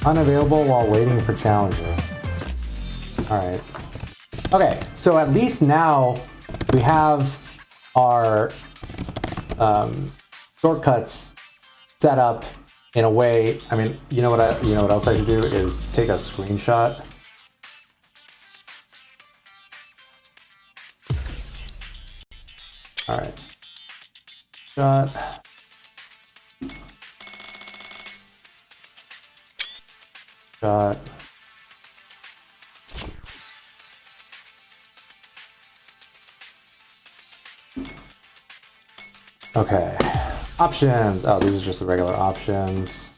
Unavailable while waiting for challenger. Alright. Okay, so at least now we have our shortcuts set up in a way. I mean, you know what else I should do is take a screenshot. All right. Shot. Shot. Okay. Options. Oh, these are just the regular options.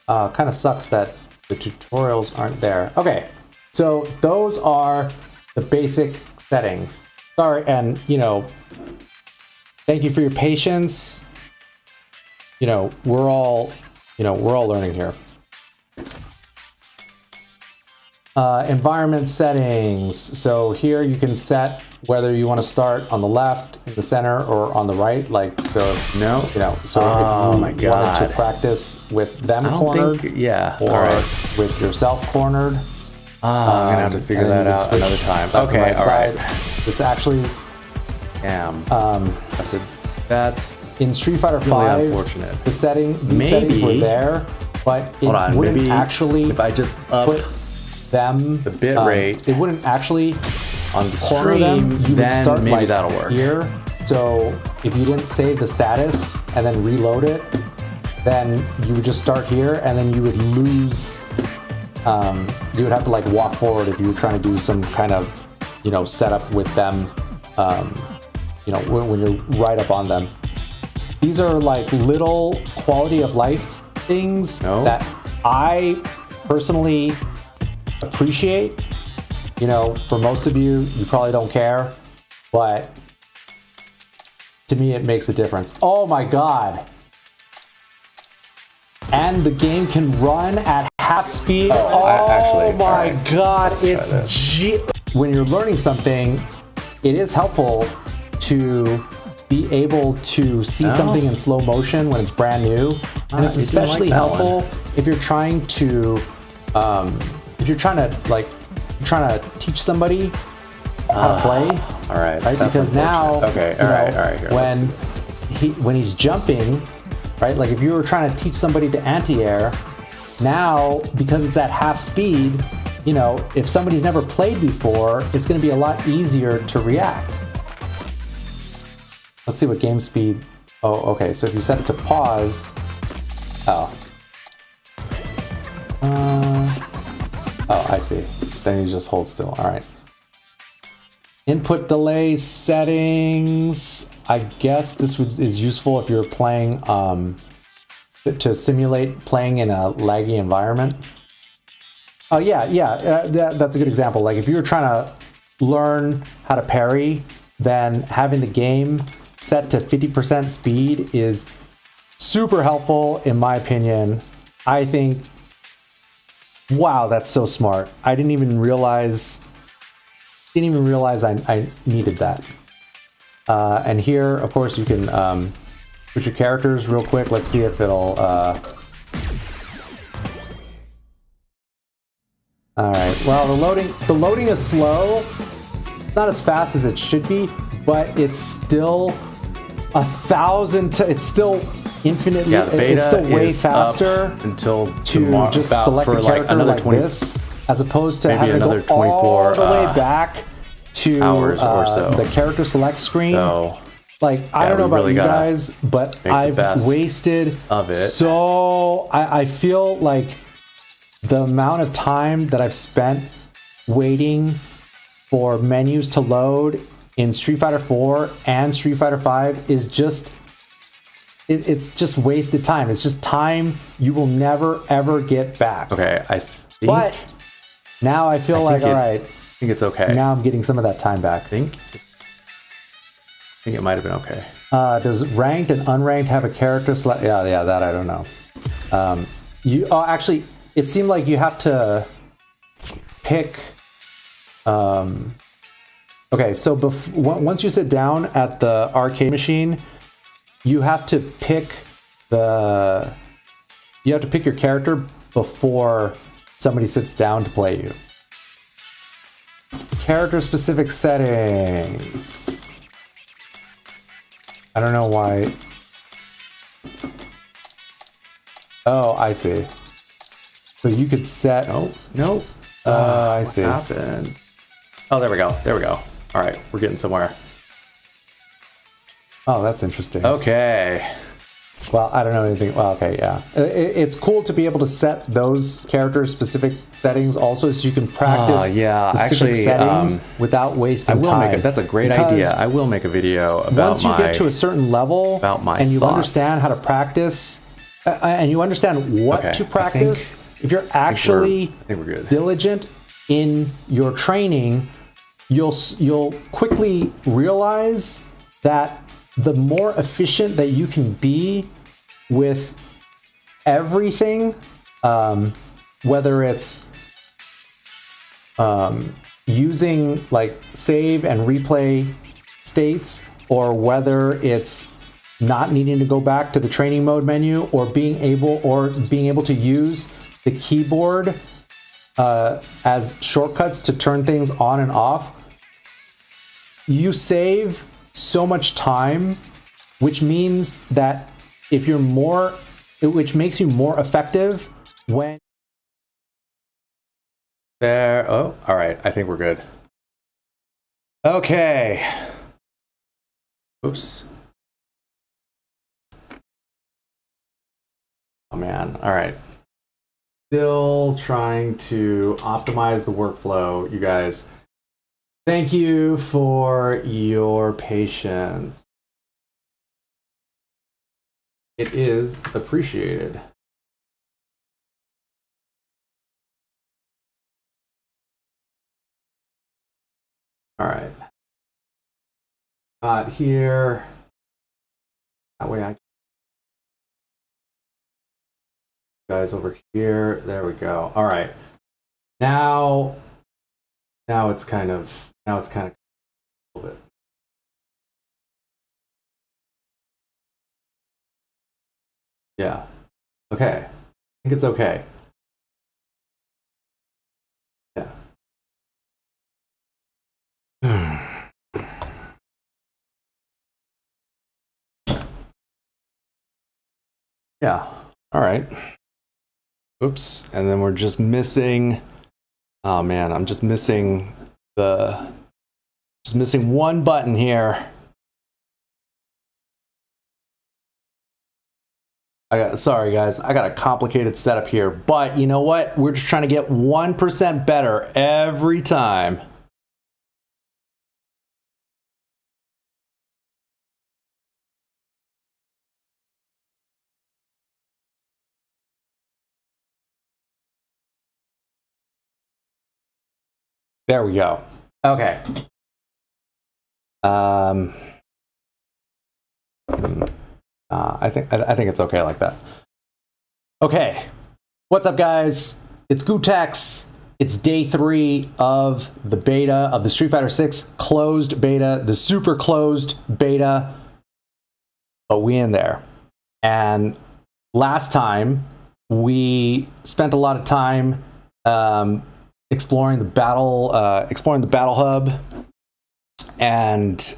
Kind of sucks that the tutorials aren't there. Okay. So those are the basic settings. Sorry, and thank you for your patience. We're all learning here. Environment settings. So here you can set whether you want to start on the left, in the center, or on the right. Like, so, so if you wanted to practice with them cornered, or with yourself cornered. I'm gonna have to figure that out another time. Okay, all right. This actually, that's in Street Fighter V. Really unfortunate. These settings were there, but it wouldn't actually. If I just up them the bit rate, it wouldn't actually on the stream. You would start maybe like that'll work here. So if you didn't save the status and then reload it, then you would just start here, and then you would lose. You would have to like walk forward if you were trying to do some kind of, setup with them. When you're right up on them. These are like little quality of life things that I personally appreciate. For most of you, you probably don't care, but to me, it makes a difference. Oh my God. And the game can run at half speed. My God. When you're learning something, it is helpful to be able to see something in slow motion when it's brand new. And it's especially helpful if you're trying to teach somebody how to play. All right. Because now, Here, when he's jumping, right? Like if you were trying to teach somebody to anti-air, now because it's at half speed, if somebody's never played before, it's going to be a lot easier to react. Let's see what game speed. Oh, okay. So if you set it to pause. I see. Then you just hold still. All right. Input delay settings. I guess this is useful if you're playing to simulate playing in a laggy environment. Oh that's a good example. Like if you were trying to learn how to parry, then having the game set to 50% speed is super helpful, in my opinion. I think, wow, that's so smart. I didn't even realize I needed that. And here, of course, you can put your characters real quick. Let's see if it'll. All right. Well, the loading is slow. It's not as fast as it should be, but it's still 1,000. It's still infinitely. Yeah, beta it's still way faster until to just select a character like this, as opposed to having to go all the way back to hours or so. The character select screen. So, I don't know about you guys, but I've wasted of it. So I feel like the amount of time that I've spent waiting for menus to load in Street Fighter 4 and Street Fighter 5 is just, it's just wasted time. It's just time you will never, ever get back. Okay, but now I feel like, all right. I think it's okay. Now I'm getting some of that time back. I think it might have been okay. Does ranked and unranked have a character select? Yeah, that I don't know. Actually, it seemed like you have to pick. Okay, so once you sit down at the arcade machine, you have to pick your character before somebody sits down to play you. Character specific settings. I don't know why. Oh, I see. So you could set. Oh, no. I see. What happened? Oh, there we go. There we go. All right, we're getting somewhere. Oh, that's interesting. Okay. Well, I don't know anything. Well, okay, yeah. It's cool to be able to set those character-specific settings also, so you can practice specific settings without wasting time. That's a great idea. I will make a video about once you get to a certain level and you understand how to practice, and you understand what to practice, if you're actually diligent in your training, you'll quickly realize that the more efficient that you can be with everything, whether it's using like save and replay states, or whether it's not needing to go back to the training mode menu, or being able to use the keyboard as shortcuts to turn things on and off, you save so much time, which means that which makes you more effective when there. Oh, all right. I think we're good. Okay. Oops. Oh man. All right. Still trying to optimize the workflow, you guys. Thank you for your patience. It is appreciated. All right. Got here. That way I guys over here. There we go. All right. Now it's kind of a little bit. Yeah. Okay. I think it's okay. Yeah. Yeah. All right. Oops. And then we're just missing. Oh man, I'm just missing one button here. Sorry guys, I got a complicated setup here, but you know what? We're just trying to get 1% better every time. There we go. Okay. I think it's okay like that. Okay. What's up, guys? It's gootecks. It's day 3 of the beta of the Street Fighter 6 closed beta, the super closed beta. But we in there. And last time we spent a lot of time exploring the battle hub and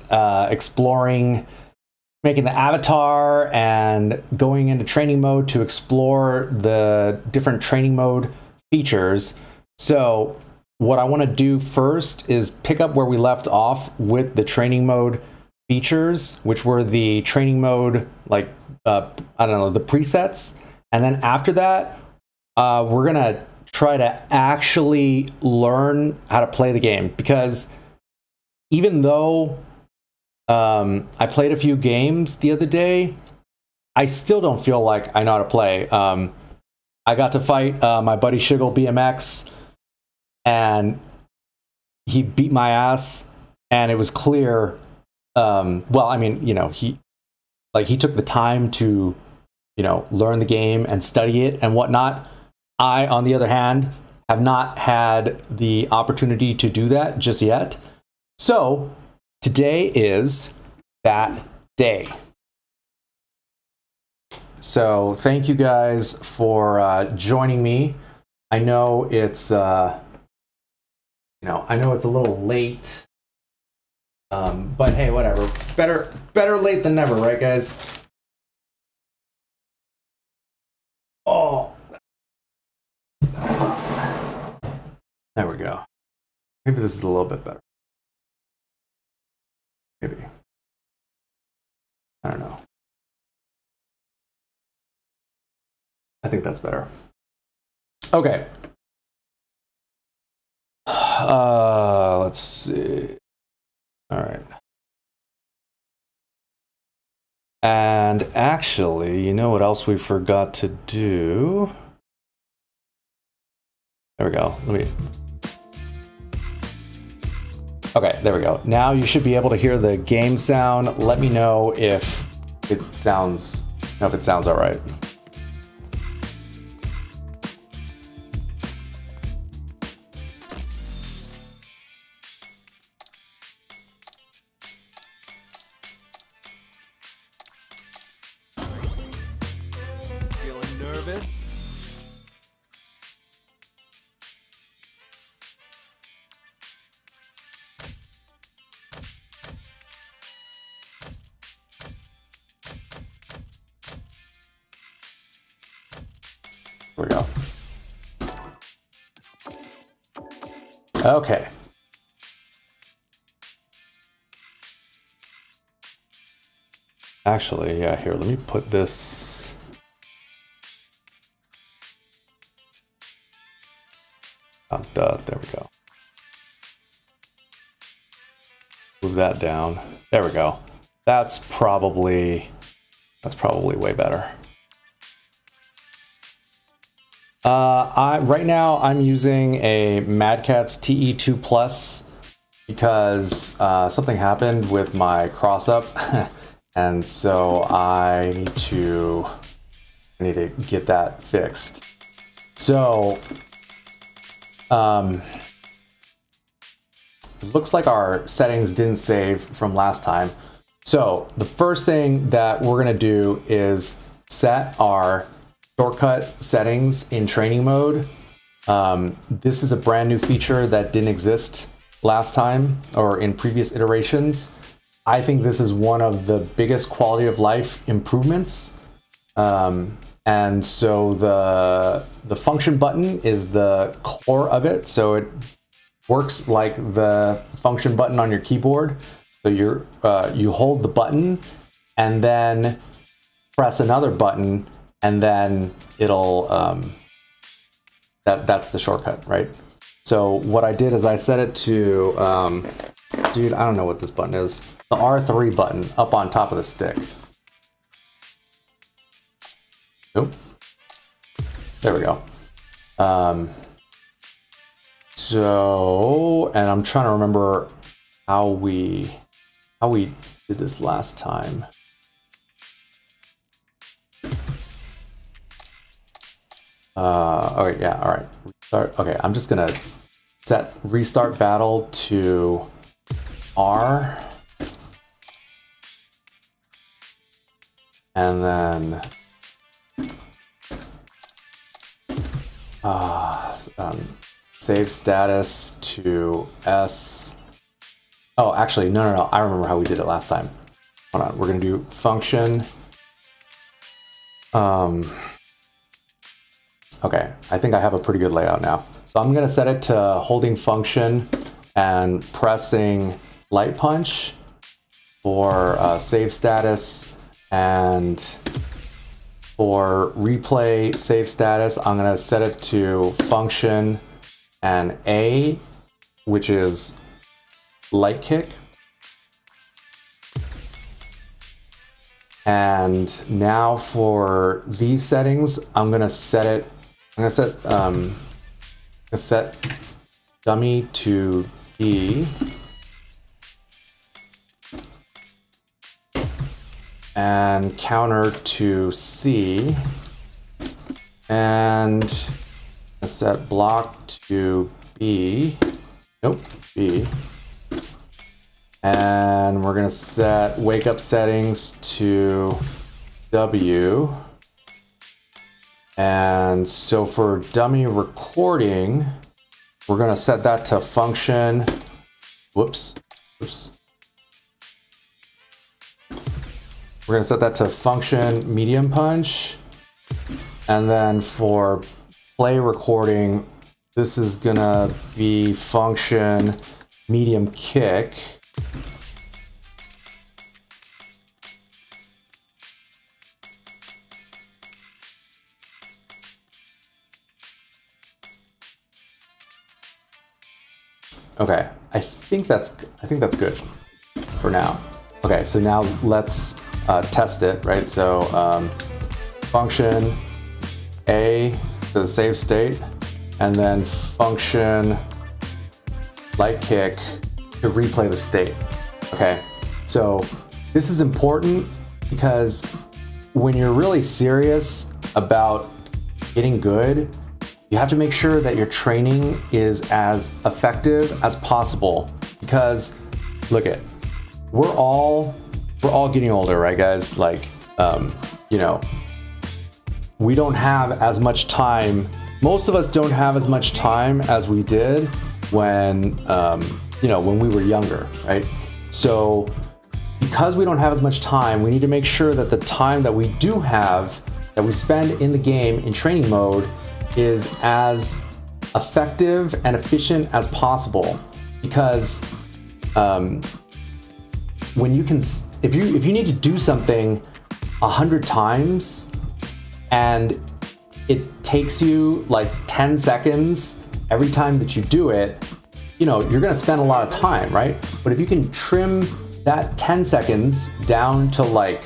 making the avatar and going into training mode to explore the different training mode features. So what I want to do first is pick up where we left off with the training mode features, which were the training mode, like, I don't know, the presets. And then after that, we're going to try to actually learn how to play the game, because even though I played a few games the other day, I still don't feel like I know how to play. I got to fight my buddy Shiggle BMX, and he beat my ass, and it was clear. Well, I mean, you know, he took the time to, you know, learn the game and study it and whatnot. I, on the other hand, have not had the opportunity to do that just yet. So today is that day. So thank you guys for joining me. I know it's I know it's a little late, but hey, whatever. Better late than never, right, guys? Oh, there we go. Maybe this is a little bit better. Maybe. I don't know. I think that's better. Okay. Let's see. All right. And actually, you know what else we forgot to do? There we go. Okay, there we go. Now you should be able to hear the game sound. Let me know if it sounds all right. Feeling nervous? Here we go. Okay. Actually, yeah, here, let me put this. Oh, duh, there we go. Move that down. There we go. That's probably way better. Right now I'm using a Mad Catz TE2 Plus because something happened with my cross up, and so I need to get that fixed. So it looks like our settings didn't save from last time. So the first thing that we're gonna do is set our shortcut settings in training mode. This is a brand new feature that didn't exist last time or in previous iterations. I think this is one of the biggest quality of life improvements. And so the function button is the core of it. So it works like the function button on your keyboard. So you hold the button and then press another button, and then it'll that's the shortcut, right? So what I did is I set it to dude, I don't know what this button is. The R3 button up on top of the stick. Nope. There we go. So, and I'm trying to remember how we did this last time. Okay, yeah, all right. Restart. Okay, I'm just gonna set restart battle to R, and then save status to S. Oh, actually, no. I remember how we did it last time. Hold on, we're gonna do function. Okay, I think I have a pretty good layout now. So I'm gonna set it to holding function and pressing light punch for save status, and for replay save status, I'm gonna set it to function and A, which is light kick. And now for these settings, I'm gonna set dummy to D, and counter to C, and set block to B, nope, B, and we're gonna set wake up settings to W, And so for dummy recording, we're going to set that to function. Whoops. We're going to set that to function medium punch. And then for play recording, this is going to be function medium kick. Okay, I think that's good for now. Okay, so now let's test it, right? So function A to the save state, and then function light kick to replay the state. Okay, so this is important because when you're really serious about getting good, you have to make sure that your training is as effective as possible, because look at, we're all getting older, right guys? Like, you know, we don't have as much time. Most of us don't have as much time as we did when, you know, when we were younger, right? So because we don't have as much time, we need to make sure that the time that we do have, that we spend in the game in training mode, is as effective and efficient as possible. Because when you can, if you need to do something 100 times and it takes you like 10 seconds every time that you do it, you know, you're gonna spend a lot of time, right? But if you can trim that 10 seconds down to like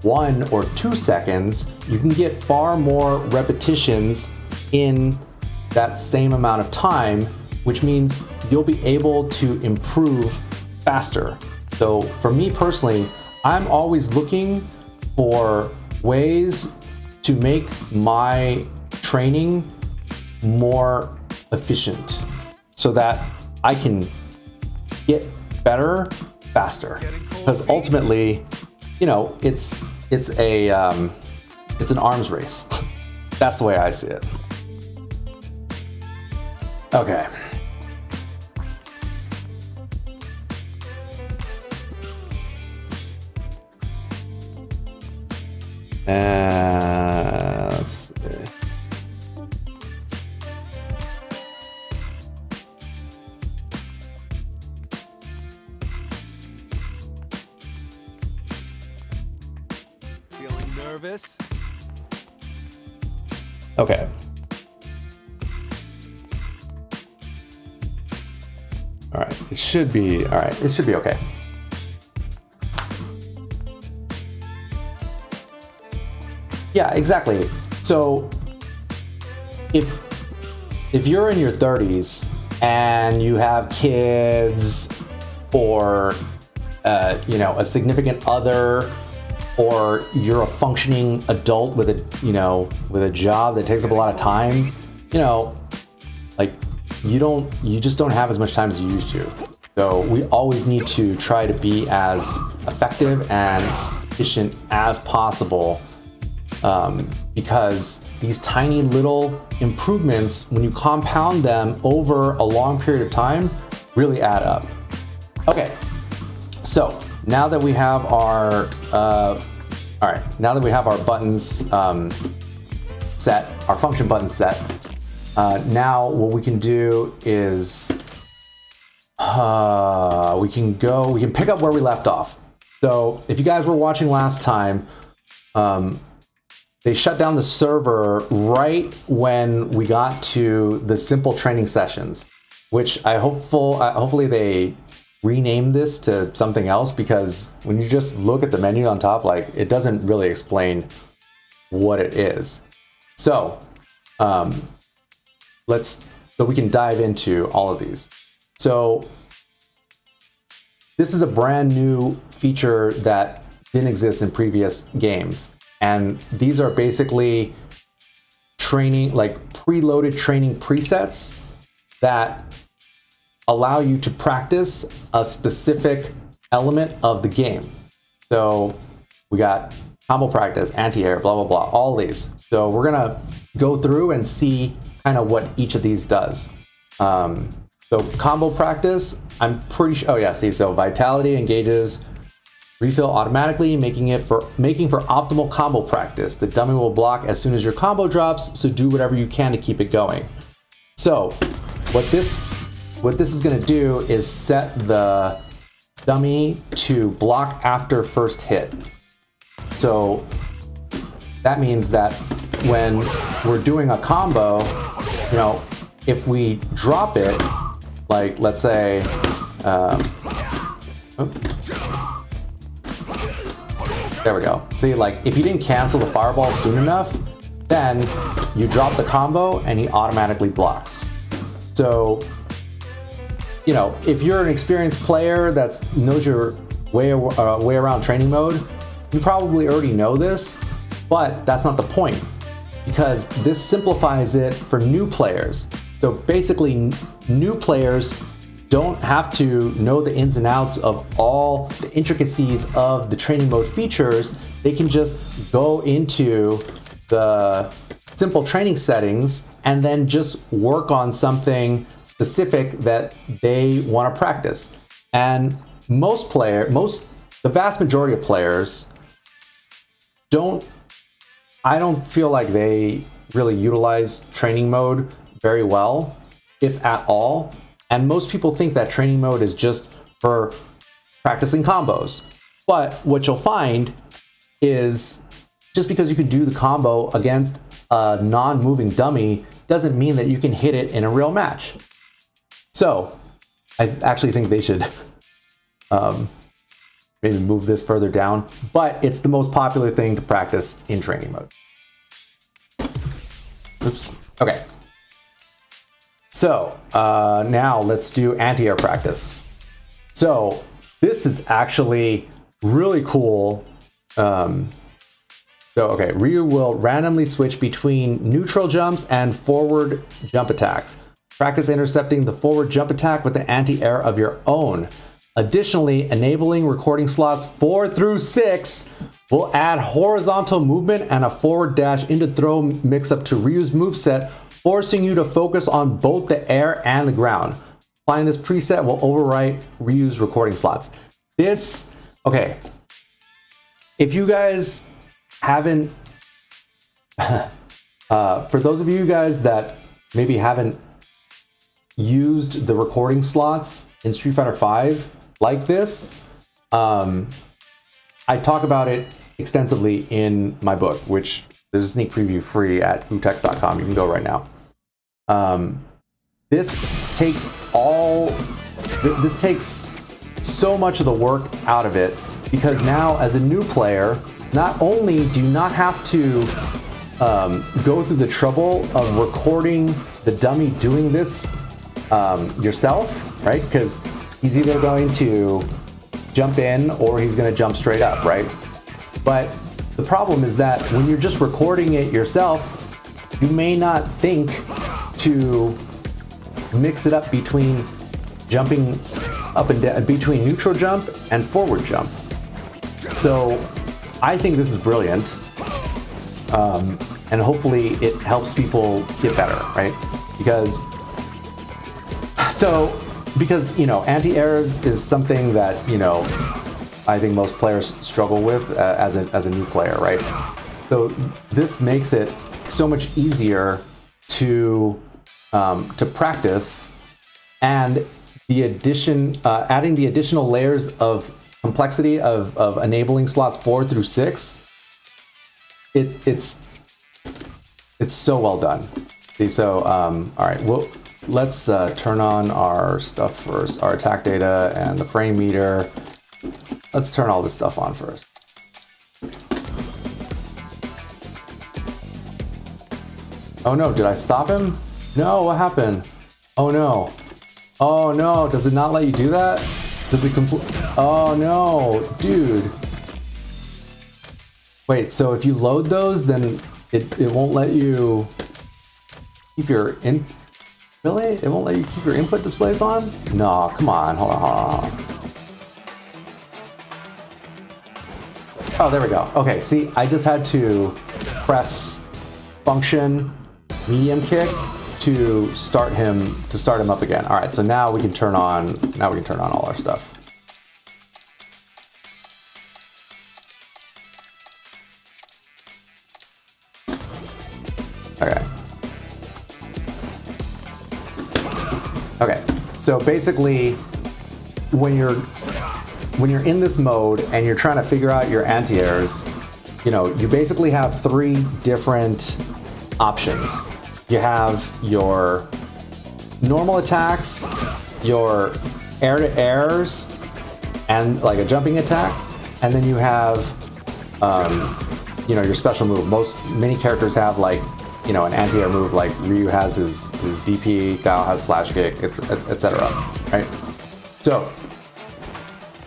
1 or 2 seconds, you can get far more repetitions in that same amount of time, which means you'll be able to improve faster. So for me personally, I'm always looking for ways to make my training more efficient so that I can get better faster. Because ultimately, you know, it's an arms race. That's the way I see it. Okay. Let's see. Feeling nervous? Okay. All right, it should be, all right, it should be okay. Yeah, exactly. So if you're in your 30s and you have kids or you know, a significant other, or you're a functioning adult with a job that takes up a lot of time, you know, like you just don't have as much time as you used to. So we always need to try to be as effective and efficient as possible, because these tiny little improvements, when you compound them over a long period of time, really add up. Okay, so now that we have our now that we have our buttons set, our function buttons set, now what we can do is we can pick up where we left off. So if you guys were watching last time, they shut down the server right when we got to the simple training sessions, which hopefully they rename this to something else, because when you just look at the menu on top, like, it doesn't really explain what it is. So so we can dive into all of these. So this is a brand new feature that didn't exist in previous games. And these are basically training, like preloaded training presets that allow you to practice a specific element of the game. So we got combo practice, anti-air, blah, blah, blah, all these. So we're gonna go through and see kind of what each of these does. So combo practice, I'm pretty sure, oh yeah, see, so vitality engages refill automatically, making for optimal combo practice. The dummy will block as soon as your combo drops, so do whatever you can to keep it going. So what this is gonna do is set the dummy to block after first hit. So that means that when we're doing a combo, you know, if we drop it, like let's say, there we go. See, like if you didn't cancel the fireball soon enough, then you drop the combo and he automatically blocks. So, you know, if you're an experienced player that knows your way around training mode, you probably already know this, but that's not the point, because this simplifies it for new players. So basically, new players don't have to know the ins and outs of all the intricacies of the training mode features. They can just go into the simple training settings and then just work on something specific that they want to practice. And the vast majority of players I don't feel like they really utilize training mode very well, if at all. And most people think that training mode is just for practicing combos. But what you'll find is just because you can do the combo against a non-moving dummy doesn't mean that you can hit it in a real match. So I actually think they should maybe move this further down, but it's the most popular thing to practice in training mode. Oops. Okay. So now let's do anti-air practice. So this is actually really cool. Okay, Ryu will randomly switch between neutral jumps and forward jump attacks. Practice intercepting the forward jump attack with the anti-air of your own. Additionally, enabling recording slots 4 through 6 will add horizontal movement and a forward dash into throw mix-up to Ryu's moveset, forcing you to focus on both the air and the ground. Applying this preset will overwrite Ryu's recording slots. Okay, if you guys haven't, for those of you guys that maybe haven't used the recording slots in Street Fighter V like this, I talk about it extensively in my book, which there's a sneak preview free at gootecks.com. You can go right now. This takes so much of the work out of it, because now as a new player, not only do you not have to go through the trouble of recording the dummy doing this yourself, right? Because he's either going to jump in or he's going to jump straight up, right? But the problem is that when you're just recording it yourself, you may not think to mix it up between jumping up and down, between neutral jump and forward jump. So I think this is brilliant, and hopefully it helps people get better, right? Because you know, anti-airs is something that, you know, I think most players struggle with as a new player, right? So this makes it so much easier to practice, and adding the additional layers of complexity of enabling slots 4 through 6. It's so well done. See, so all right, well, let's turn on our stuff first, our attack data and the frame meter. Let's turn all this stuff on first. Oh no, did I stop him? No, what happened? Oh no. Oh no, does it not let you do that? Does it Oh no, dude. Wait, so if you load those, then it won't let you keep your Really? It won't let you keep your input displays on? No, come on, hold on. Oh, there we go. Okay, see, I just had to press function medium kick to start him up again. All right, so now we can turn on all our stuff. Okay. Okay. So basically, when you're in this mode and you're trying to figure out your anti-airs, you know, you basically have 3 different options. You have your normal attacks, your air-to-airs, and like a jumping attack, and then you have, you know, your special move. Many characters have like, you know, an anti-air move, like Ryu has his DP, Guile has flash kick, etc. Right? So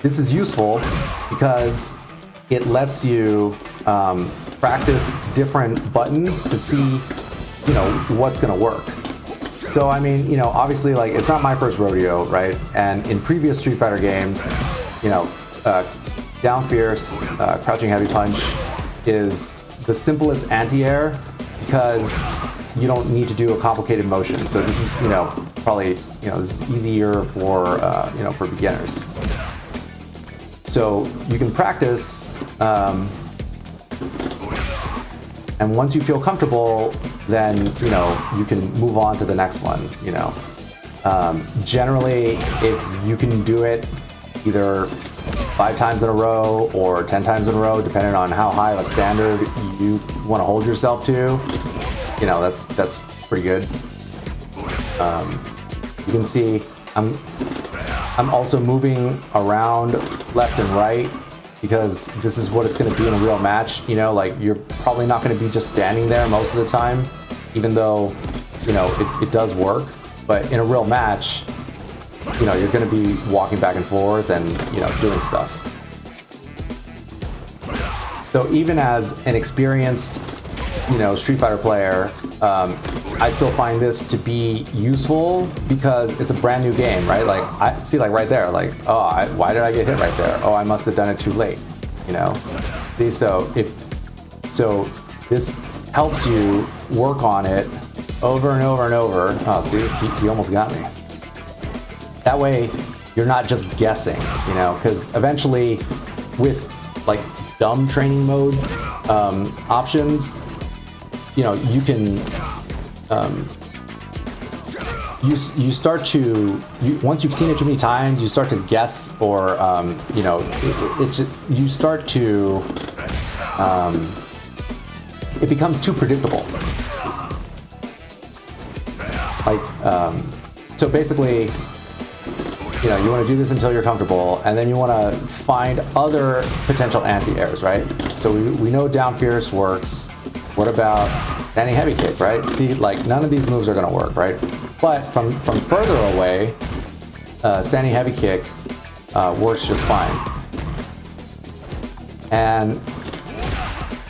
this is useful because it lets you practice different buttons to see, you know, what's gonna work. So I mean, you know, obviously, like, it's not my first rodeo, right? And in previous Street Fighter games, you know, down fierce, crouching heavy punch is the simplest anti-air because you don't need to do a complicated motion. So this is, you know, probably, you know, this is easier for, you know, for beginners. So you can practice, and once you feel comfortable, then, you know, you can move on to the next one, you know. Generally, if you can do it either 5 times in a row or 10 times in a row, depending on how high of a standard you want to hold yourself to, you know, that's pretty good. You can see I'm also moving around left and right because this is what it's going to be in a real match. You know, like, you're probably not going to be just standing there most of the time, even though, you know, it does work. But in a real match, you know, you're going to be walking back and forth and, you know, doing stuff. So even as an experienced, you know, Street Fighter player, I still find this to be useful because it's a brand new game, right? Like, I see, like, right there, like, oh, why did I get hit right there? Oh, I must have done it too late, you know? See, so this helps you work on it over and over and over. Oh, see, he almost got me. That way, you're not just guessing, you know, because eventually, with like dumb training mode options, you know, you can you start to once you've seen it too many times, you start to guess, or you know, you start to it becomes too predictable. Like, so basically, you know, you want to do this until you're comfortable, and then you want to find other potential anti-airs, right? So we know down fierce works. What about standing heavy kick, right? See, like, none of these moves are going to work, right? But from further away, standing heavy kick works just fine.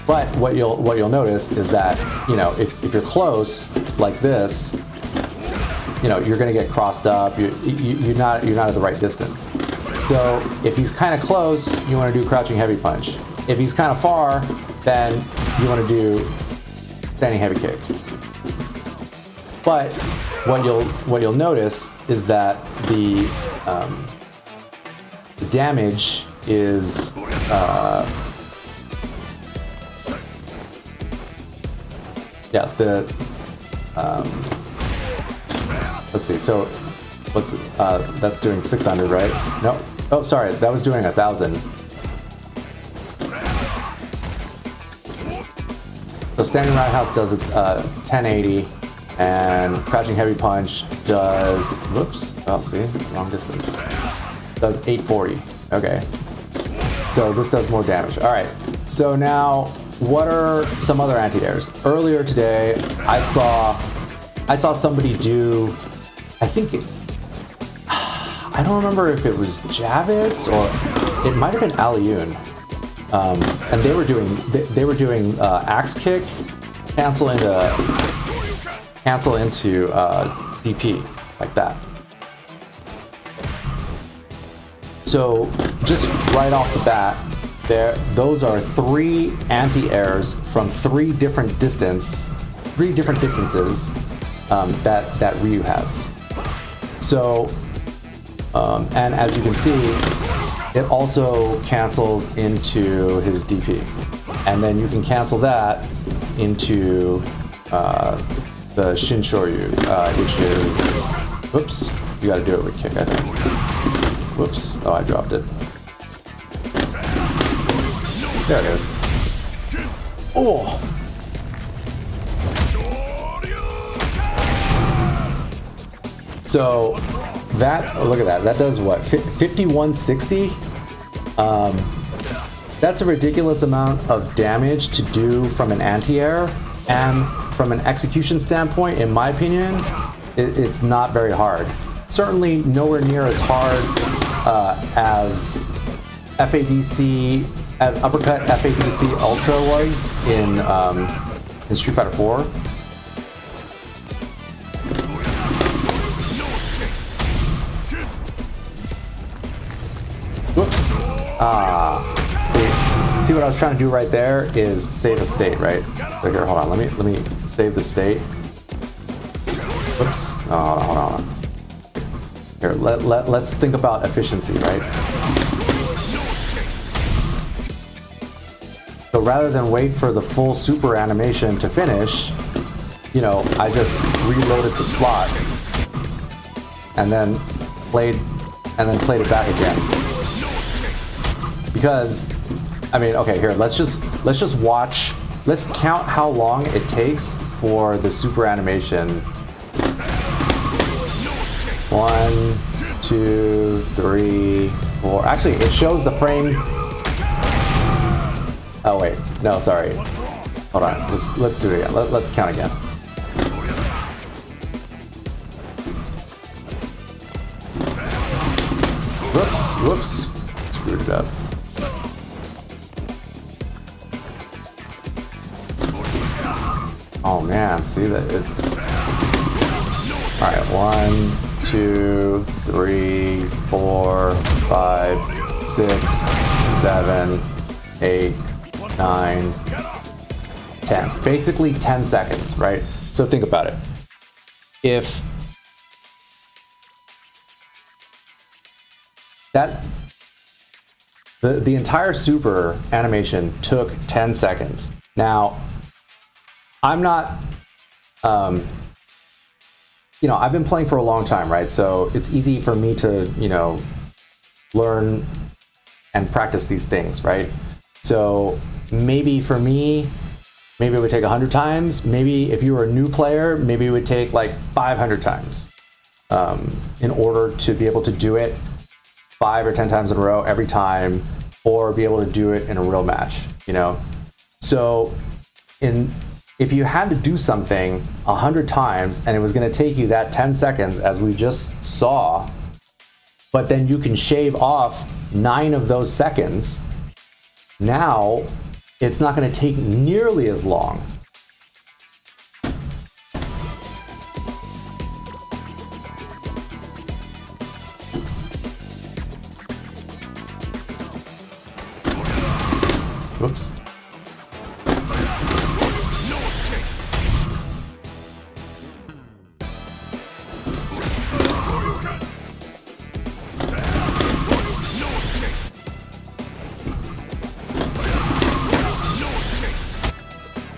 But what you'll notice is that, you know, if you're close like this, you know, you're going to get crossed up. You're not at the right distance. So if he's kind of close, you want to do crouching heavy punch. If he's kind of far, then you want to do standing heavy kick. But what you'll notice is that the damage is let's see. So what's that's doing 600, right? No. Oh, sorry. That was doing 1,000. So standing roundhouse does 1080, and crouching heavy punch does, whoops, oh, see, wrong distance, does 840. Okay, so this does more damage. All right, so now what are some other anti-airs? Earlier today, I saw somebody do, I think, I don't remember if it was Javits or it might have been Alioun. And they were doing axe kick, cancel into DP like that. So just right off the bat, those are 3 anti-airs from 3 different distances that Ryu has. So, and as you can see, it also cancels into his DP. And then you can cancel that into the Shinshoryu, which is, whoops, you gotta do it with kick, I think. Whoops, oh, I dropped it. There it is. Oh! So that, oh, look at that, that does what, 5160? That's a ridiculous amount of damage to do from an anti-air, and from an execution standpoint, in my opinion, it's not very hard. Certainly nowhere near as hard as FADC, as uppercut FADC Ultra was in Street Fighter 4. Whoops. See what I was trying to do right there is save a state, right? So here, hold on. Let me save the state. Whoops. Oh, hold on. Here, let's think about efficiency, right? So rather than wait for the full super animation to finish, you know, I just reloaded the slot and then played it back again. Because, I mean, okay, here, let's just watch, let's count how long it takes for the super animation. 1, 2, 3, 4. Actually, it shows the frame. Oh wait, no, sorry. Hold on, let's do it again. Let's count again. Whoops, screwed it up. Oh man, see that it. All right, 1, 2, 3, 4, 5, 6, 7, 8, 9, 10. Basically 10 seconds, right? So think about it. If that the entire super animation took 10 seconds. Now, I'm not you know, I've been playing for a long time, right? So it's easy for me to, you know, learn and practice these things, right? So maybe for me, maybe it would take 100 times. Maybe if you were a new player, maybe it would take like 500 times in order to be able to do it 5 or 10 times in a row every time, or be able to do it in a real match, you know? So if you had to do something 100 times and it was going to take you that 10 seconds, as we just saw, but then you can shave off 9 of those seconds, now it's not going to take nearly as long. Whoops.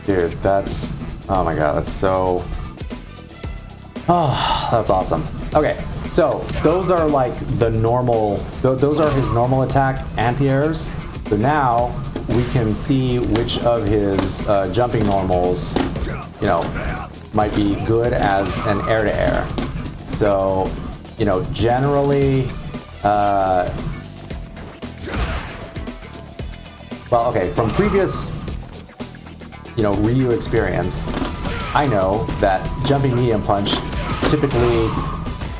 Dude, that's, oh my god, that's so, oh, that's awesome. Okay, so those are like the normal, those are his normal attack anti-airs. So now we can see which of his jumping normals, you know, might be good as an air-to-air. So, you know, generally, well, okay, from previous, you know, Ryu experience, I know that jumping medium punch, typically,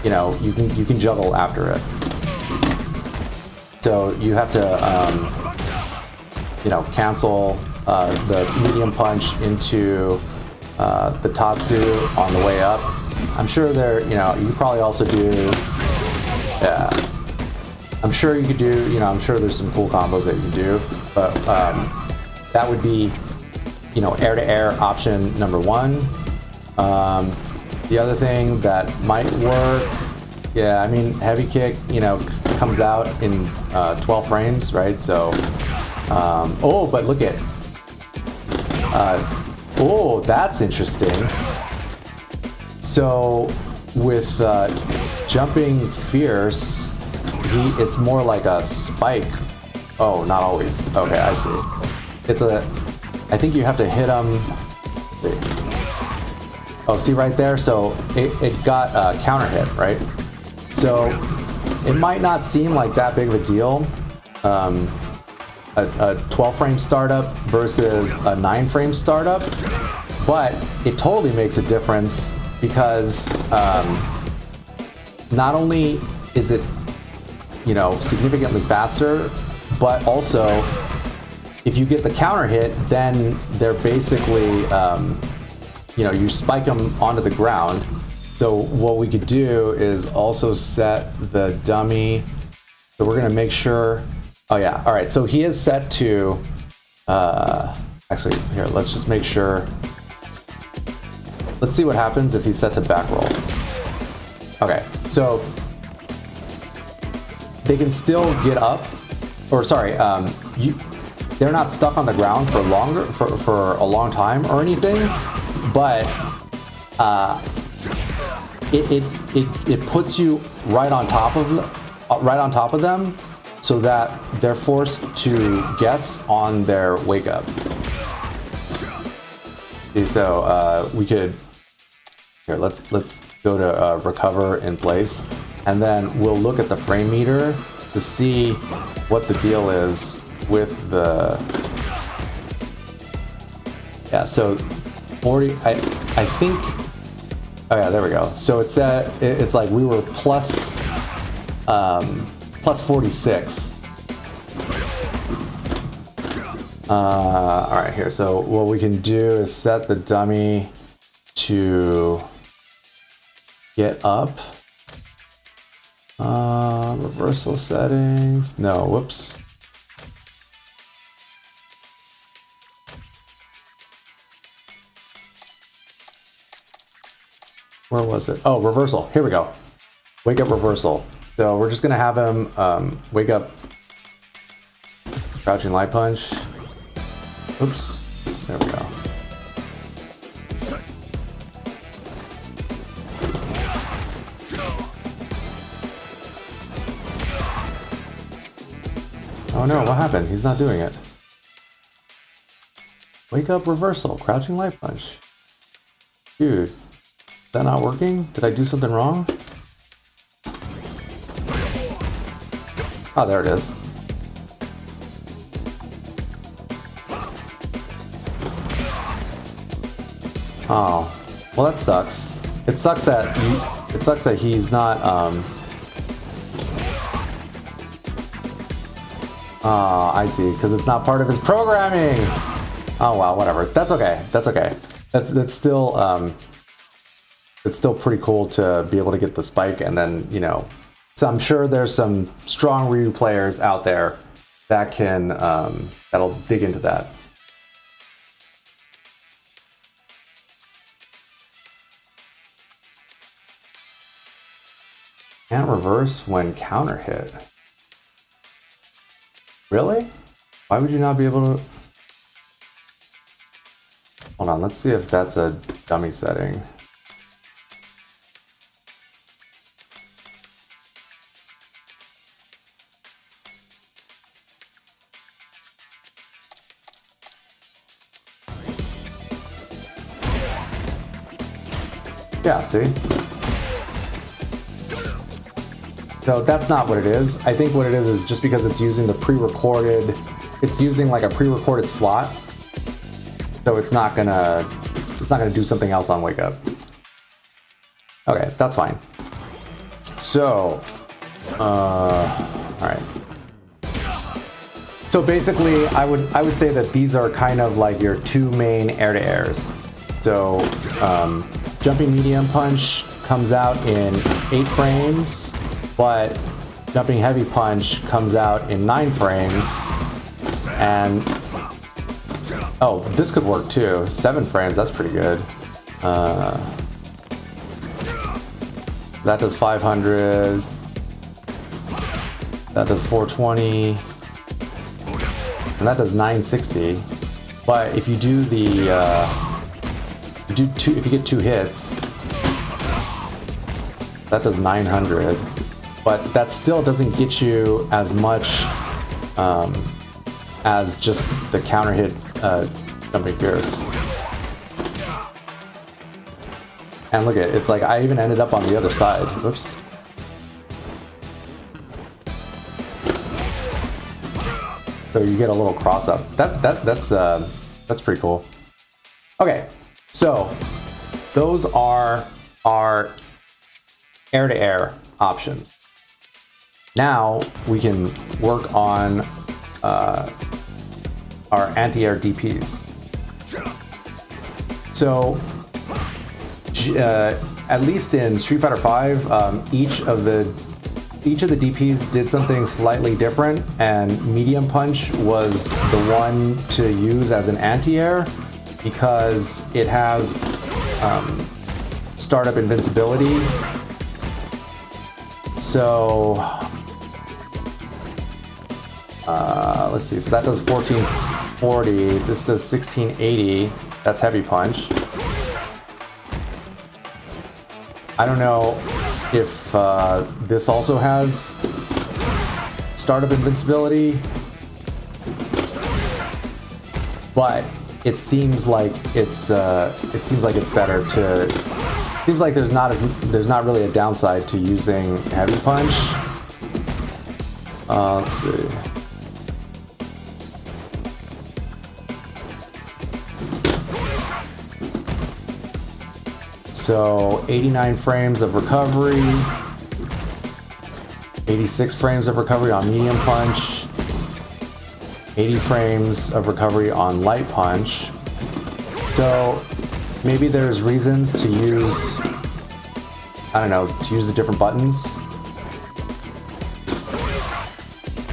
you know, you can juggle after it. So you have to, you know, cancel the medium punch into the Tatsu on the way up. I'm sure there, you know, you probably also do, yeah. I'm sure you could do, I'm sure there's some cool combos that you can do, but that would be, air-to-air option number one. The other thing that might work, yeah, I mean, heavy kick, comes out in 12 frames, right? So, oh, but look at, oh, that's interesting. So with jumping fierce, it's more like a spike. Oh, not always. Okay, I see. I think you have to hit them. Oh, see right there? So it got a counter hit, right? So it might not seem like that big of a deal. A 12 frame startup versus a 9 frame startup, but it totally makes a difference because not only is it significantly faster, but also if you get the counter hit, then they're basically you spike them onto the ground. So what we could do is also set the dummy. So we're gonna make sure. Oh yeah, all right, so he is set to, actually, here, let's just make sure. Let's see what happens if he's set to back roll. Okay, so they can still get up, or sorry, they're not stuck on the ground for for a long time or anything, but it puts you right on top of them, so that they're forced to guess on their wake up. Okay, so we could here. Let's go to recover in place, and then we'll look at the frame meter to see what the deal is with the. Yeah, so 40. I think. Oh yeah, there we go. So it's like we were plus 46. All right, here. So what we can do is set the dummy to get up. Reversal settings. No, whoops. Where was it? Oh, reversal. Here we go. Wake up reversal. So we're just gonna have him wake up, crouching light punch. Oops, there we go. Oh no, what happened? He's not doing it. Wake up reversal, crouching light punch. Dude, is that not working? Did I do something wrong? Oh, there it is. Oh, well, that sucks. It sucks that he's not. Oh, I see. Because it's not part of his programming. Oh well, whatever. That's okay. That's okay. That's still it's still pretty cool to be able to get the spike, and then So I'm sure there's some strong Ryu players out there that can that'll dig into that. Can't reverse when counter hit. Really? Why would you not be able to? Hold on, let's see if that's a dummy setting. Yeah, see? So that's not what it is. I think what it is just because it's using the pre-recorded, it's using like a pre-recorded slot. So it's not gonna do something else on wake up. Okay, that's fine. So, all right. So basically, I would say that these are kind of like your two main air-to-airs. So, jumping medium punch comes out in 8 frames, but jumping heavy punch comes out in 9 frames, and oh, this could work too. 7 frames, that's pretty good. That does 500. That does 420. And that does 960. But if you do the, if you get 2 hits, that does 900. But that still doesn't get you as much as just the counter hit jumping fierce. And look at it, it's like I even ended up on the other side. Whoops. So you get a little cross up. That's pretty cool. Okay, so those are our air-to-air options. Now we can work on our anti-air DPs. So at least in Street Fighter V, each of the DPs did something slightly different, and medium punch was the one to use as an anti-air because it has startup invincibility. So let's see, so that does 1440, this does 1680, that's heavy punch. I don't know if this also has startup invincibility, but it seems like it's better to. Seems like there's not really a downside to using heavy punch. Let's see. So 89 frames of recovery, 86 frames of recovery on medium punch, 80 frames of recovery on light punch. So maybe there's reasons to use, I don't know, to use the different buttons.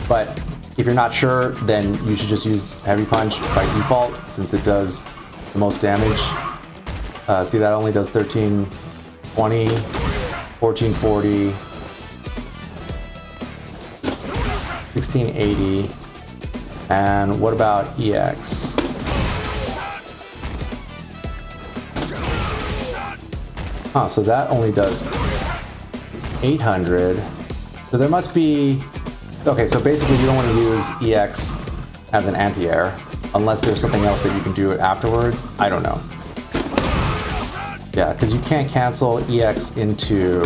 But if you're not sure, then you should just use heavy punch by default since it does the most damage. See, that only does 1320, 1440, 1680, and what about EX? Huh, so that only does 800. So there must be, okay, so basically you don't want to use EX as an anti-air unless there's something else that you can do afterwards. I don't know. Yeah, because you can't cancel EX into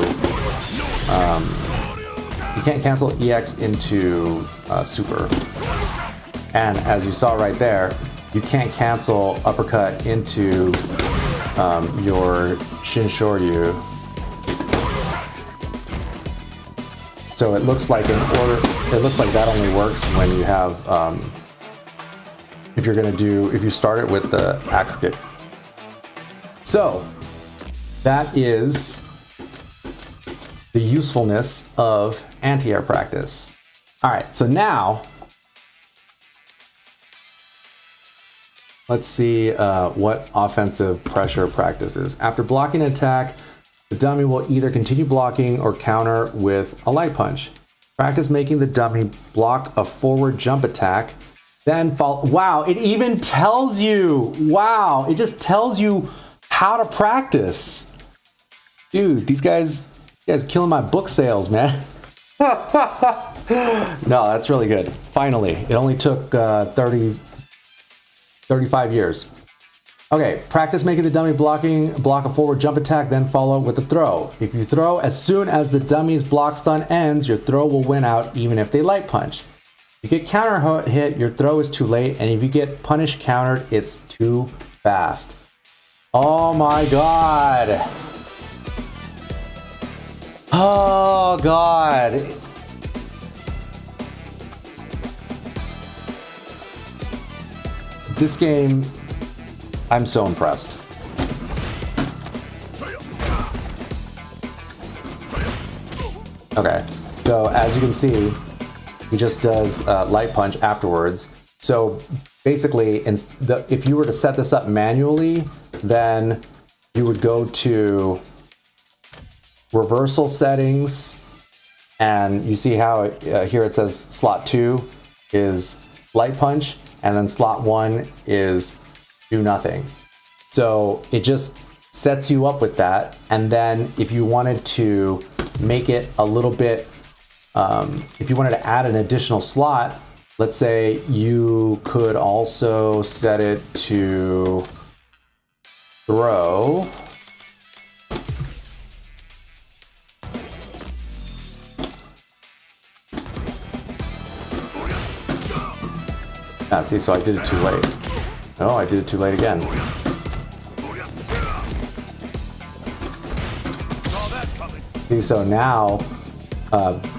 super. And as you saw right there, you can't cancel uppercut into your Shin Shoryu. So it looks like that only works when you have if you start it with the axe kick. So that is the usefulness of anti-air practice. All right, so now let's see what offensive pressure practice is. After blocking an attack, the dummy will either continue blocking or counter with a light punch. Practice making the dummy block a forward jump attack, then follow. Wow, it even tells you. Wow, it just tells you how to practice. Dude, these guys killing my book sales, man. No, that's really good. Finally, it only took 35 years. Okay, practice making the dummy block a forward jump attack, then follow with a throw. If you throw as soon as the dummy's block stun ends, your throw will win out even if they light punch. If you get counter hit, your throw is too late, and if you get punish countered, it's too fast. Oh my god. Oh god. This game, I'm so impressed. Okay, So as you can see, he just does light punch afterwards. So basically, if you were to set this up manually, then you would go to reversal settings, and you see how here it says slot 2 is light punch, and then slot 1 is do nothing. So it just sets you up with that. And then if you wanted to make it a little bit, if you wanted to add an additional slot, let's say you could also set it to throw. See, so I did it too late. Oh, I did it too late again. See, so now,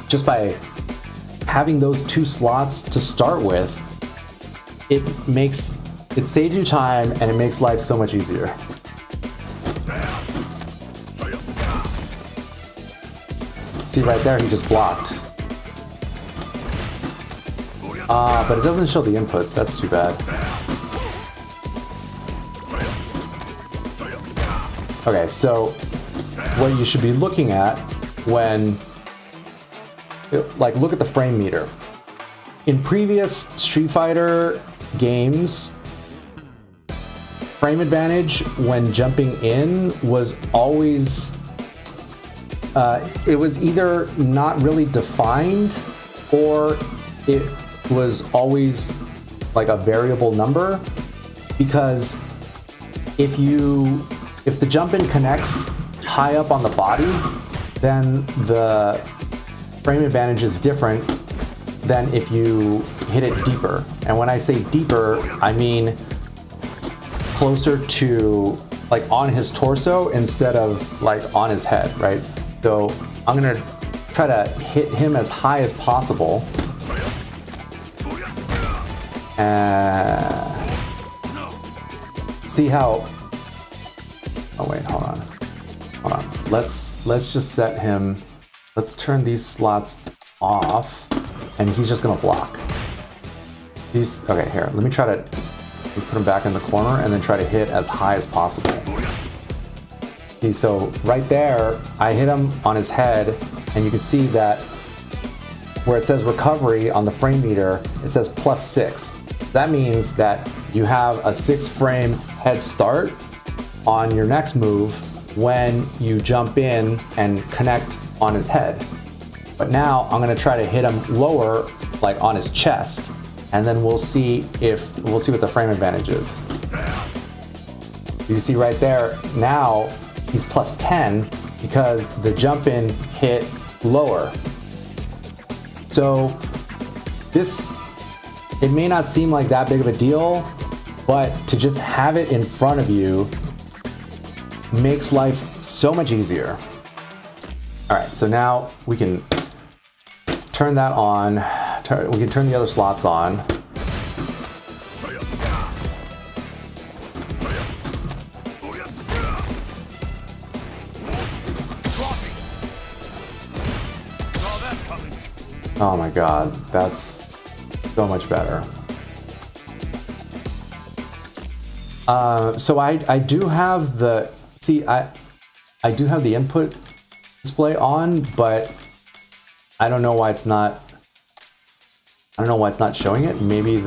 just by having those 2 slots to start with, it saves you time and it makes life so much easier. See right there, he just blocked. But it doesn't show the inputs, that's too bad. Okay, so what you should be looking at when, like, look at the frame meter. In previous Street Fighter games, frame advantage when jumping in was always, it was either not really defined, or it was always like a variable number, because if the jump in connects high up on the body, then the frame advantage is different than if you hit it deeper. And when I say deeper, I mean closer to like on his torso instead of like on his head, right? So I'm gonna try to hit him as high as possible. See how, oh wait, hold on. Let's just set him, let's turn these slots off, and he's just gonna block. Okay, here, let me try to put him back in the corner and then try to hit as high as possible. See, so right there, I hit him on his head, and you can see that where it says recovery on the frame meter, it says +6. That means that you have a 6-frame head start on your next move when you jump in and connect on his head. But now I'm gonna try to hit him lower, like on his chest, and then we'll see what the frame advantage is. You see right there, now he's +10 because the jump in hit lower. So it may not seem like that big of a deal, but to just have it in front of you makes life so much easier. All right, so now we can turn that on. We can turn the other slots on. Oh my God, that's so much better. So I do have the, I do have the input display on, but I don't know why it's not, showing it. Maybe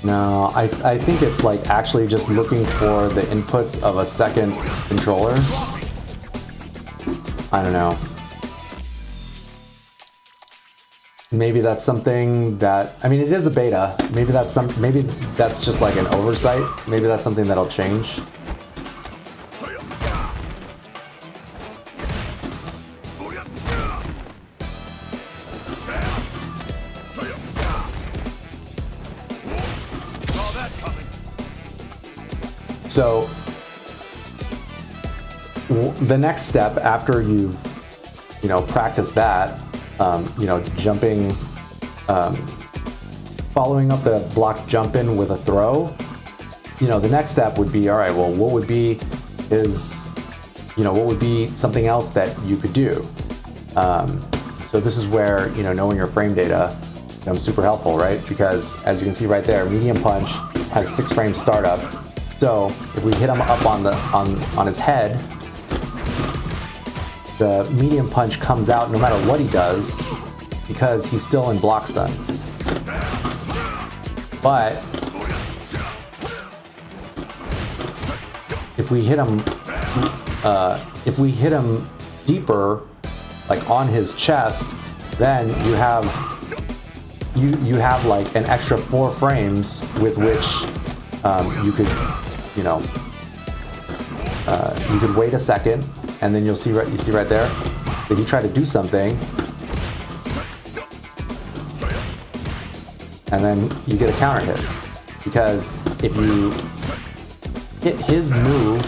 no, I think it's like actually just looking for the inputs of a second controller. I don't know. Maybe that's something that, I mean, it is a beta. Maybe that's just like an oversight. Maybe that's something that'll change. So the next step after you've, practiced that, jumping, following up the block jump in with a throw, the next step would be, all right, well, what would be his what would be something else that you could do? So this is where, knowing your frame data becomes super helpful, right? Because as you can see right there, medium punch has 6 frames startup. So if we hit him up on his head, the medium punch comes out no matter what he does because he's still in block stun. But if we hit him deeper, like on his chest, then you have like an extra 4 frames with which you could you could wait a second, and then you see right there that he tried to do something, and then you get a counter hit, because if you hit his move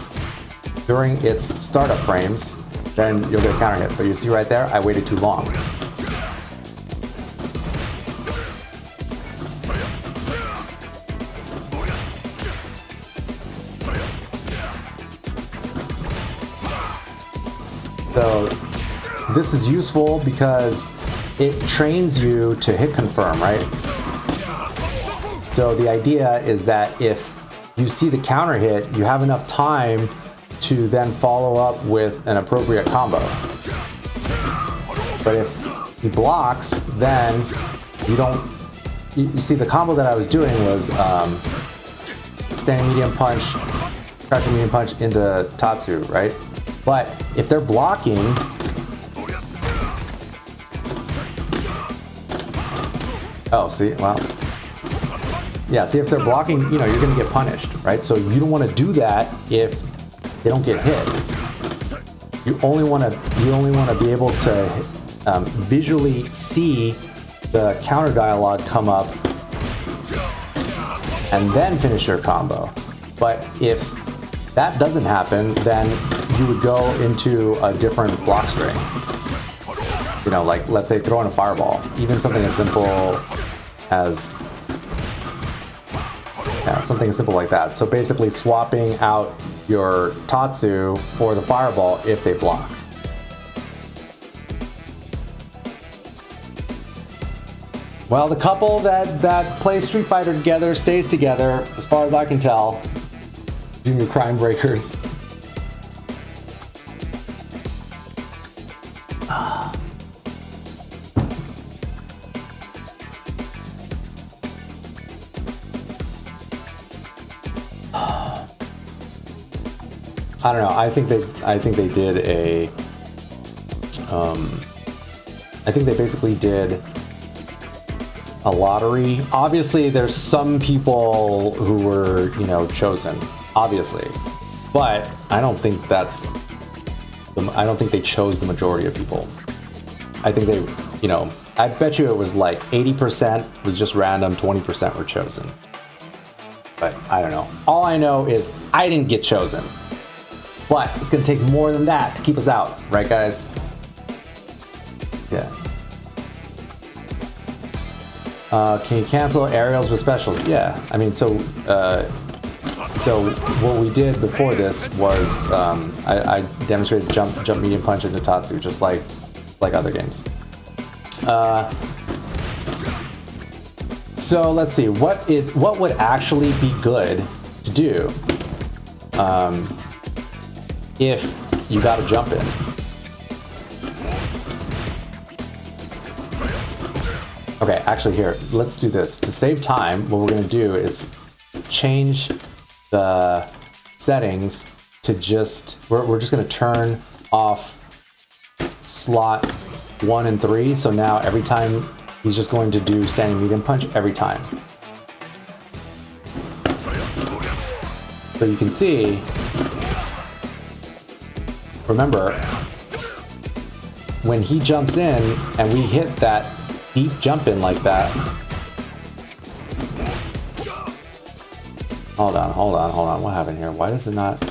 during its startup frames, then you'll get a counter hit. But you see right there, I waited too long. So this is useful because it trains you to hit confirm, right? So the idea is that if you see the counter hit, you have enough time to then follow up with an appropriate combo. But if he blocks, then you don't. You see, the combo that I was doing was standing medium punch, crouching medium punch into Tatsu, right? But if they're blocking, oh, see, well, yeah, see, if they're blocking, you're going to get punished, right? So you don't want to do that if they don't get hit. You only want to be able to visually see the counter dialogue come up and then finish your combo. But if that doesn't happen, then you would go into a different block string. Like, let's say throwing a fireball, even something as simple as something simple like that. So basically swapping out your Tatsu for the fireball if they block. Well, the couple that plays Street Fighter together stays together, as far as I can tell. Junior Crime Breakers. I don't know. I think they did a. I think they basically did a lottery. Obviously, there's some people who were, chosen. Obviously, but I don't think I don't think they chose the majority of people. I think they, I bet you it was like 80% was just random, 20% were chosen. But I don't know. All I know is I didn't get chosen. But it's going to take more than that to keep us out, right, guys? Yeah. Can you cancel aerials with specials? Yeah. I mean, so what we did before this was I demonstrated jump medium punch into Tatsu, just like other games. So let's see what would actually be good to do. If you got to jump in. Okay, actually here, let's do this. To save time, what we're going to do is change the settings to just, we're just going to turn off slot 1 and 3. So now every time he's just going to do standing medium punch every time. So you can see, remember, when he jumps in and we hit that deep jump in like that. Hold on. What happened here? Why does it not?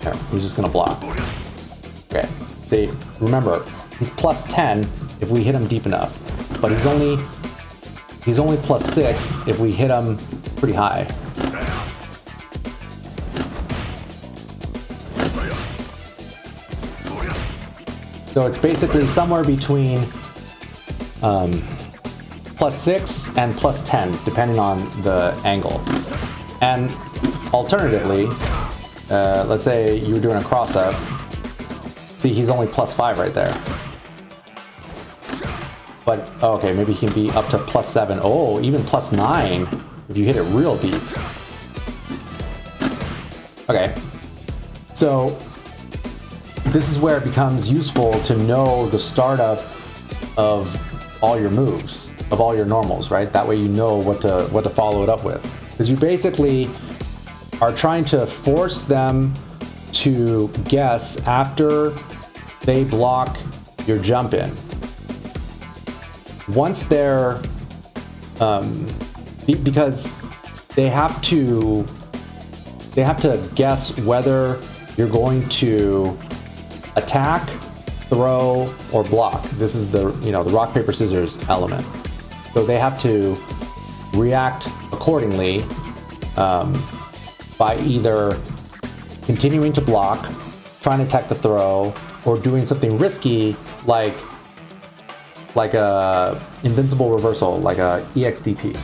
Here, he's just gonna block. Okay. See, remember, he's plus 10 if we hit him deep enough, but he's only plus 6 if we hit him pretty high. So it's basically somewhere between +6 and +10, depending on the angle. And alternatively, let's say you were doing a cross-up. See, he's only +5 right there. But, okay, maybe he can be up to +7. Oh, even +9 if you hit it real deep. Okay, so this is where it becomes useful to know the startup of all your moves, of all your normals, right? That way you know what to follow it up with. Because you basically are trying to force them to guess after they block your jump in. Once they're, because they have to guess whether you're going to attack, throw, or block. This is the rock, paper, scissors element. So they have to react accordingly by either continuing to block, trying to attack the throw, or doing something risky like a invincible reversal, like a EXDP.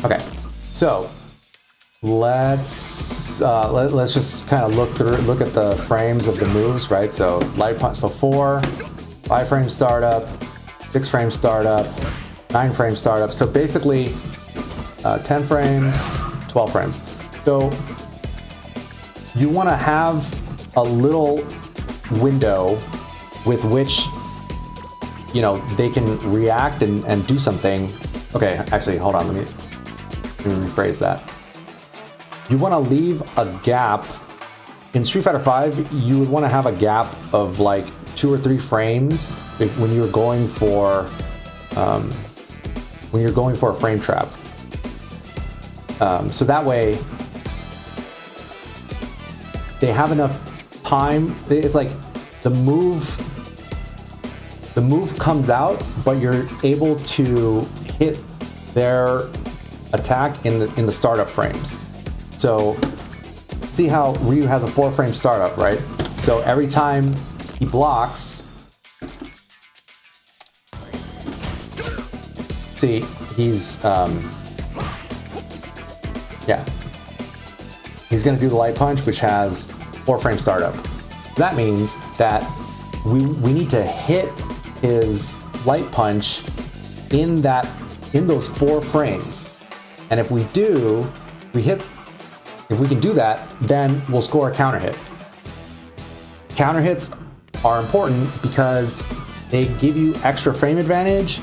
Okay, so let's just kind of look at the frames of the moves, right? So light punch, so 4, 5 frame startup, 6 frame startup, 9 frame startup. So basically 10 frames, 12 frames. So you want to have a little window with which they can react and do something. Okay, actually, hold on, let me rephrase that. You want to leave a gap. In Street Fighter V, you would want to have a gap of like 2 or 3 frames when you're going for a frame trap. So that way they have enough time. It's like the move comes out, but you're able to hit their attack in the startup frames. So see how Ryu has a 4 frame startup, right? So every time he blocks, see, he's he's gonna do the light punch, which has 4 frame startup. That means that we need to hit his light punch in those 4 frames. And if we do, if we can do that, then we'll score a counter hit. Counter hits are important because they give you extra frame advantage,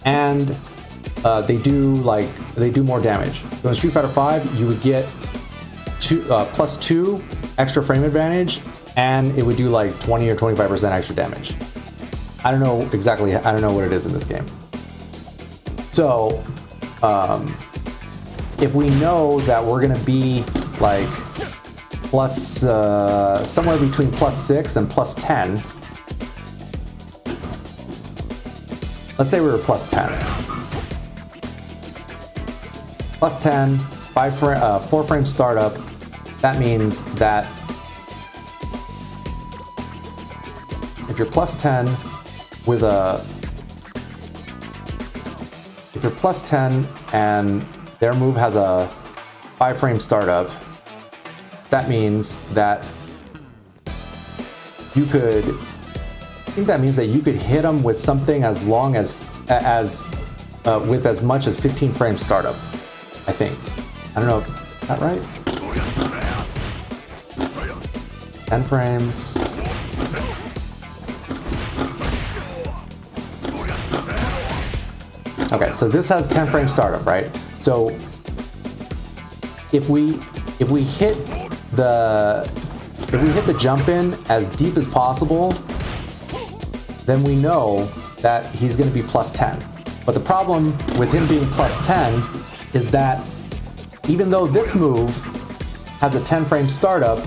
and they do more damage. So in Street Fighter V, you would get +2 extra frame advantage, and it would do like 20 or 25% extra damage. I don't know what it is in this game. So if we know that we're gonna be like somewhere between +6 and +10, let's say we were +10. +10, 4 frame startup. That means that if you're +10 with if you're +10 and their move has a 5 frame startup, that means that you could hit them with something as long as with as much as 15 frame startup, I think. I don't know, is that right? 10 frames. Okay, so this has 10 frame startup, right? So if we hit the jump in as deep as possible, then we know that he's going to be +10. But the problem with him being +10 is that even though this move has a 10 frame startup,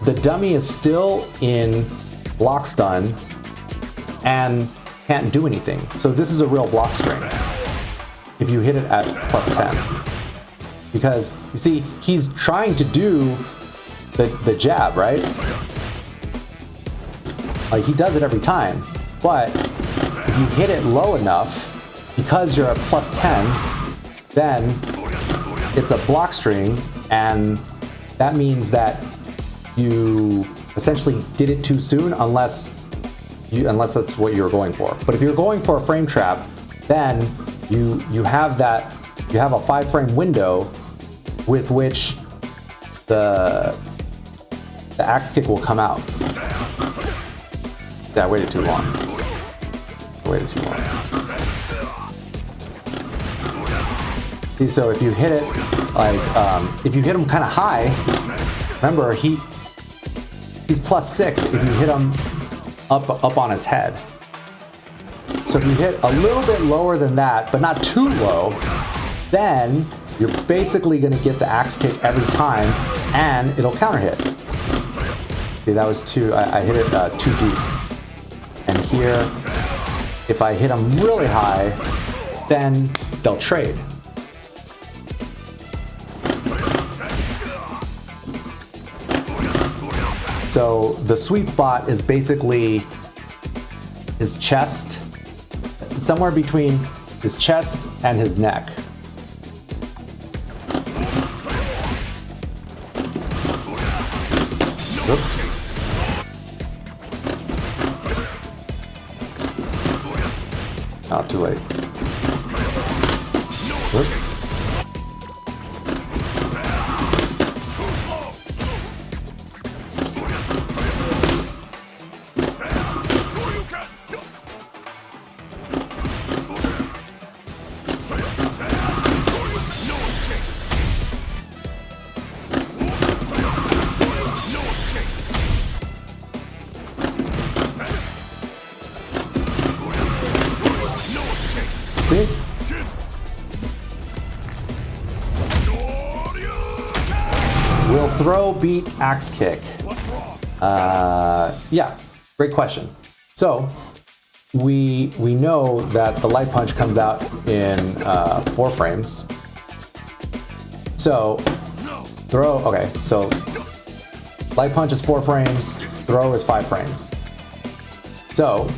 the dummy is still in block stun and can't do anything. So this is a real block string if you hit it at +10. Because you see, he's trying to do the jab, right? Like he does it every time, but if you hit it low enough, because you're at +10, then it's a block string, and that means that you essentially did it too soon, unless that's what you're going for. But if you're going for a frame trap, then you have a 5-frame window with which the axe kick will come out. Yeah, I waited too long. See, so if you hit it, like, if you hit him kind of high, remember, he's +6 if you hit him up on his head. So if you hit a little bit lower than that, but not too low, then you're basically going to get the axe kick every time, and it'll counter hit. See, that was I hit it too deep. And here, if I hit them really high, then they'll trade. So the sweet spot is basically his chest, somewhere between his chest and his neck. Whoop. Oh, too late. Whoop. See? Will throw beat axe kick? Yeah, great question. So we know that the light punch comes out in 4 frames. So throw, okay, so light punch is 4 frames, throw is 5 frames. So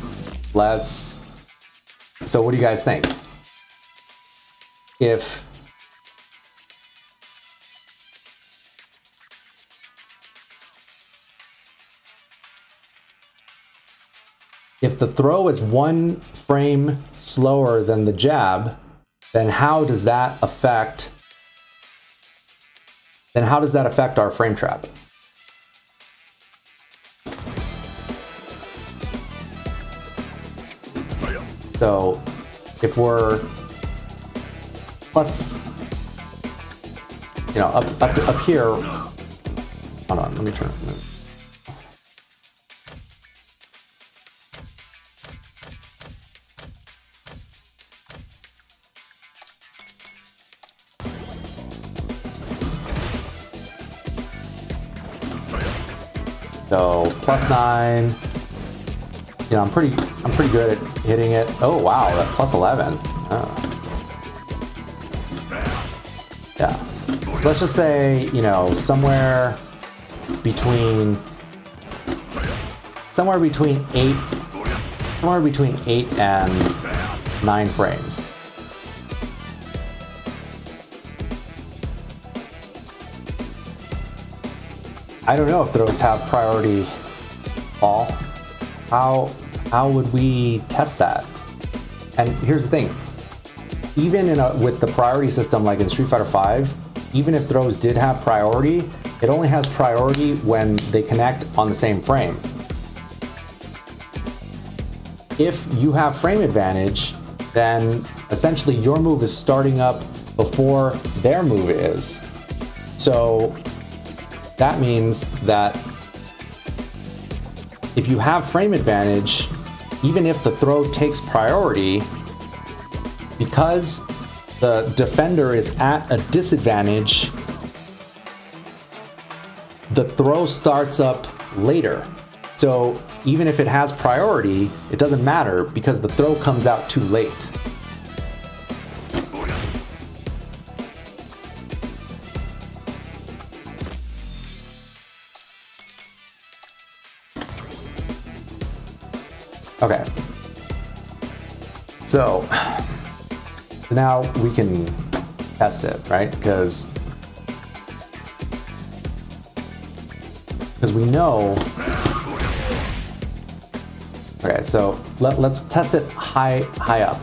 what do you guys think? If the throw is 1 frame slower than the jab, then how does that affect our frame trap? So if we're plus, up here, hold on, let me turn it. So +9. I'm pretty good at hitting it. Oh wow, that's +11. Oh. Yeah. So let's just say, somewhere between 8 and 9 frames. I don't know if those have priority fall. How would we test that? And here's the thing, even with the priority system like in Street Fighter V, even if throws did have priority, it only has priority when they connect on the same frame. If you have frame advantage, then essentially your move is starting up before their move is. So that means that if you have frame advantage, even if the throw takes priority, because the defender is at a disadvantage, the throw starts up later. So even if it has priority, it doesn't matter because the throw comes out too late. Okay. So now we can test it, right? Because we know. Okay, so let's test it high up.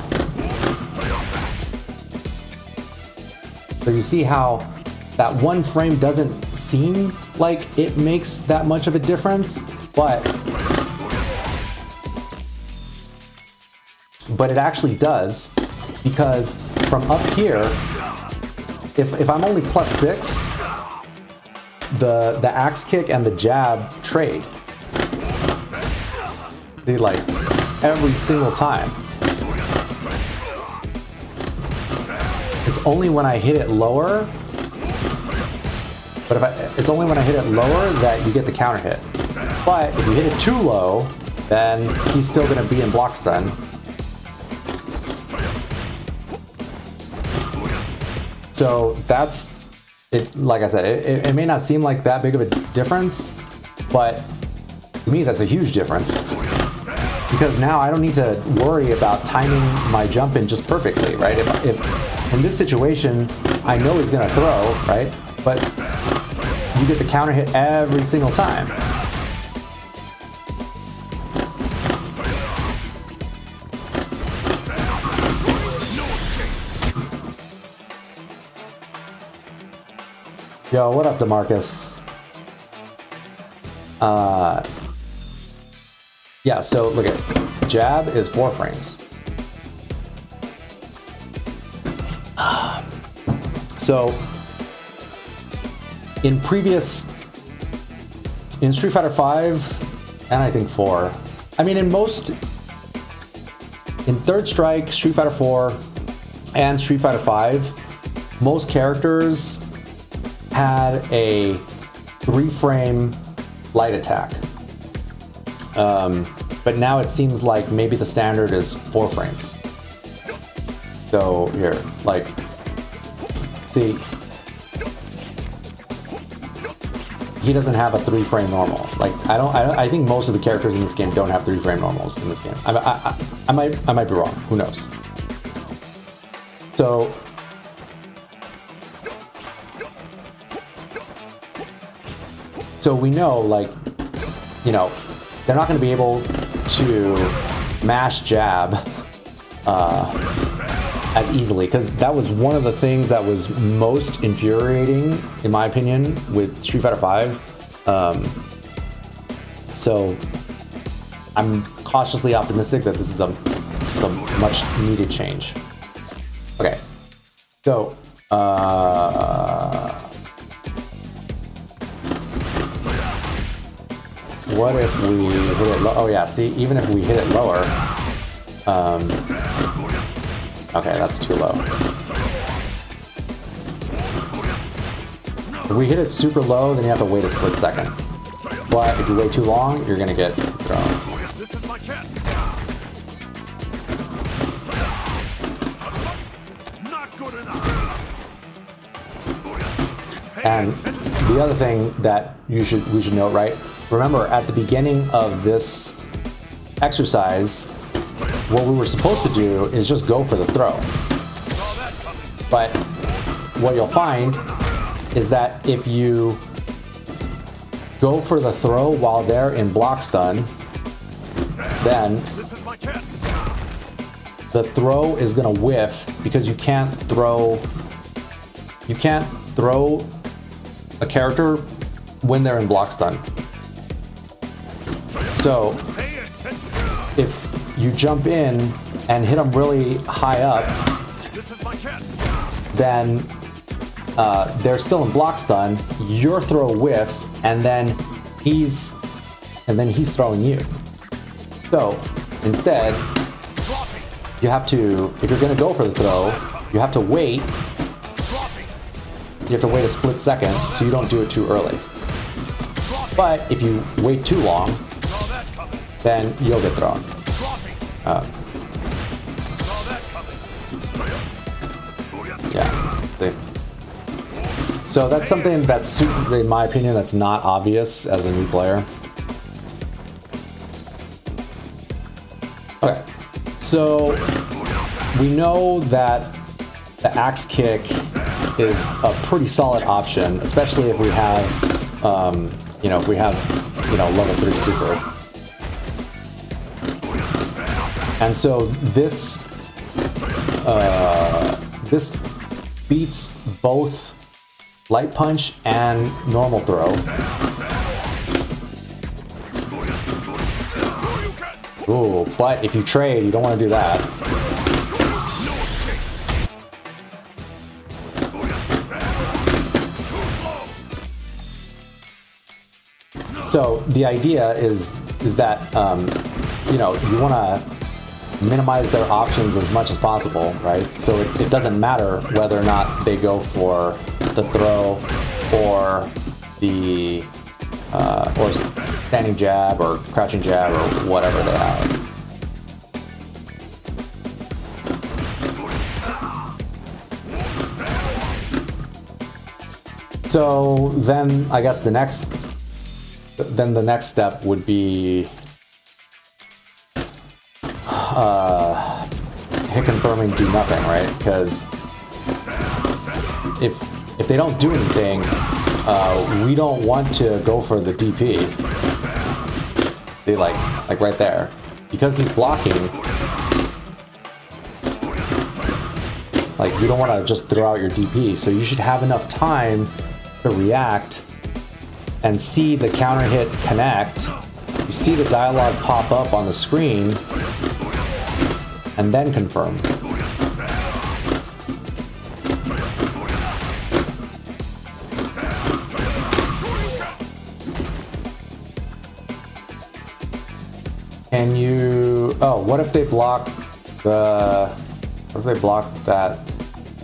So you see how that one frame doesn't seem like it makes that much of a difference, but it actually does, because from up here, if I'm only +6, the axe kick and the jab trade. They like every single time. It's only when I hit it lower, it's only when I hit it lower that you get the counter hit. But if you hit it too low, then he's still gonna be in block stun. So that's it. Like I said, it may not seem like that big of a difference, but to me that's a huge difference. Because now I don't need to worry about timing my jump in just perfectly, right? If in this situation, I know he's gonna throw, right? But you get the counter hit every single time. Yo, what up, DeMarcus? Yeah, so look at jab is 4 frames. So in Street Fighter 5 and I think 4, I mean in Third Strike, Street Fighter 4 and Street Fighter 5, most characters had a 3-frame light attack. But now it seems like maybe the standard is 4 frames. So here, like, see, he doesn't have a 3-frame normal. Like, I think most of the characters in this game don't have 3-frame normals in this game. I might be wrong. Who knows? So we know, like, you know, they're not going to be able to mash jab as easily, because that was one of the things that was most infuriating, in my opinion, with Street Fighter 5. So I'm cautiously optimistic that this is some much needed change. Okay, so what if we hit it low? Oh yeah, see, even if we hit it lower, okay, that's too low. If we hit it super low, then you have to wait a split second. But if you wait too long, you're gonna get thrown. This is my chance. Not good enough. And the other thing that we should note, right? Remember, at the beginning of this exercise, what we were supposed to do is just go for the throw. But what you'll find is that if you go for the throw while they're in block stun, then the throw is gonna whiff, because you can't throw a character when they're in block stun. So if you jump in and hit them really high up, then they're still in block stun, your throw whiffs, and then he's throwing you. So instead, you have to, if you're gonna go for the throw, you have to wait. You have to wait a split second so you don't do it too early. But if you wait too long, Saw that coming. then you'll get thrown. Dropping. Uh, Saw that coming. yeah. So that's something that's, in my opinion, that's not obvious as a new player. Okay, so we know that the axe kick is a pretty solid option, especially if we have, if we have, level 3 super. And so this this beats both light punch and normal throw. Ooh, but if you trade, you don't want to do that. So the idea is that you want to minimize their options as much as possible, right? So it doesn't matter whether or not they go for the throw or the or standing jab or crouching jab or whatever they have. So then I guess the next step would be hit confirming, do nothing, right? Because if they don't do anything, we don't want to go for the DP. See, like right there, because he's blocking. Like, you don't want to just throw out your DP, so you should have enough time to react and see the counter hit connect. You see the dialogue pop up on the screen, and then confirm. Can you... Oh, what if they block the... What if they block that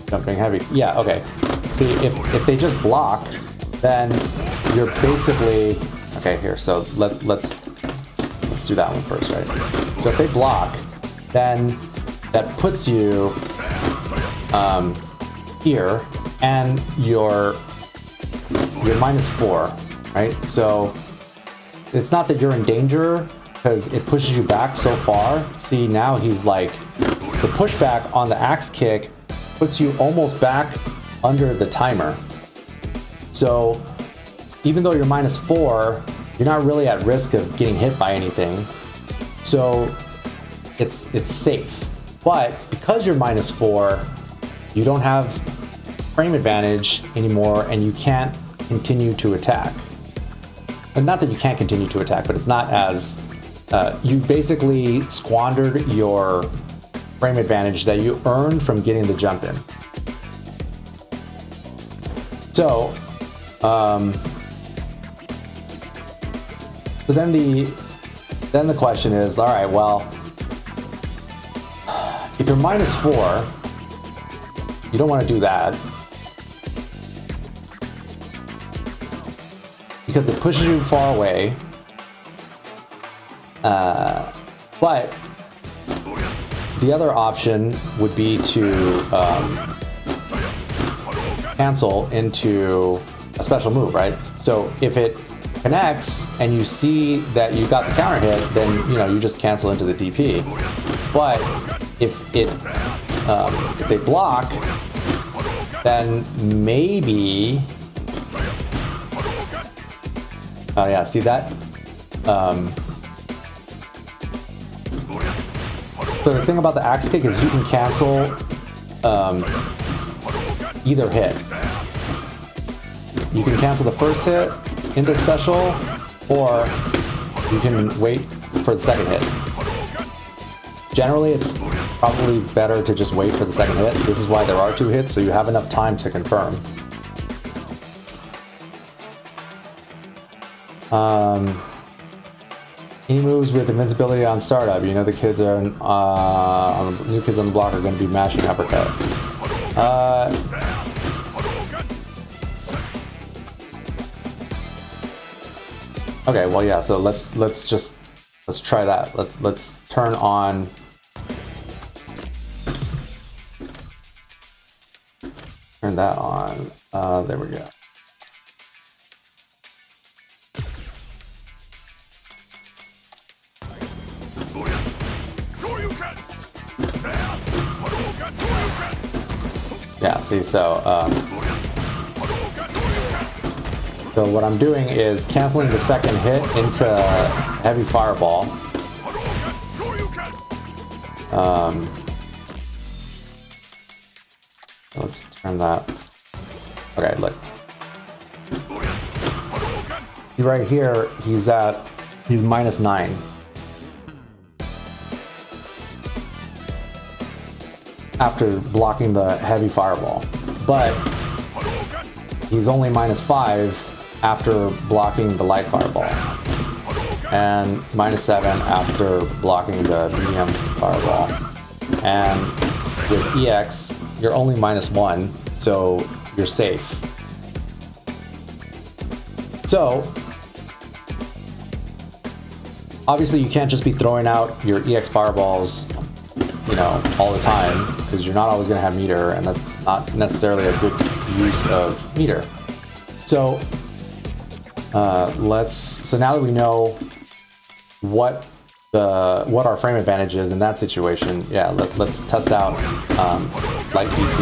jumping heavy? Yeah, okay. See, if they just block, then you're basically... Okay, here, so let's do that one first, right? So if they block, then that puts you here, and you're -4, right? So it's not that you're in danger, because it pushes you back so far. See, now he's like, the pushback on the axe kick puts you almost back under the timer. So even though you're -4, you're not really at risk of getting hit by anything. So it's safe. But because you're -4, you don't have frame advantage anymore, and you can't continue to attack. And not that you can't continue to attack, but it's not as... you basically squandered your frame advantage that you earned from getting the jump in. So, so then the question is, all right, well, if you're -4, you don't want to do that, because it pushes you far away. But the other option would be to cancel into a special move, right? So if it connects and you see that you got the counter hit, then you just cancel into the DP. But if they block, then maybe... Oh yeah, see that? So the thing about the axe kick is you can cancel either hit. You can cancel the first hit into special, or you can wait for the second hit. Generally, it's probably better to just wait for the second hit. This is why there are 2 hits, so you have enough time to confirm. Any moves with invincibility on startup? You know the kids are new kids on the block are going to be mashing uppercut. Okay, well, yeah. So let's try that. Let's turn on. Turn that on. There we go. Yeah, see, so what I'm doing is canceling the second hit into heavy fireball. Let's turn that. Okay, look. Right here, he's -9. After blocking the heavy fireball, but he's only -5 after blocking the light fireball, and -7 after blocking the medium fireball. And with EX, you're only -1, so you're safe. So obviously you can't just be throwing out your EX fireballs, you know, all the time, because you're not always going to have meter, and that's not necessarily a good use of meter. So so now that we know what our frame advantage is in that situation, yeah, let's test out light BP.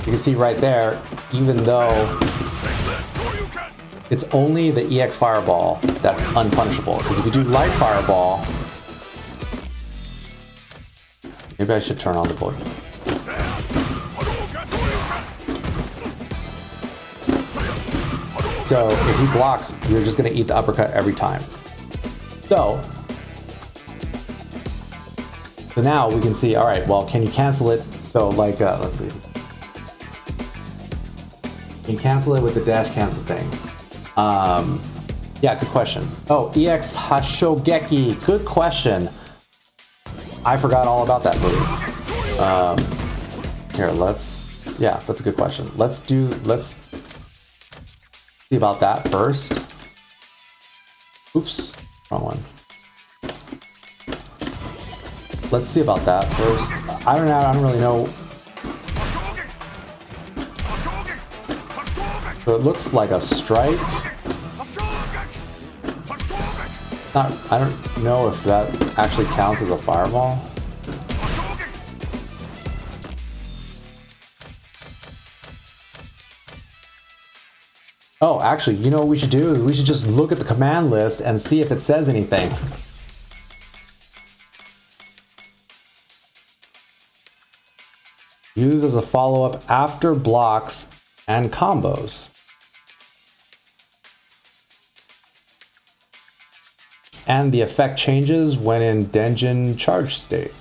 You can see right there, even though it's only the EX fireball that's unpunishable, because if you do light fireball, maybe I should turn on the boogie. So if he blocks, you're just going to eat the uppercut every time. So now we can see, all right, well, can you cancel it? So like, let's see. Can you cancel it with the dash cancel thing? Yeah, good question. Oh, EX Hashogeki, good question. I forgot all about that move. Here, yeah, that's a good question. Let's see about that first. Oops, wrong one. Let's see about that first. I don't really know. So it looks like a strike. I don't know if that actually counts as a fireball. Oh, actually, you know what we should do? We should just look at the command list and see if it says anything. Use as a follow-up after blocks and combos. And the effect changes when in Denjin charge state.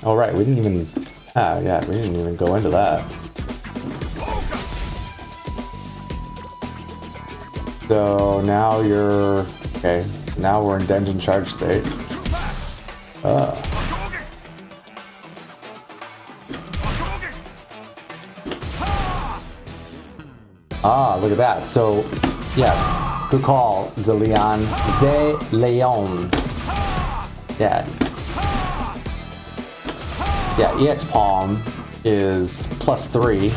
All right, we didn't even go into that. So now you're okay. So now we're in Denjin charge state. Look at that. So yeah, good call, Zeleon. Yeah. Yeah, EX Palm is +3.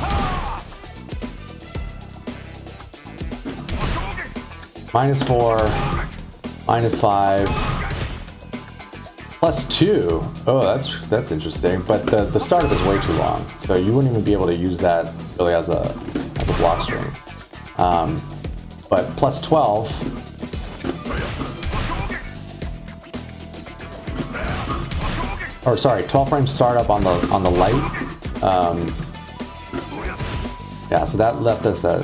-4, -5, +2. Oh, that's interesting. But the startup is way too long, so you wouldn't even be able to use that really as a block string. But +12. Or sorry, 12 frame startup on the light. Yeah, so that left us at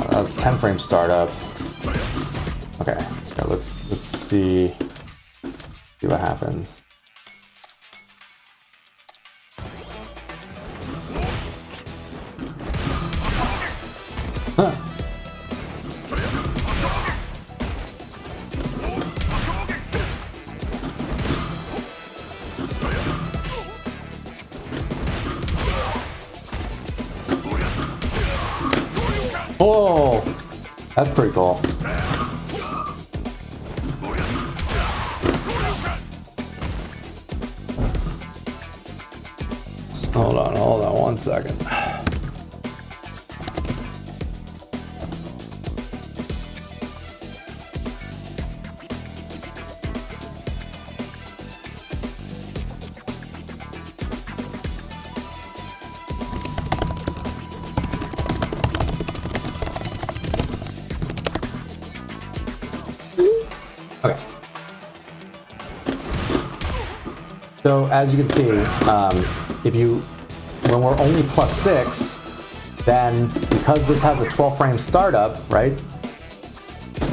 that's 10 frame startup. Okay, let's see what happens. Huh. Oh, That's pretty cool. Hold on 1 second. Okay. So as you can see, when we're only +6, then because this has a 12 frame startup, right?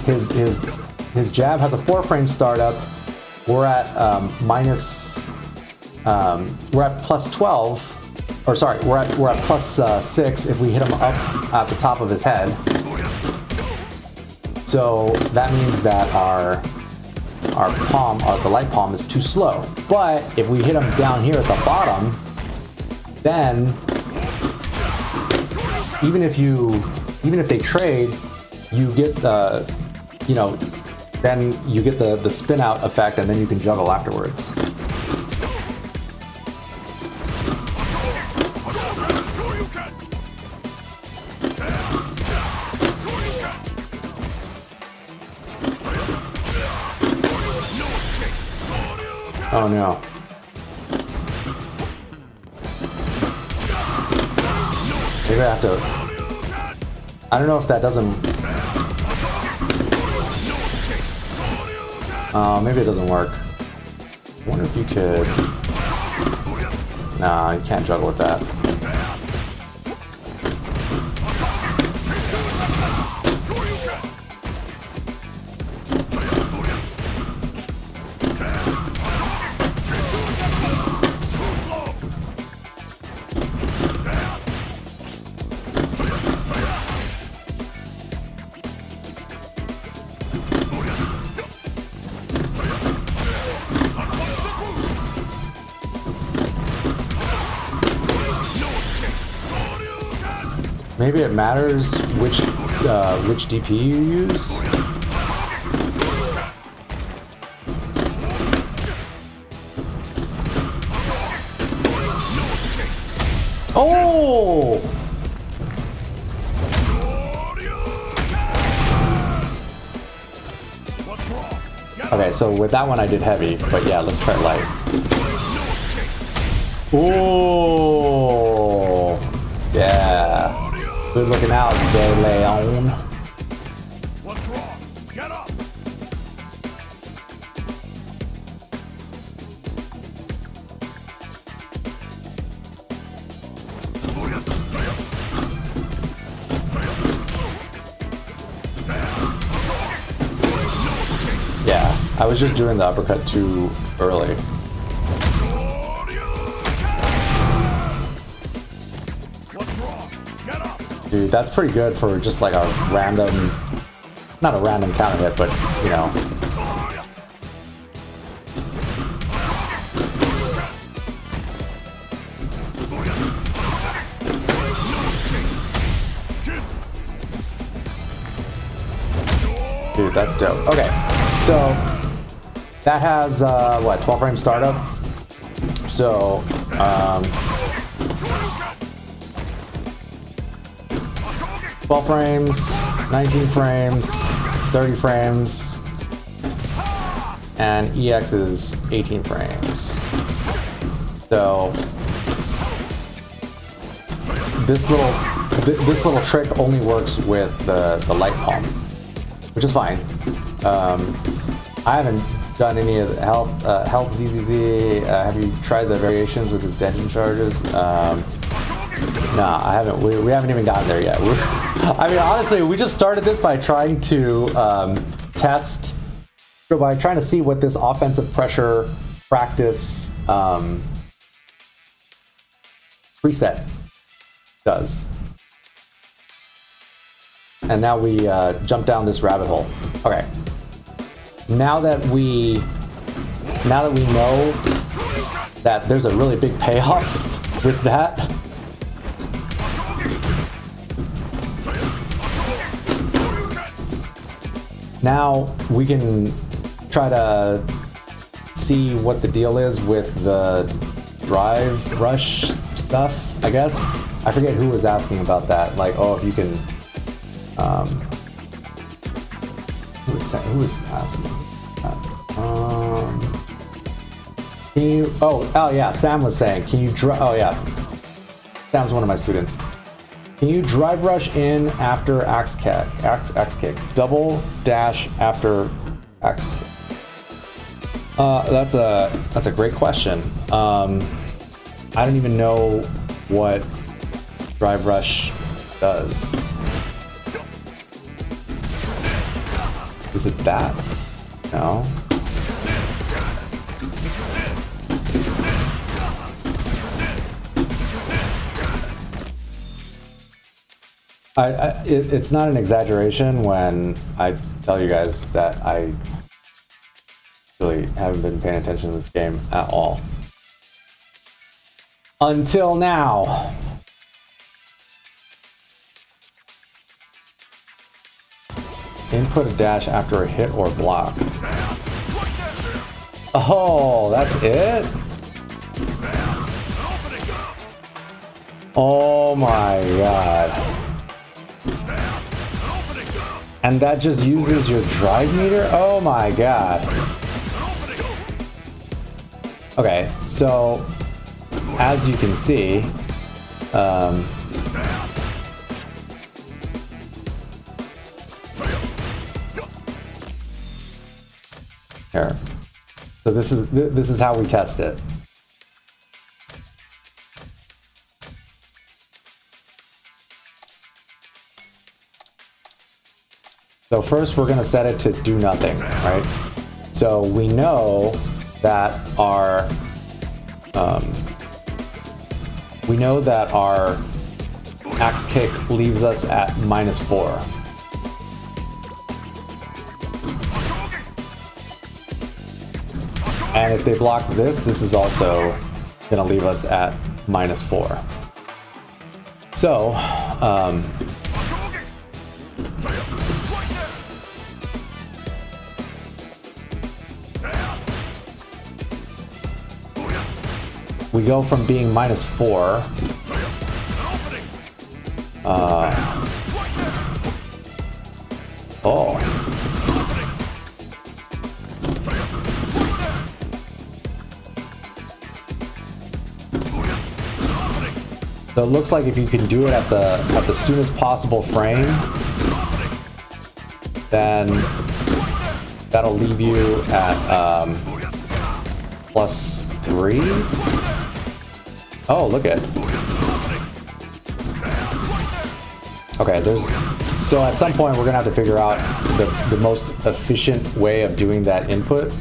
His jab has a 4 frame startup. We're at we're at +12, or sorry, we're at +6 if we hit him up at the top of his head. So that means that the light palm is too slow. But if we hit him down here at the bottom, then even if they trade, you get then you get the spin out effect, and then you can juggle afterwards. Oh no. Maybe I have to... I don't know if that doesn't... maybe it doesn't work. I wonder if you could... Nah, you can't juggle with that. Maybe it matters which DP you use. Oh! Okay, so with that one I did heavy, but yeah, let's try light. Oh! Yeah. Good looking out, Zay Leon. What's wrong? Get up! Yeah, I was just doing the uppercut too early. Dude, that's pretty good for just like a random, not a random counter hit, but you know. Dude, that's dope. Okay, so that has what, 12 frame startup? So 12 frames, 19 frames, 30 frames, and EX is 18 frames. So this little trick only works with the light palm, which is fine. I haven't done any of the health ZZZ. Have you tried the variations with his dension charges? Nah, I haven't. We haven't even gotten there yet. I mean, honestly, we just started this by trying to by trying to see what this offensive pressure practice preset does. And now we jump down this rabbit hole. Okay. Now that we know that there's a really big payoff with that. now we can try to see what the deal is with the drive rush stuff, I guess. I forget who was asking about that. Like, oh, if you can, who was asking that? Can you, oh yeah, Sam was saying, can you oh yeah, Sam's one of my students. Can you drive rush in after axe kick? Double dash after axe kick? That's a great question. I don't even know what drive rush does. Is it that? No. It's not an exaggeration when I tell you guys that I really haven't been paying attention to this game at all. Until now. Input a dash after a hit or block. Oh, that's it? Oh my god. And that just uses your drive meter? Oh my god. Okay, so as you can see, here. So this is how we test it. So first we're going to set it to do nothing, right? So we know that our axe kick leaves us at -4. And if they block this is also going to leave us at -4. So, we go from being -4 oh. So it looks like if you can do it at the soonest possible frame, then that'll leave you at +3. Oh, look at. Okay, so at some point we're gonna have to figure out the most efficient way of doing that input.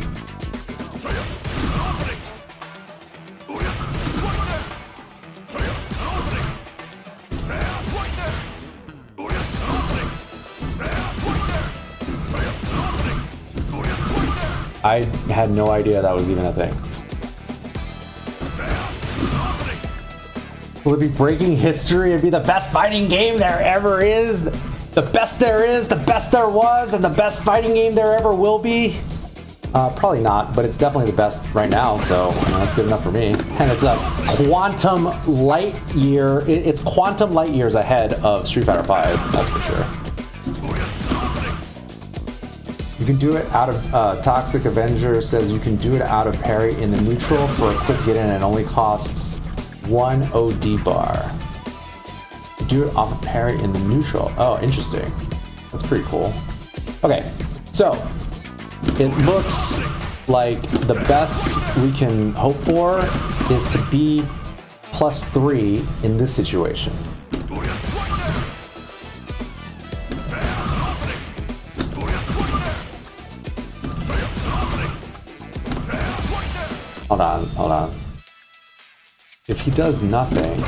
I had no idea that was even a thing. Will it be breaking history? It'd be the best fighting game there ever is, the best there is, the best there was, and the best fighting game there ever will be? Probably not, but it's definitely the best right now, so that's good enough for me. And it's a quantum light year. It's quantum light years ahead of Street Fighter V, that's for sure. You can do it out of, Toxic Avenger says you can do it out of parry in the neutral for a quick get in and it only costs 1 OD bar. Do it off of parry in the neutral. Oh, interesting. That's pretty cool. Okay, so it looks like the best we can hope for is to be +3 in this situation. Hold on. If he does nothing,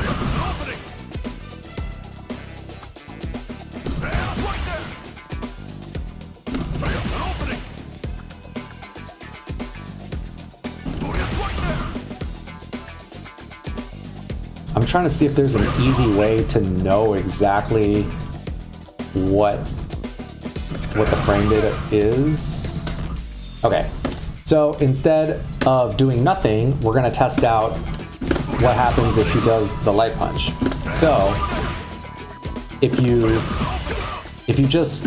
I'm trying to see if there's an easy way to know exactly what what the frame data is. Okay, so instead of doing nothing, we're gonna test out what happens if he does the light punch. So if you just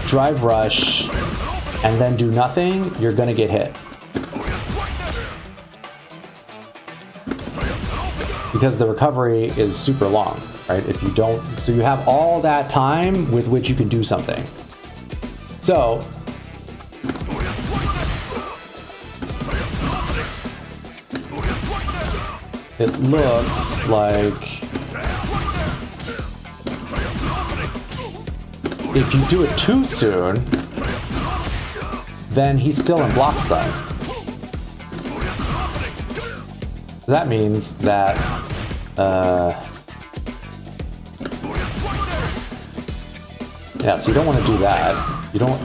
drive rush and then do nothing, you're gonna get hit. Because the recovery is super long, right? If you don't, so you have all that time with which you can do something. So it looks like if you do it too soon, then he's still in block stun. That means that yeah, so you don't want to do that. You don't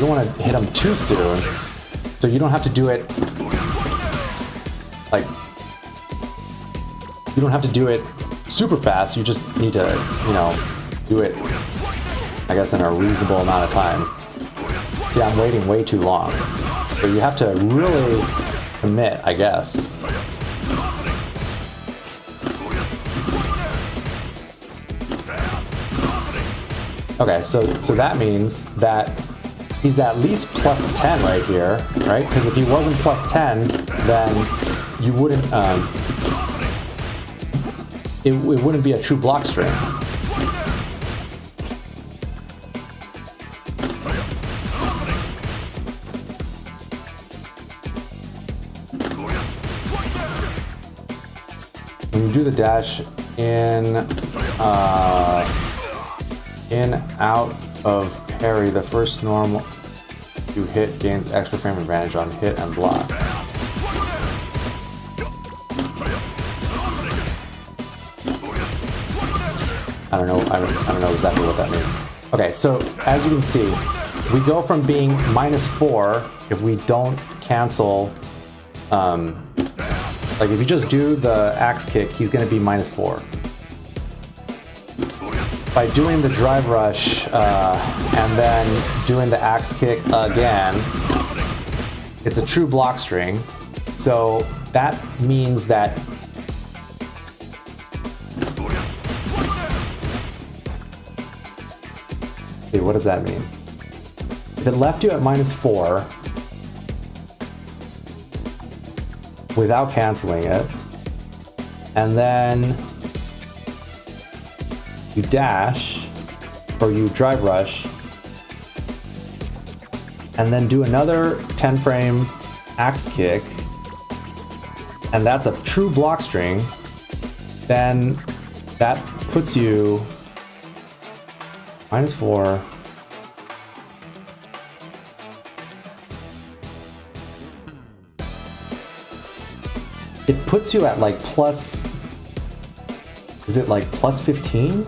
want to hit him too soon. So you don't have to do it like you don't have to do it super fast. You just need to, do it, I guess, in a reasonable amount of time. See, I'm waiting way too long. So you have to really commit, I guess. Okay, so that means that he's at least plus 10 right here, right? Because if he wasn't plus 10, then you wouldn't, it wouldn't be a true block string. When you do the dash in, out of parry, the first normal you hit gains extra frame advantage on hit and block. I don't know exactly what that means. Okay, so as you can see, we go from being -4 if we don't cancel, like if you just do the axe kick, he's gonna be -4. By doing the drive rush and then doing the axe kick again, it's a true block string. So that means that okay, what does that mean? If it left you at -4 without canceling it, and then you dash, or you drive rush, and then do another 10 frame axe kick, and that's a true block string, then that puts you -4. It puts you at like plus, is it like plus 15?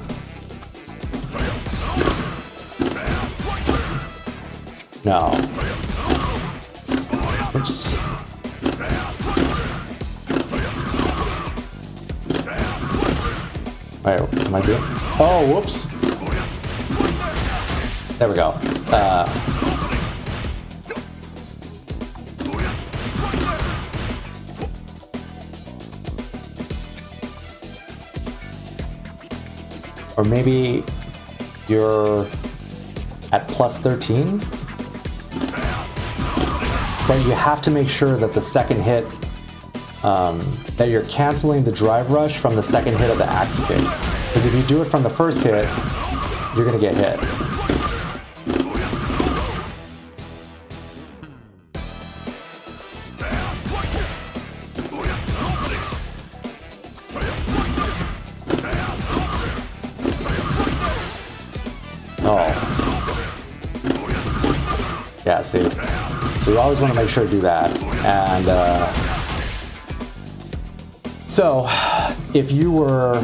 No. Oops. Wait, am I doing? Oh, whoops. There we go. Or maybe you're at plus 13? But you have to make sure that the second hit, that you're canceling the drive rush from the second hit of the axe kick. Because if you do it from the first hit, you're gonna get hit. Oh. Yeah, see. So you always want to make sure to do that. And so if you were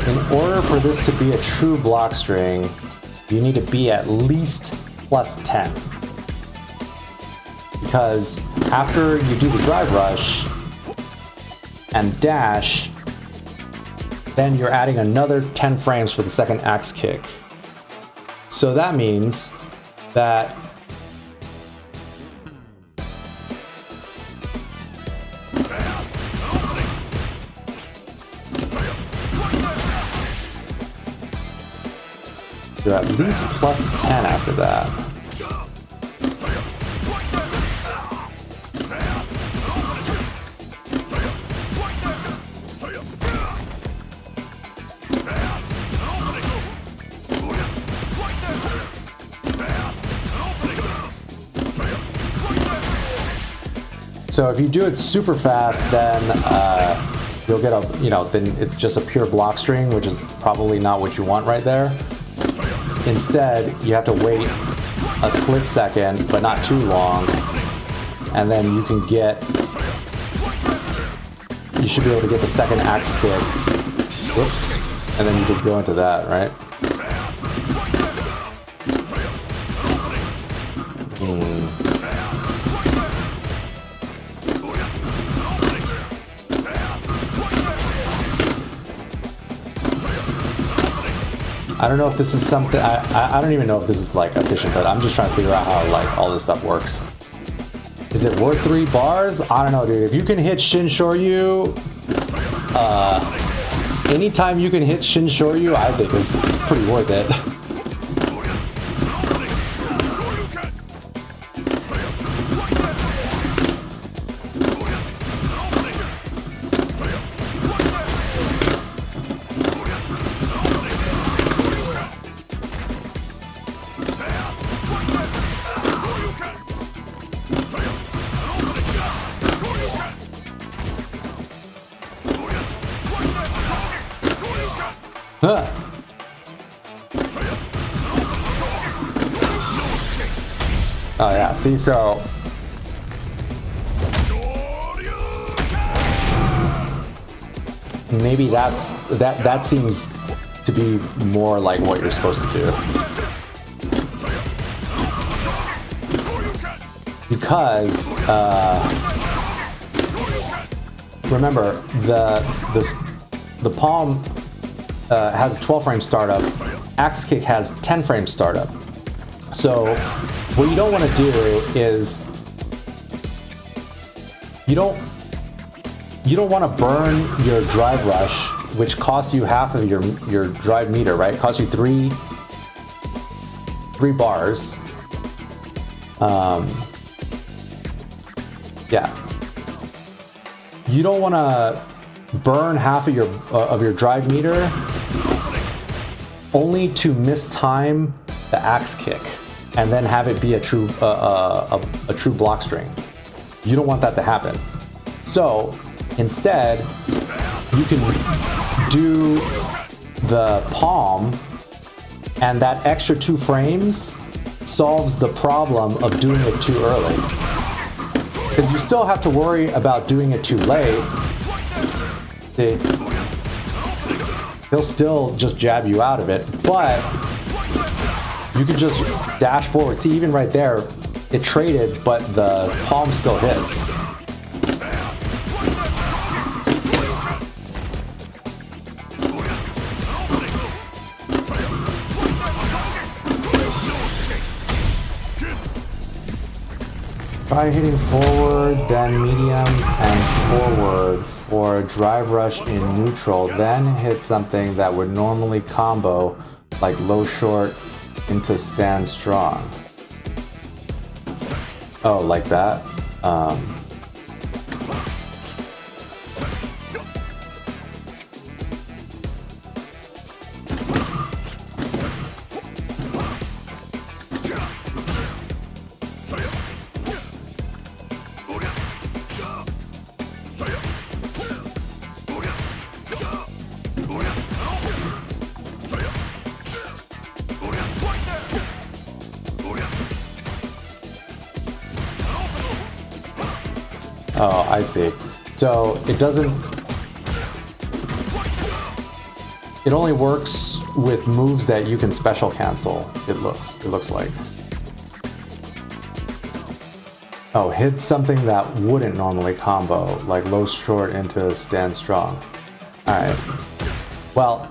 in order for this to be a true block string, you need to be at least plus 10. because after you do the drive rush and dash, then you're adding another 10 frames for the second axe kick. So that means that you're at least plus 10 after that. So if you do it super fast, then you'll get a, then it's just a pure block string, which is probably not what you want right there. Instead, you have to wait a split second, but not too long, and then you should be able to get the second axe kick. Whoops. And then you could go into that, right? I don't know if this is something, I don't even know if this is like efficient, but I'm just trying to figure out how like all this stuff works. Is it worth 3 bars? I don't know, dude. If you can hit Shin Shoryu, anytime you can hit Shin Shoryu, I think is pretty worth it. Huh. Oh yeah, see, so maybe that seems to be more like what you're supposed to do. Because remember the palm has 12 frame startup, axe kick has 10 frame startup. So what you don't want to do is you don't want to burn your drive rush, which costs you half of your drive meter, right? It costs you three bars. Yeah. You don't want to burn half of your drive meter only to mistime the axe kick and then have it be a true block string. You don't want that to happen. So instead, you can do the palm, and that extra 2 frames solves the problem of doing it too early. Because you still have to worry about doing it too late. He'll still just jab you out of it, but you can just dash forward. See, even right there, it traded, but the palm still hits. Try hitting forward, then mediums, and forward for a drive rush in neutral, then hit something that would normally combo, like low short into stand strong. Oh, like that? Oh, I see. So it doesn't... It only works with moves that you can special cancel, it looks like. Oh, hit something that wouldn't normally combo, like low short into stand strong. Alright. Well.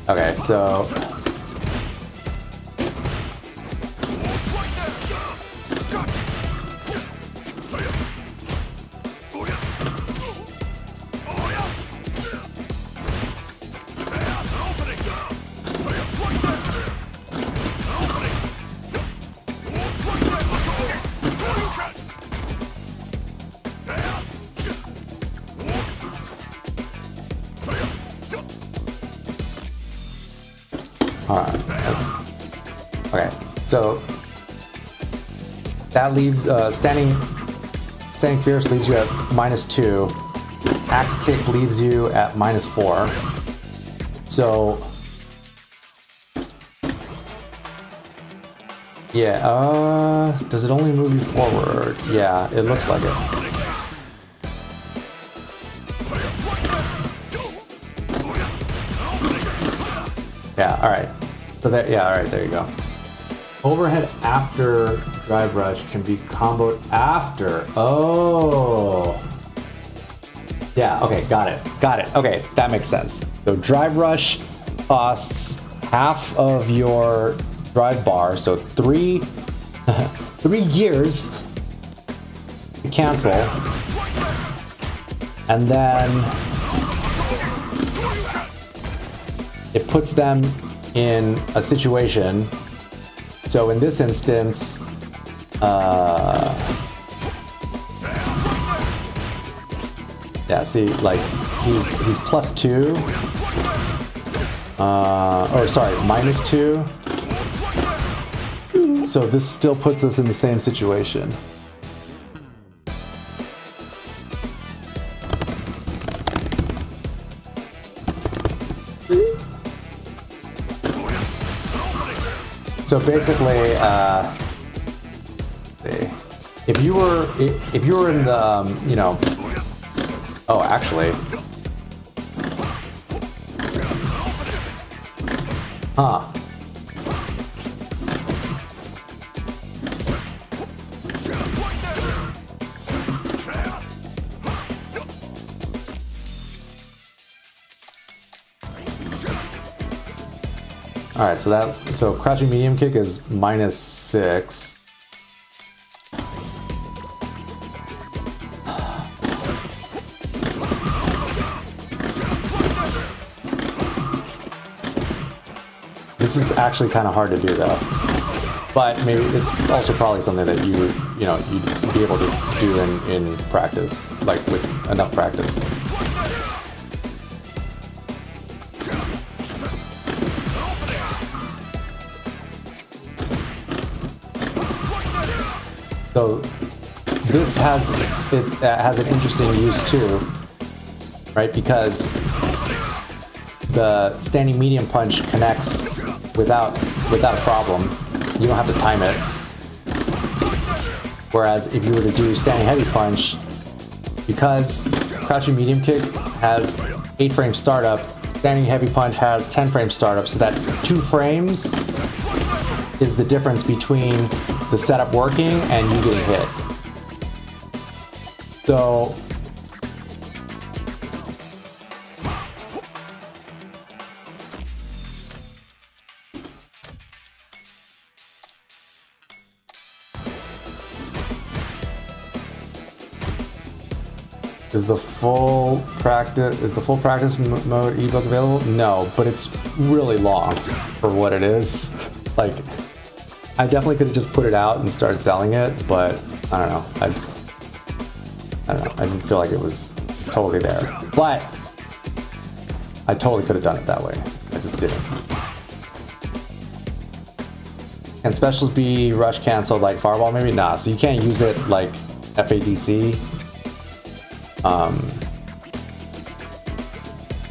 Okay, so. Okay, so that leaves standing fierce leaves you at -2. Axe kick leaves you at -4. So yeah, does it only move you forward? Yeah, it looks like it. Yeah, all right. So that, yeah, all right, there you go. Overhead after drive rush can be comboed after. Oh. Yeah, okay, got it. Got it. Okay, that makes sense. So drive rush costs half of your drive bar, so three gears to cancel. And then it puts them in a situation. So in this instance, yeah, see, like he's +2, or sorry, -2. So this still puts us in the same situation. So basically, if you were in the you know, oh, actually, huh? All right, so crouching medium kick is -6. This is actually kind of hard to do though, but maybe it's also probably something that you'd be able to do in practice, like with enough practice. So this has an interesting use too, right? Because the standing medium punch connects without a problem. You don't have to time it. Whereas if you were to do standing heavy punch, because crouching medium kick has 8 frame startup, standing heavy punch has 10 frame startup, so that 2 frames is the difference between the setup working and you getting hit. So is the full practice mode ebook available? No, but it's really long for what it is. Like, I definitely could have just put it out and started selling it, but I don't know. I don't know. I didn't feel like it was totally there. But I totally could have done it that way. I just didn't. Can specials be rush canceled like Fireball maybe? Nah, so you can't use it like FADC.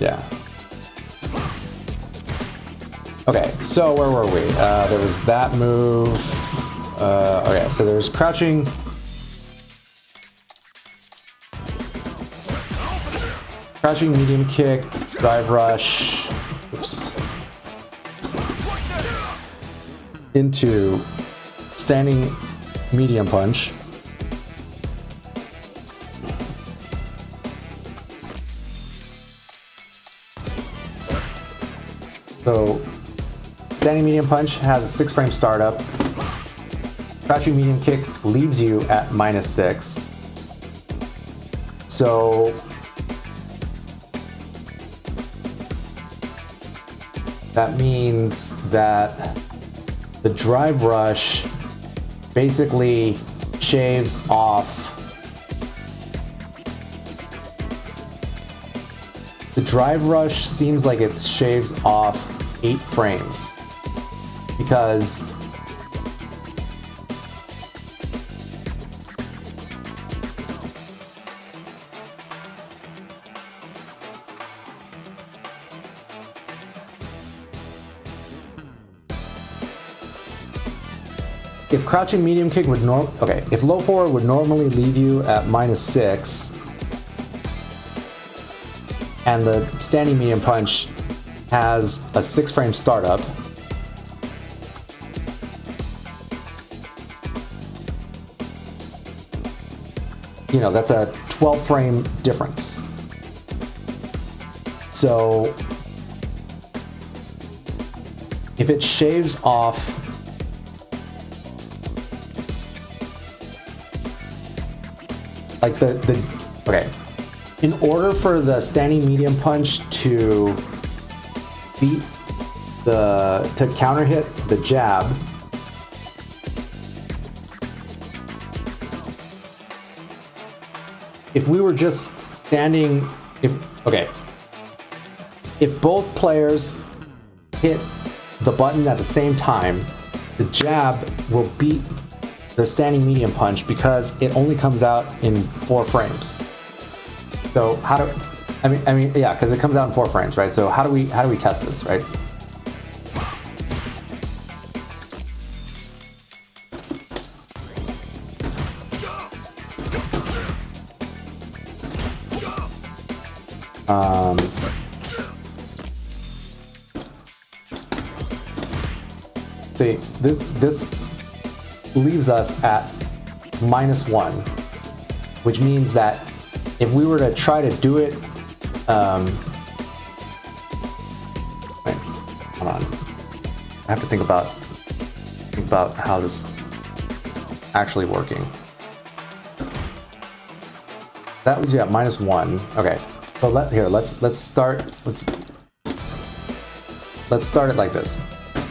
Yeah. Okay, so where were we? There was that move. Okay, so there's crouching. Crouching medium kick, drive rush. Oops. into standing medium punch. So standing medium punch has a 6-frame startup. Crouching medium kick leaves you at -6. So that means that the drive rush basically shaves off. The drive rush seems like it shaves off 8 frames because if crouching medium kick would if low forward would normally leave you at -6, and the standing medium punch has a 6-frame startup, you know, that's a 12-frame difference. So if it shaves off like okay, in order for the standing medium punch to beat to counter hit the jab, if we were just standing, if both players hit the button at the same time, the jab will beat the standing medium punch because it only comes out in 4 frames. So how do I mean yeah, because it comes out in 4 frames, right? So how do we test this, right? See, this leaves us at -1, which means that if we were to try to do it, wait, hold on, I have to think about how this actually working. That leaves you at -1. Okay, so let's start it like this.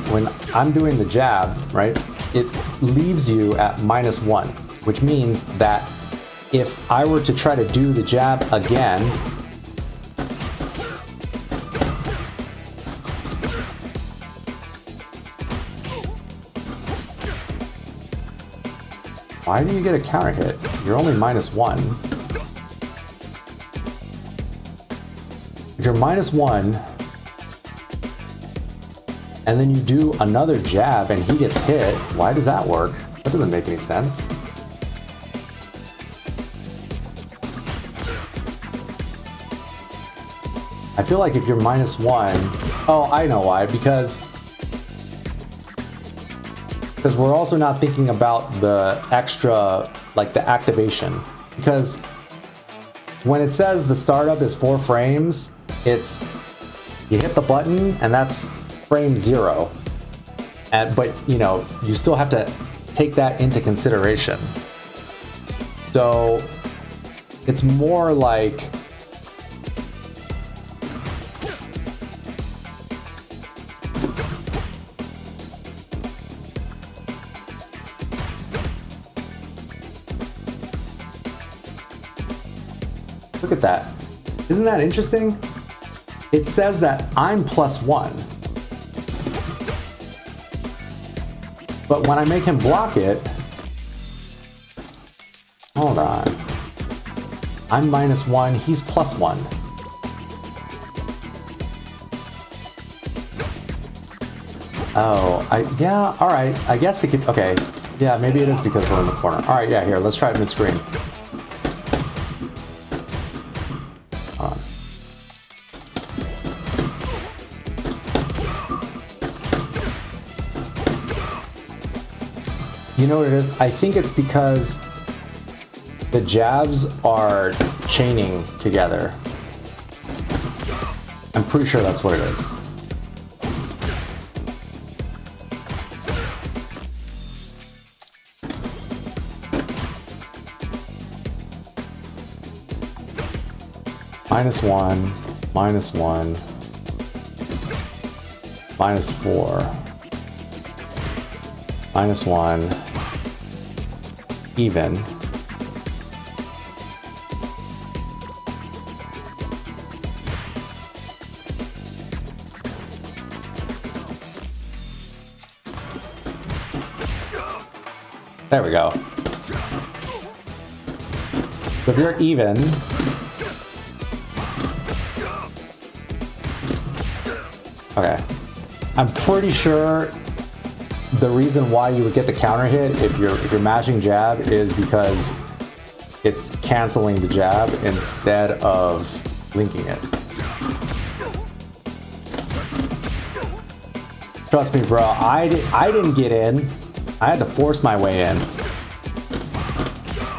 When I'm doing the jab, right, it leaves you at -1, which means that if I were to try to do the jab again, why do you get a counter hit? You're only -1. If you're -1, and then you do another jab and he gets hit, why does that work? That doesn't make any sense. I feel like if you're -1, oh, I know why, because we're also not thinking about the extra, like the activation. Because when it says the startup is 4 frames, it's, you hit the button and that's frame 0. But you know, you still have to take that into consideration. So it's more like, look at that. Isn't that interesting? It says that I'm +1. But when I make him block it, hold on. I'm -1, he's +1. Oh, yeah, all right. I guess it could, okay. Yeah, maybe it is because we're in the corner. All right, yeah, here, let's try it mid-screen. You know what it is? I think it's because the jabs are chaining together. I'm pretty sure that's what it is. -1, -1, -4, -1, even. There we go. So if you're even, okay, I'm pretty sure the reason why you would get the counter hit if you're mashing jab is because it's canceling the jab instead of linking it. Trust me, bro. I didn't get in. I had to force my way in.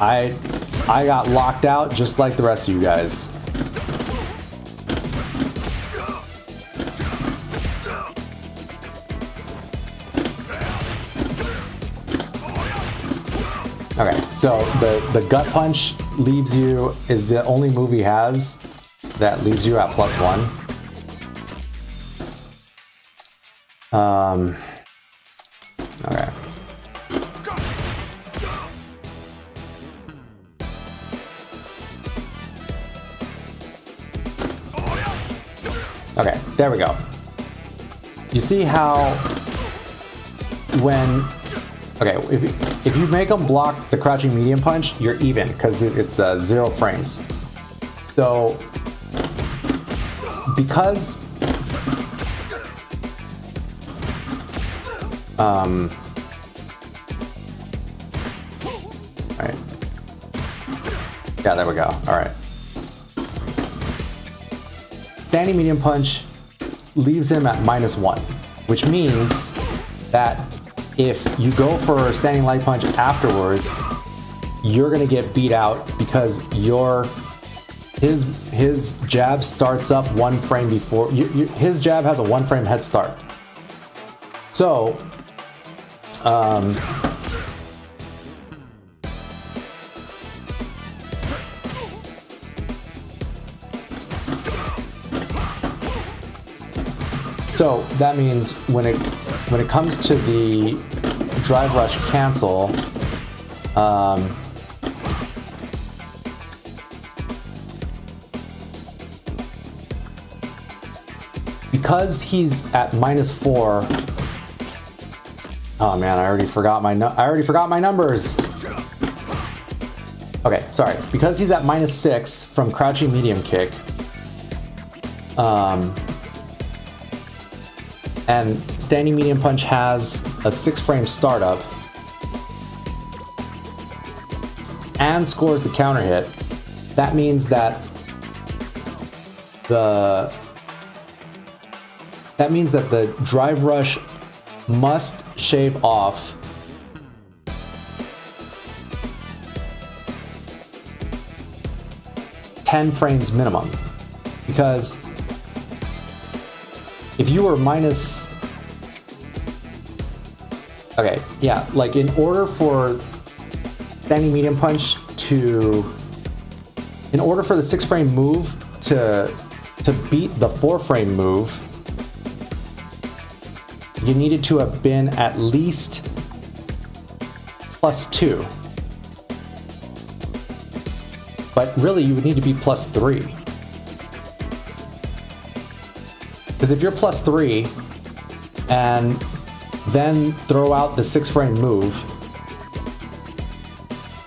I got locked out just like the rest of you guys. Okay, so the gut punch leaves you, is the only move he has that leaves you at +1. Okay. Okay, there we go. You see how when, okay, if you make them block the crouching medium punch, you're even because it's 0 frames. So because right. Yeah, there we go. All right. Standing medium punch leaves him at -1, which means that if you go for standing light punch afterwards, you're gonna get beat out because his jab starts up 1 frame before his jab has a 1 frame head start. So so that means when it comes to the drive rush cancel, because he's at -4. Oh man, I already forgot my numbers. Okay, sorry. Because he's at -6 from crouching medium kick, and standing medium punch has a 6 frame startup and scores the counter hit, that means that the drive rush must shave off $10 frames minimum, because if you were okay, yeah, like in order for standing medium punch in order for the 6 frame move to beat the 4 frame move, you needed to have been at least +2. But really, you would need to be +3. Because if you're +3 and then throw out the 6 frame move,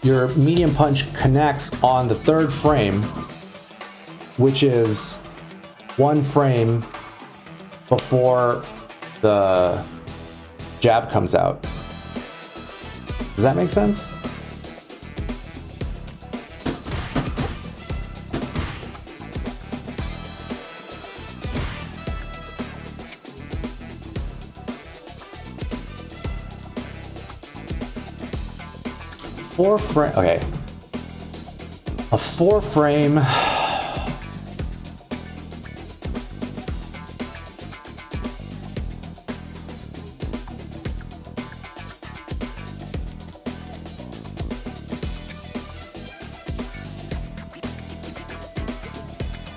your medium punch connects on the 3rd frame, which is 1 frame before the jab comes out. Does that make sense? 4 frame. Okay. A 4 frame.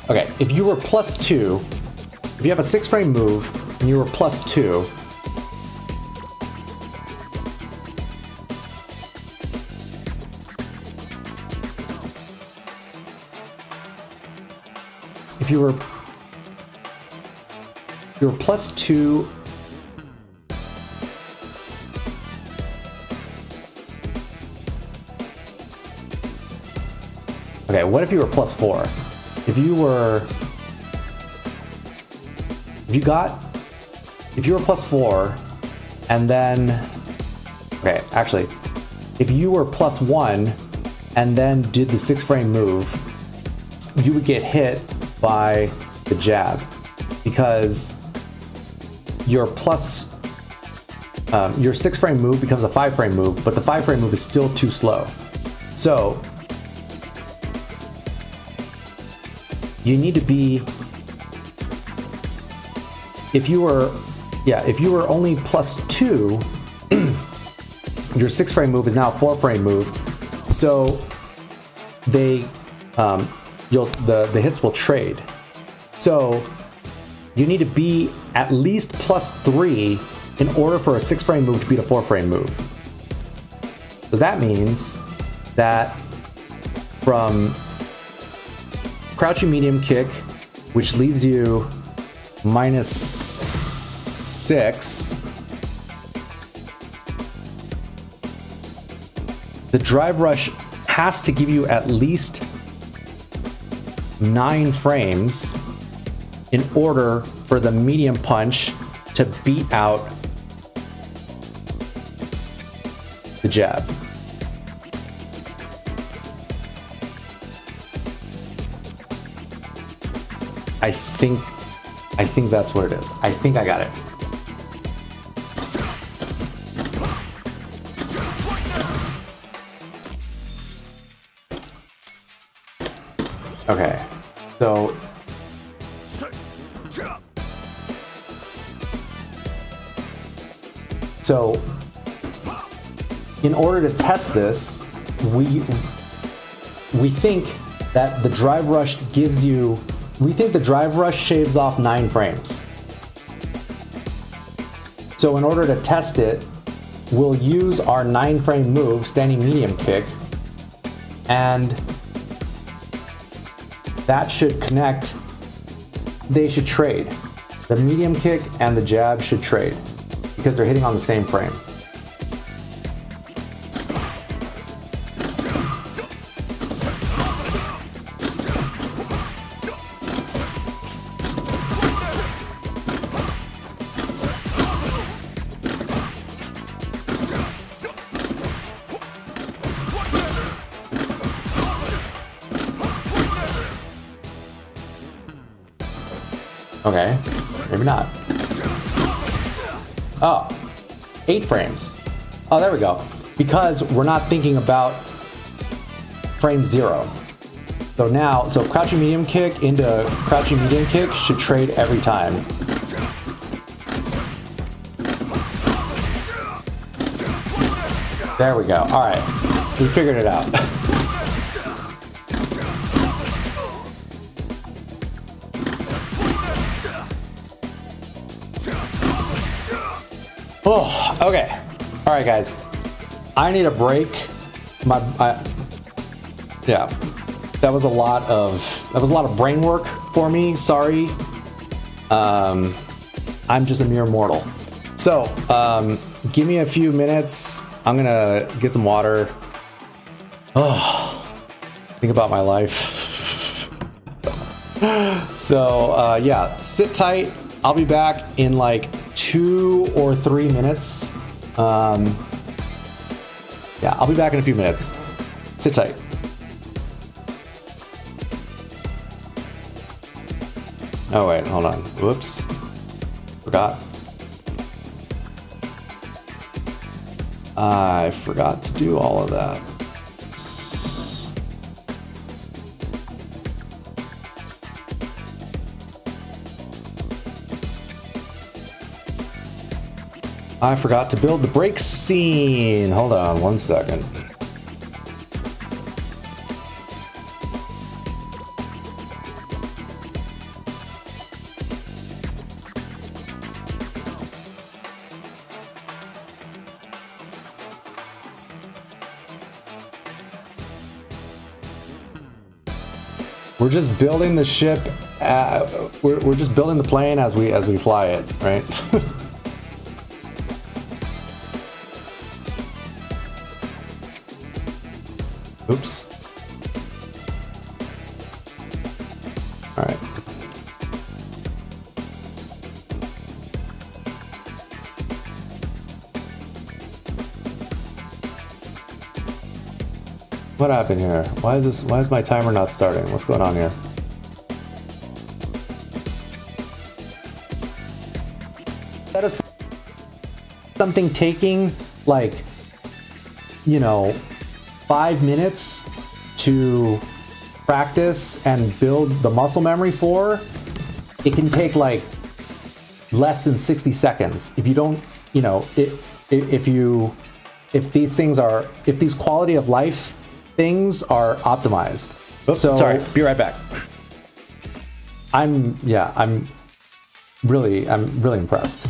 Okay, if you were +2, if you have a 6 frame move and you were +2, if you were +2, okay, what if you were +4? If you were +4 and then, okay, actually, if you were +1 and then did the 6 frame move, you would get hit by the jab because your 6 frame move becomes a 5 frame move, but the 5 frame move is still too slow. So you need to be, if you were only +2, your 6 frame move is now a 4 frame move. So the hits will trade. So you need to be at least +3 in order for a 6 frame move to beat a 4 frame move. So that means that from crouching medium kick, which leaves you -6, the drive rush has to give you at least 9 frames in order for the medium punch to beat out the jab. I think that's what it is. I think I got it. Okay, so in order to test this, we think that the drive rush gives you, we think the drive rush shaves off 9 frames. So in order to test it, we'll use our 9 frame move, standing medium kick, and that should connect. They should trade. The medium kick and the jab should trade because they're hitting on the same frame. Okay, maybe not. Oh, 8 frames. Oh, there we go. Because we're not thinking about frame 0. So now, crouching medium kick into crouching medium kick should trade every time. There we go. All right, we figured it out. Oh, okay. All right, guys. I need a break. Yeah, that was a lot of brain work for me. Sorry. I'm just a mere mortal. So, give me a few minutes. I'm gonna get some water. Oh, think about my life. So, yeah, sit tight. I'll be back in like 2 or 3 minutes. Yeah, I'll be back in a few minutes. Sit tight. Oh wait, hold on. Whoops. Forgot. I forgot to do all of that. I forgot to build the break scene. Hold on 1 second. We're just building the ship. We're just building the plane as we fly it, right? Oops. All right. What happened here? Why is my timer not starting? What's going on here? Instead of something taking like, you know, 5 minutes to practice and build the muscle memory for, it can take like less than 60 seconds. If you don't, you know, if these quality of life things are optimized. Oops, so sorry, be right back. I'm really impressed.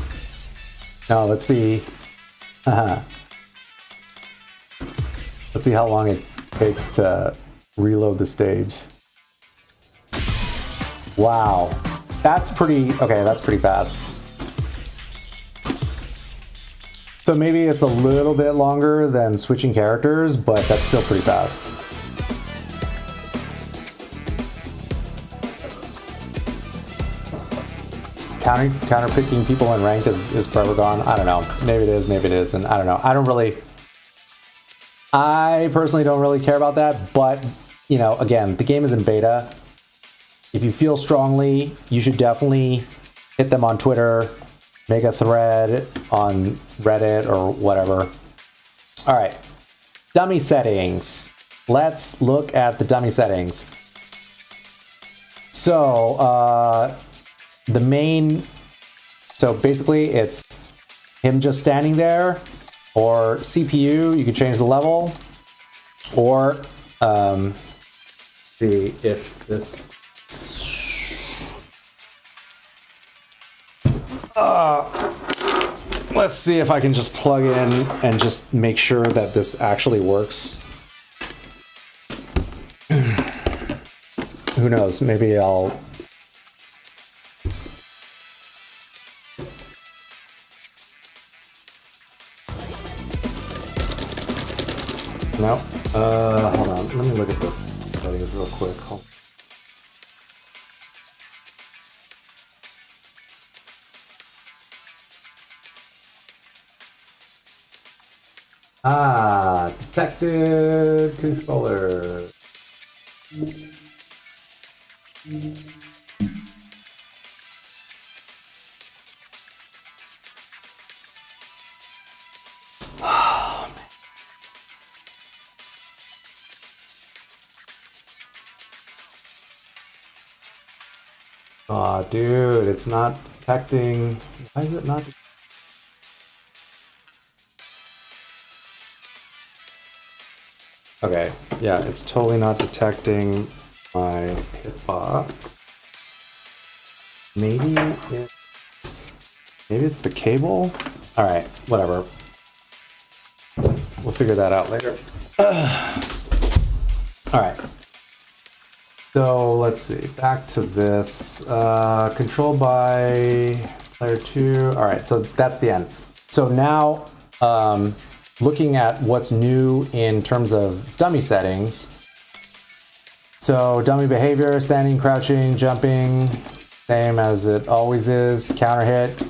Now let's see. Let's see how long it takes to reload the stage. Wow, that's pretty fast. So maybe it's a little bit longer than switching characters, but that's still pretty fast. Counter picking people in ranked is forever gone. I don't know. Maybe it is, maybe it isn't. I don't know. I personally don't really care about that, but you know, again, the game is in beta. If you feel strongly, you should definitely hit them on Twitter, make a thread on Reddit or whatever. All right, dummy settings. Let's look at the dummy settings. So so basically it's him just standing there, or CPU, you can change the level, or see if this let's see if I can just plug in and just make sure that this actually works. Who knows, maybe I'll no. Hold on. Let me look at this settings real quick. Detected controller. Aw, dude, it's not detecting. Why is it not? Okay, yeah, it's totally not detecting my hitbox. Maybe it's the cable? All right, whatever. We'll figure that out later. All right. So let's see, back to this. Controlled by player 2. All right, so that's the end. So now, looking at what's new in terms of dummy settings. So dummy behavior, standing, crouching, jumping, same as it always is. Counter hit,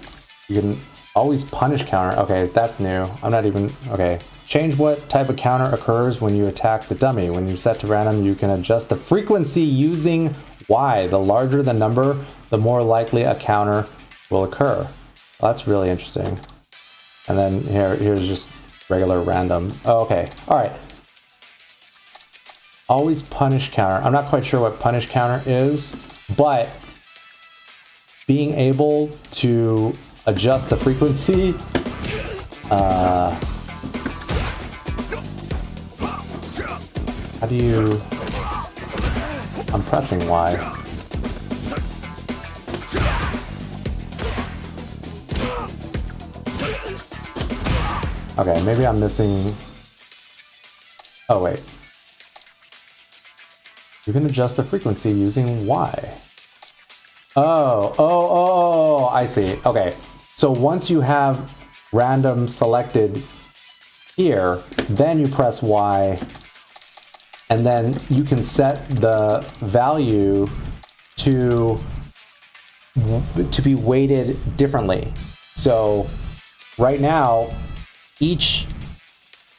you can always punish counter. Okay, that's new. I'm not even, okay. Change what type of counter occurs when you attack the dummy. When you set to random, you can adjust the frequency using Y. The larger the number, the more likely a counter will occur. Well, that's really interesting. And then here's just regular random. Oh, okay, all right. Always punish counter. I'm not quite sure what punish counter is, but being able to adjust the frequency How do you... I'm pressing Y. Okay, maybe I'm missing... Oh, wait. You can adjust the frequency using Y. Oh, I see. Okay, so once you have random selected here, then you press Y, and then you can set the value to be weighted differently. So right now, each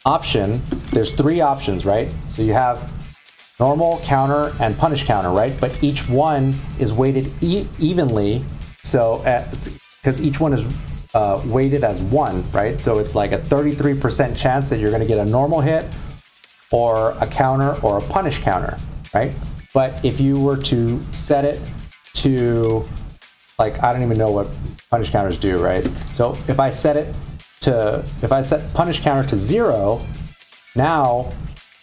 option, there's 3 options, right? So you have normal, counter, and punish counter, right? But each one is weighted evenly, so because each one is weighted as 1, right? So it's like a 33% chance that you're going to get a normal hit, or a counter, or a punish counter, right? But if you were to set it to, like, I don't even know what punish counters do, right? So if I set punish counter to 0, now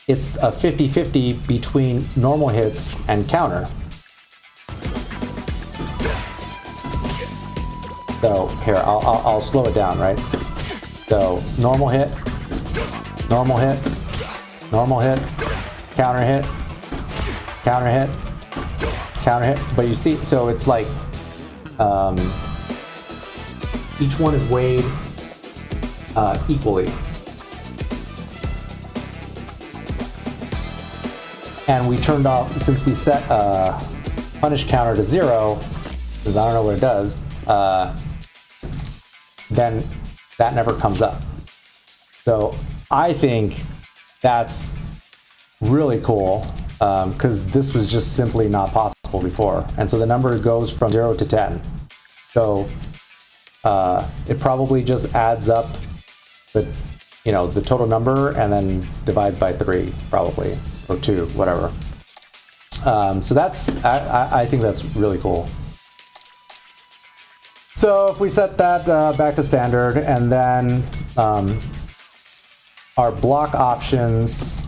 it's a 50-50 between normal hits and counter. So here, I'll slow it down, right? So normal hit, normal hit, normal hit, counter hit, counter hit, counter hit. But you see, so it's like each one is weighed equally. And we turned off, since we set punish counter to 0, because I don't know what it does, then that never comes up. So I think that's really cool, because this was just simply not possible before. And so the number goes from 0 to 10. So it probably just adds up the total number and then divides by 3, probably, or 2, whatever. So that's, I think that's really cool. So if we set that back to standard, and then our block options,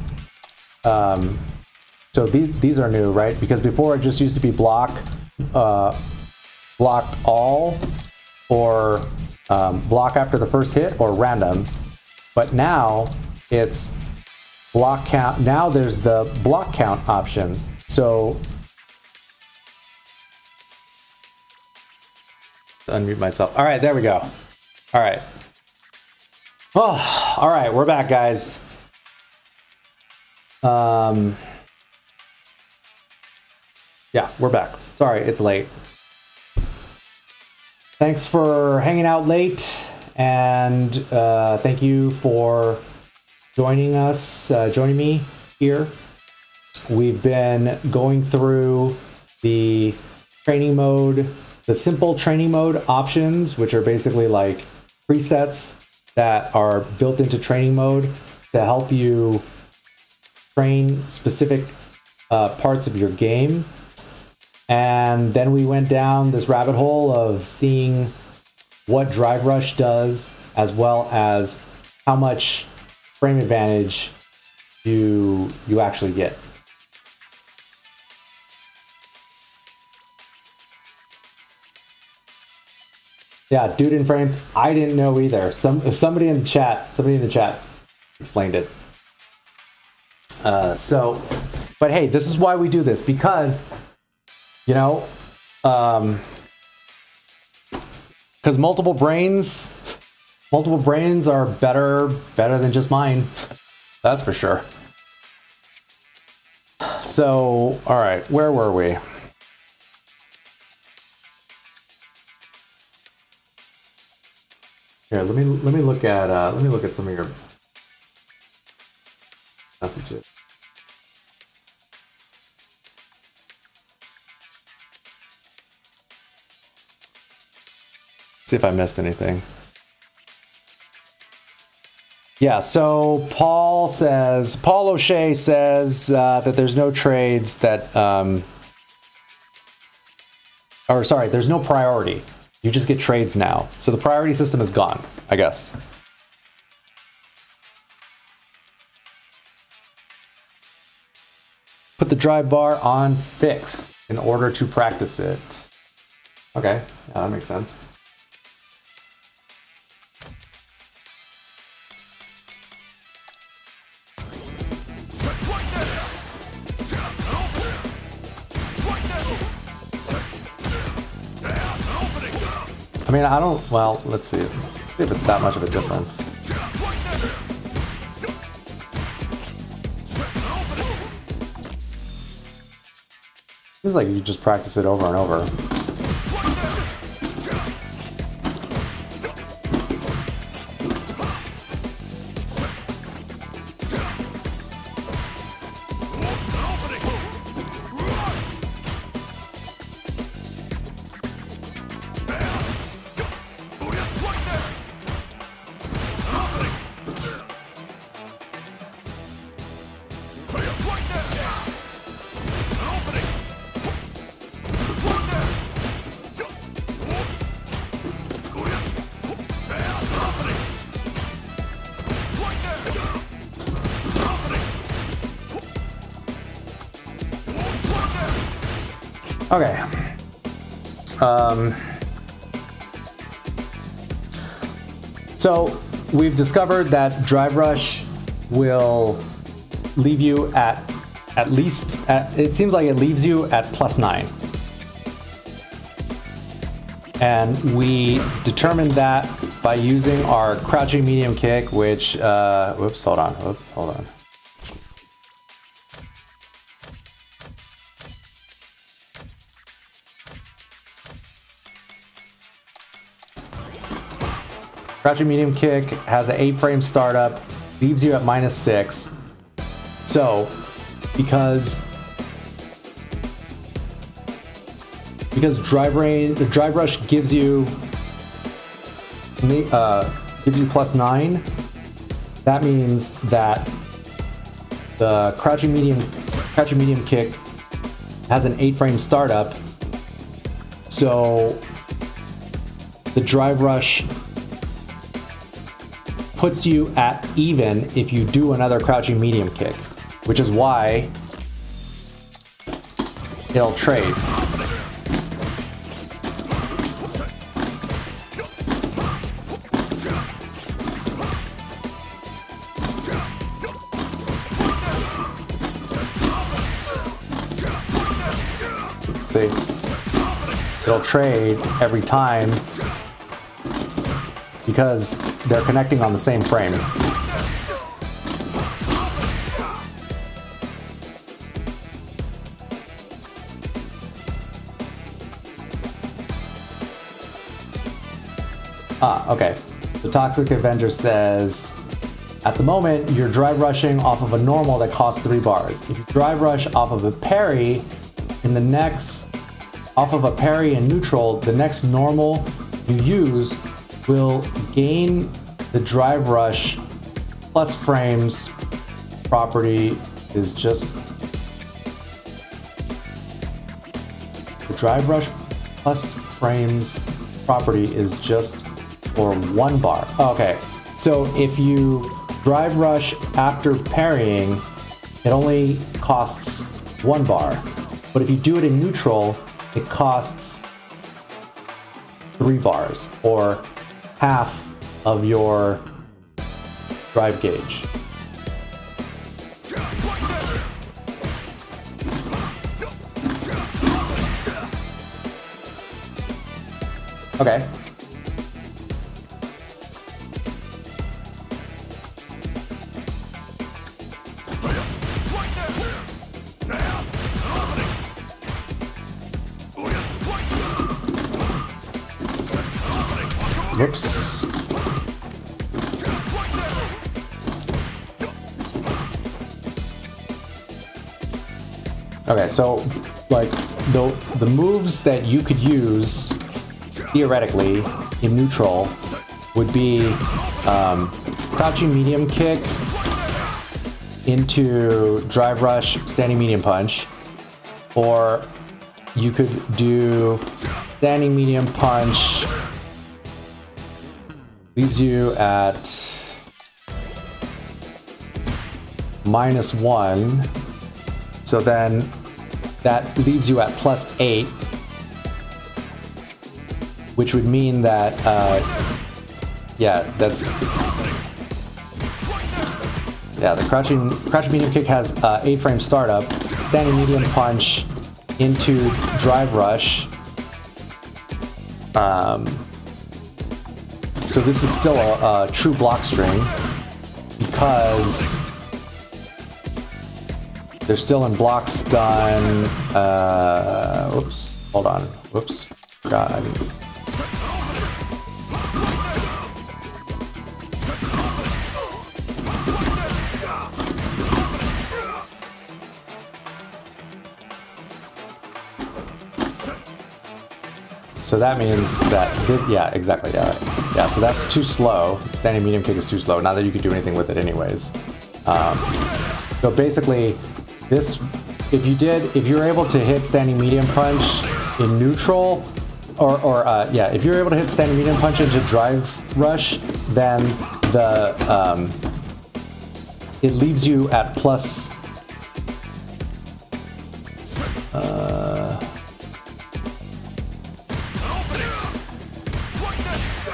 so these are new, right? Because before it just used to be block all, or block after the first hit, or random. But now it's block count. Now there's the block count option. So unmute myself. All right, there we go. All right. Oh, all right, we're back, guys. Yeah, we're back. Sorry, it's late. Thanks for hanging out late, and thank you for joining me here. We've been going through the training mode, the simple training mode options, which are basically like presets that are built into training mode to help you train specific parts of your game. And then we went down this rabbit hole of seeing what Drive Rush does, as well as how much frame advantage you actually get. Yeah, dude in frames. I didn't know either. Somebody in the chat explained it. But hey, this is why we do this, because because multiple brains are better than just mine. That's for sure. So, all right, where were we? Here, let me look at some of your messages. See if I missed anything. Yeah, so Paul O'Shea says that there's no trades that, there's no priority. You just get trades now. So the priority system is gone, I guess. put the drive bar on fixed in order to practice it. Okay, yeah, that makes sense. I mean, I don't, well, let's see if it's that much of a difference. Seems like you just practice it over and over. Okay. So we've discovered that Drive Rush will leave you at least, it seems like it leaves you at +9. And we determined that by using our crouching medium kick, which, whoops, hold on. Crouching medium kick has an 8-frame startup, leaves you at -6. So, because Drive Rush gives you +9, that means that the crouching medium kick has an 8-frame startup. So the Drive Rush puts you at even if you do another crouching medium kick, which is why it'll trade. See, it'll trade every time because they're connecting on the same frame. Okay. The Toxic Avenger says, at the moment, you're drive rushing off of a normal that costs 3 bars. If you drive rush off of a parry, off of a parry and neutral, the next normal you use will gain the drive rush plus frames property is just the drive rush plus frames property is just for 1 bar. Okay, so if you drive rush after parrying, it only costs 1 bar, but if you do it in neutral, it costs 3 bars, or half of your drive gauge. Okay. Whoops. Okay, so like the moves that you could use theoretically in neutral would be crouching medium kick into drive rush standing medium punch, or you could do standing medium punch, leaves you at -1, So then that leaves you at +8, which would mean that, the crouching medium kick has 8-frame startup, standing medium punch into drive rush. So this is still a true block string because they're still in blocks done. Whoops, hold on. Whoops, God. So that means that this, yeah, exactly, yeah. So that's too slow. Standing medium kick is too slow. Not that you could do anything with it anyways. So basically, this, if you were able to hit standing medium punch in neutral, if you're able to hit standing medium punch into drive rush, then it leaves you at plus.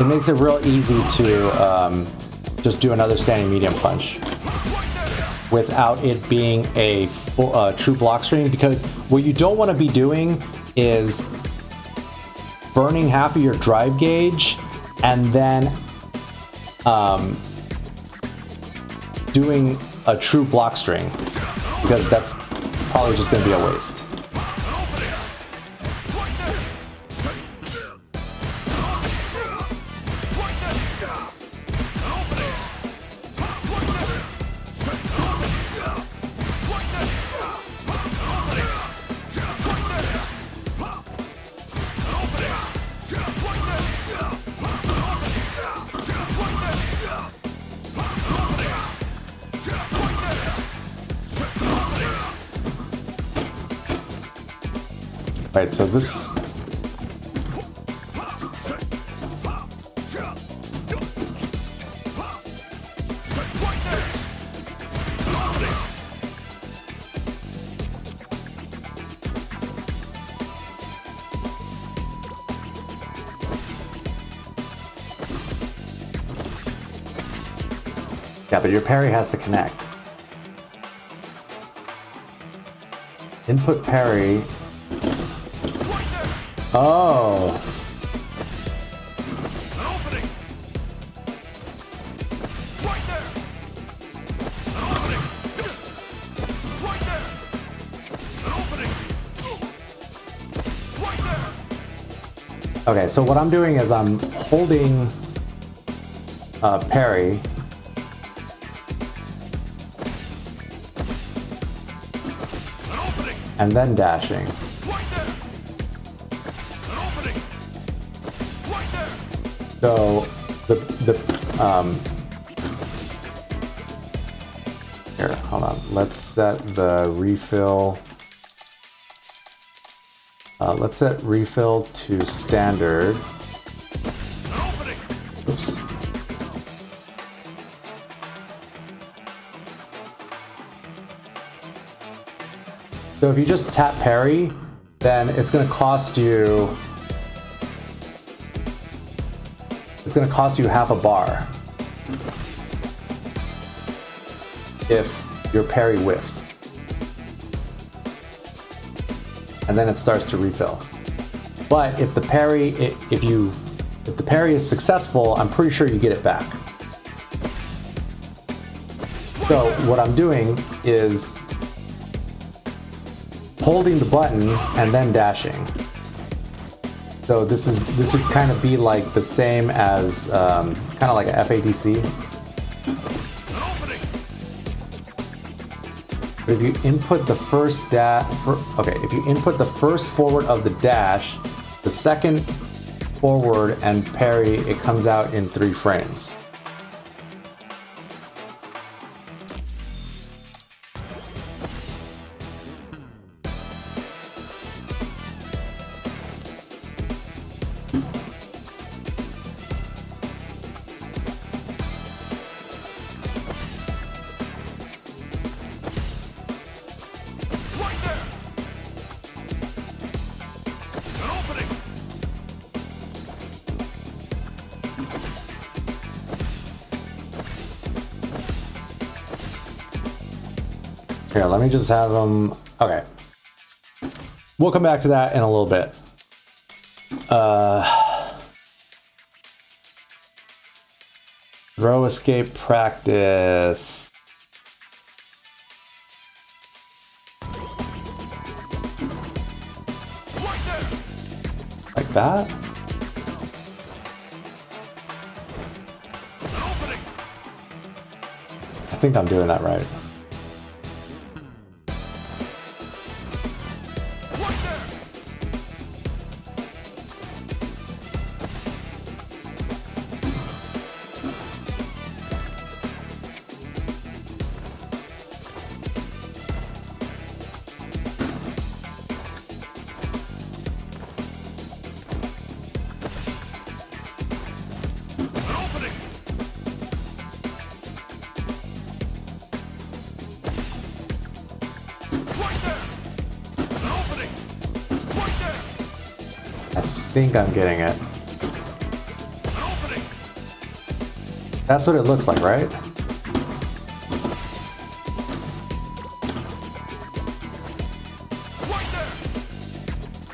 It makes it real easy to just do another standing medium punch without it being a full, true block string, because what you don't want to be doing is burning half of your drive gauge and then doing a true block string, because that's probably just going to be a waste. Right, so this... Yeah, but your parry has to connect. Input parry. Oh. Okay, so what I'm doing is I'm holding parry. And then dashing. So here, hold on. Let's set the refill. Let's set refill to standard. Oops. So if you just tap parry, then it's going to cost you. It's going to cost you half a bar if your parry whiffs, and then it starts to refill. But if the parry, if the parry is successful, I'm pretty sure you get it back. So what I'm doing is holding the button and then dashing. So this would kind of be like the same as kind of like a FADC. But if you input the first if you input the first forward of the dash, the second forward and parry, it comes out in 3 frames. Here, let me just have them. Okay. We'll come back to that in a little bit. Throw escape practice. Like that? I think I'm doing that right. I think I'm getting it. That's what it looks like, right?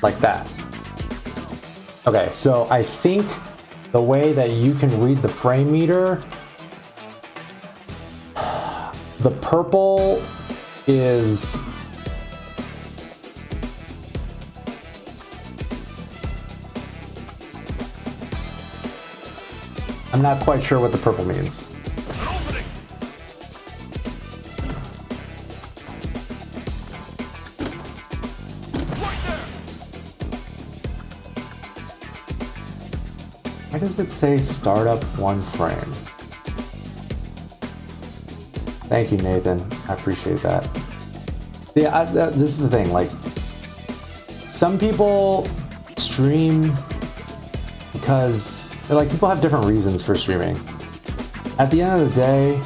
Like that. Okay, so I think the way that you can read the frame meter, the purple is I'm not quite sure what the purple means. Why does it say startup 1 frame? Thank you, Nathan. I appreciate that. Yeah, this is the thing. Like, some people stream because like people have different reasons for streaming. At the end of the day,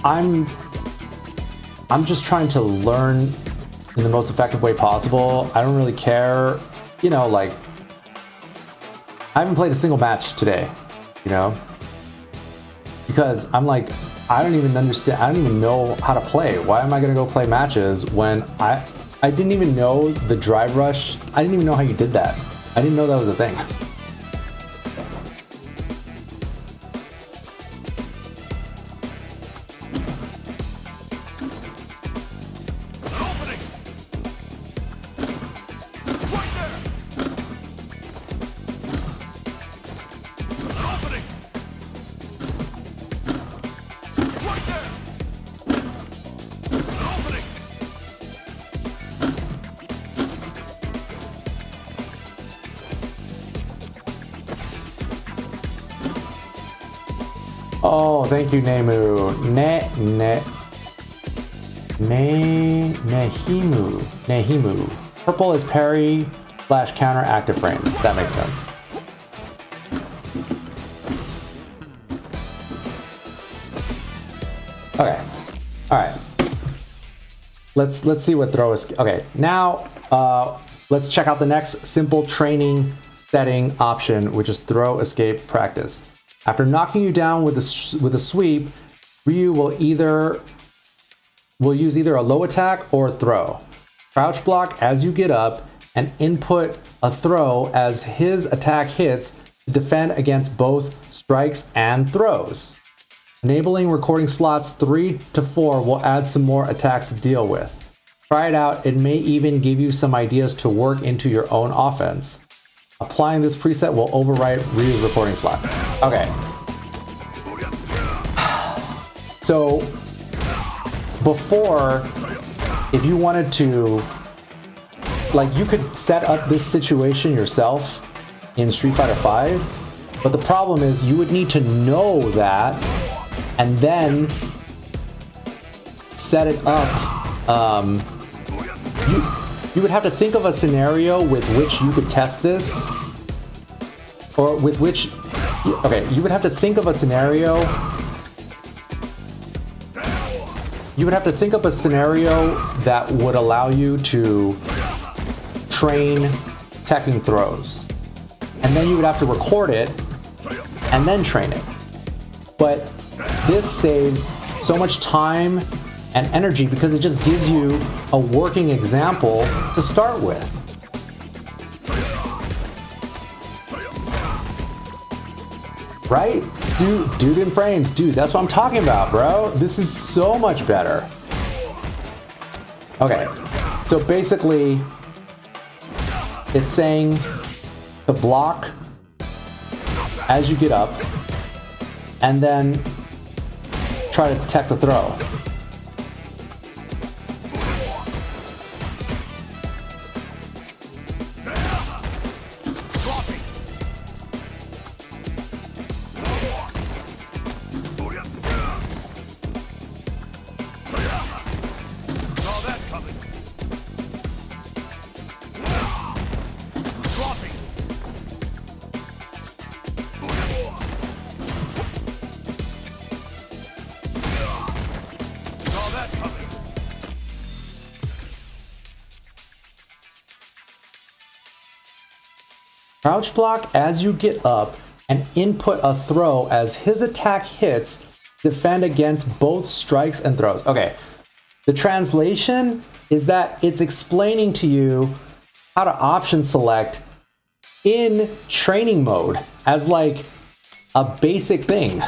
I'm just trying to learn in the most effective way possible. I don't really care, you know, like I haven't played a single match today, you know, because I'm like, I don't even understand, I don't even know how to play. Why am I gonna go play matches when I didn't even know the drive rush? I didn't even know how you did that. I didn't know that was a thing. Oh, thank you, Nemu. Nehimu. Purple is parry / counter active frames. That makes sense. Okay. All right. Let's see what throw is. Okay. Now, let's check out the next simple training setting option, which is throw escape practice. After knocking you down with a sweep, Ryu will use either a low attack or a throw. Crouch block as you get up and input a throw as his attack hits to defend against both strikes and throws. Enabling recording slots 3 to 4 will add some more attacks to deal with. Try it out, it may even give you some ideas to work into your own offense. Applying this preset will overwrite Ryu's recording slot. Okay. So, before, if you wanted to, like, you could set up this situation yourself in Street Fighter V, but the problem is you would need to know that and then set it up. You would have to think of a scenario with which you could test this, or with which, okay, you would have to think of a scenario. You would have to think of a scenario that would allow you to train teching throws. And then you would have to record it and then train it. But this saves so much time and energy because it just gives you a working example to start with. Right? Dude in frames. Dude, that's what I'm talking about, bro. This is so much better. Okay, so basically, it's saying to block as you get up, and then try to tech the throw. Crouch block as you get up and input a throw as his attack hits. Defend against both strikes and throws. Okay, the translation is that it's explaining to you how to option select in training mode as like a basic thing.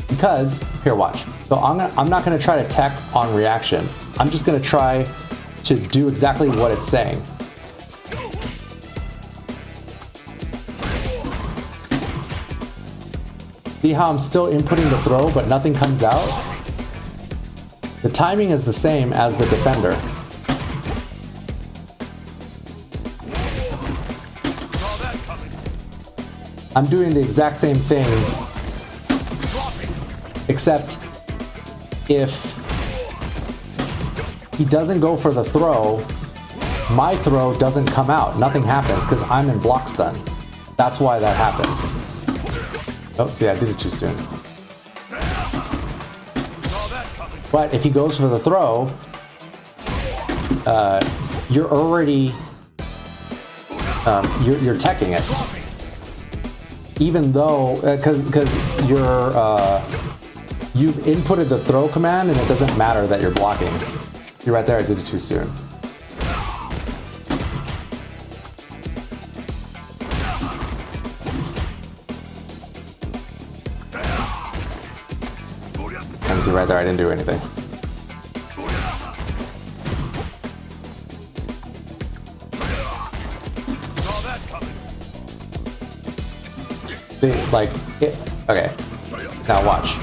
Because, here, watch. So I'm not gonna try to tech on reaction. I'm just gonna try to do exactly what it's saying. See how I'm still inputting the throw, but nothing comes out? The timing is the same as the defender. I'm doing the exact same thing, except if he doesn't go for the throw, my throw doesn't come out. Nothing happens because I'm in block stun. That's why that happens. Oh, see, I did it too soon. But if he goes for the throw, you're already you're teching it, even though because you've inputted the throw command and it doesn't matter that you're blocking. See right there, I did it too soon. And see right there, I didn't do anything. See, like, okay, now watch.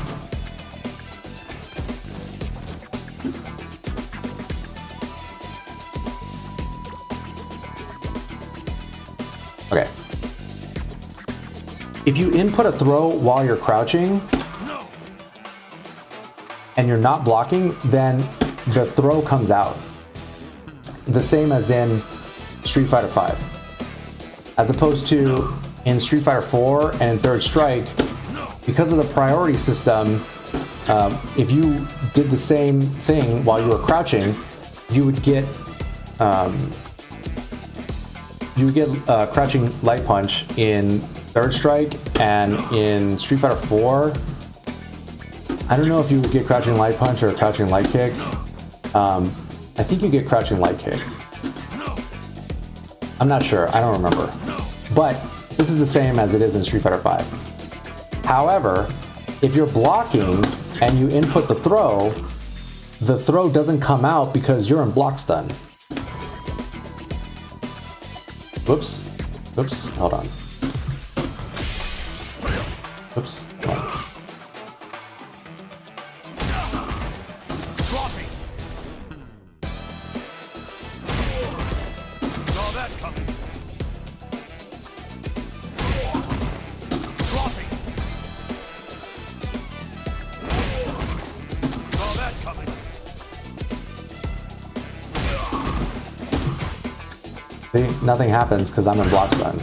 Okay. If you input a throw while you're crouching, and you're not blocking, then the throw comes out. The same as in Street Fighter V. As opposed to in Street Fighter 4 and in Third Strike, because of the priority system, if you did the same thing while you were crouching, you would get crouching light punch in Third Strike, and in Street Fighter 4, I don't know if you would get crouching light punch or crouching light kick. I think you get crouching light kick. I'm not sure, I don't remember. But this is the same as it is in Street Fighter V. However, if you're blocking and you input the throw doesn't come out because you're in block stun. Whoops. Oops, hold on. Oops, hold on. See, nothing happens because I'm in block stun.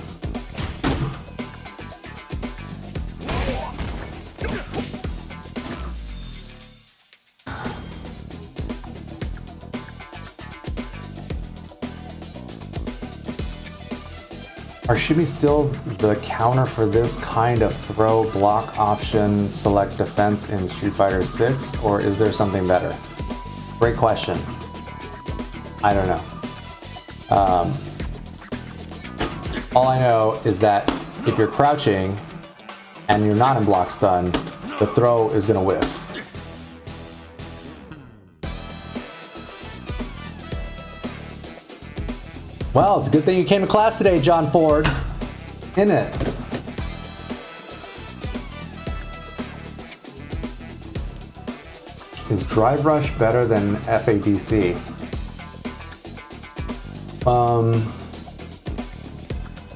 Are shimmy still the counter for this kind of throw block option select defense in Street Fighter 6, or is there something better? Great question. I don't know. All I know is that if you're crouching and you're not in block stun, the throw is going to whiff. Well, it's a good thing you came to class today, John Ford. Isn't it? Is Dry Brush better than FADC? Well,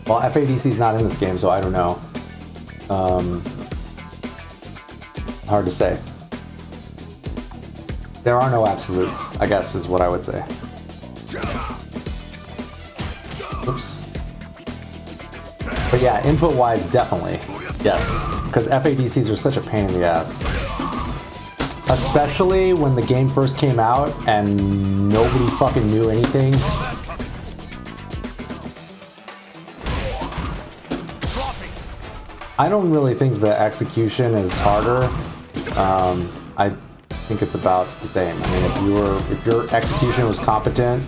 FADC is not in this game, so I don't know. Hard to say. There are no absolutes, I guess, is what I would say. Oops. But yeah, input-wise, definitely. Yes, because FADCs are such a pain in the ass. Especially when the game first came out and nobody fucking knew anything. I don't really think the execution is harder. I think it's about the same. I mean, if your execution was competent,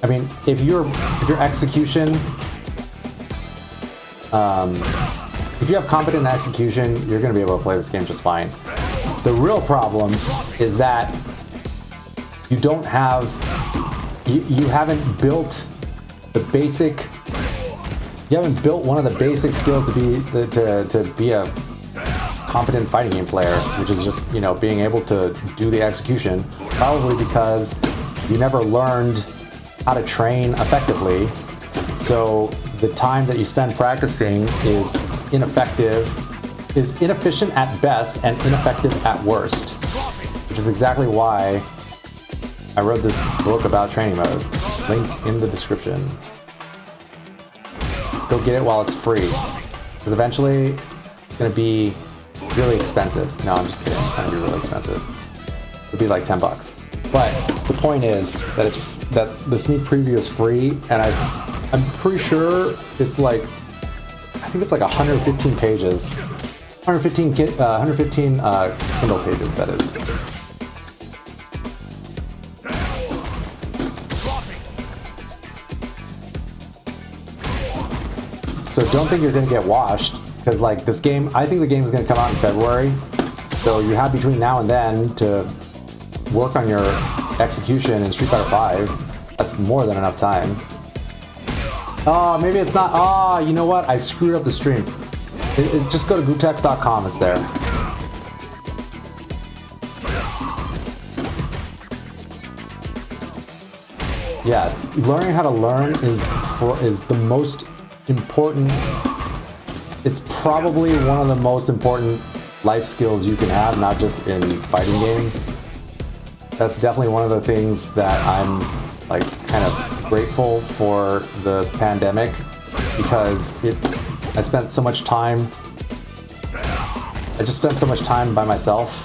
I mean, if your execution, if you have competent execution, you're going to be able to play this game just fine. The real problem is that you don't have, you haven't built the basic. You haven't built one of the basic skills to be a competent fighting game player, which is just, you know, being able to do the execution. Probably because you never learned how to train effectively. So the time that you spend practicing is inefficient at best and ineffective at worst, which is exactly why I wrote this book about training mode. Link in the description. Go get it while it's free, because eventually it's going to be really expensive. No, I'm just kidding. It's not going to be really expensive. It'll be like $10. But the point is that the sneak preview is free, and I'm pretty sure it's like, I think it's like 115 pages, 115 Kindle pages. That is. So don't think you're going to get washed, because like this game, I think the game is going to come out in February. So you have between now and then to work on your execution in Street Fighter 5. That's more than enough time. Oh, maybe it's not. Oh, you know what? I screwed up the stream. Just go to gootecks.com. It's there. Yeah, learning how to learn is the most important. It's probably one of the most important life skills you can have, not just in fighting games. That's definitely one of the things that I'm like kind of grateful for the pandemic, because I spent so much time. I just spent so much time by myself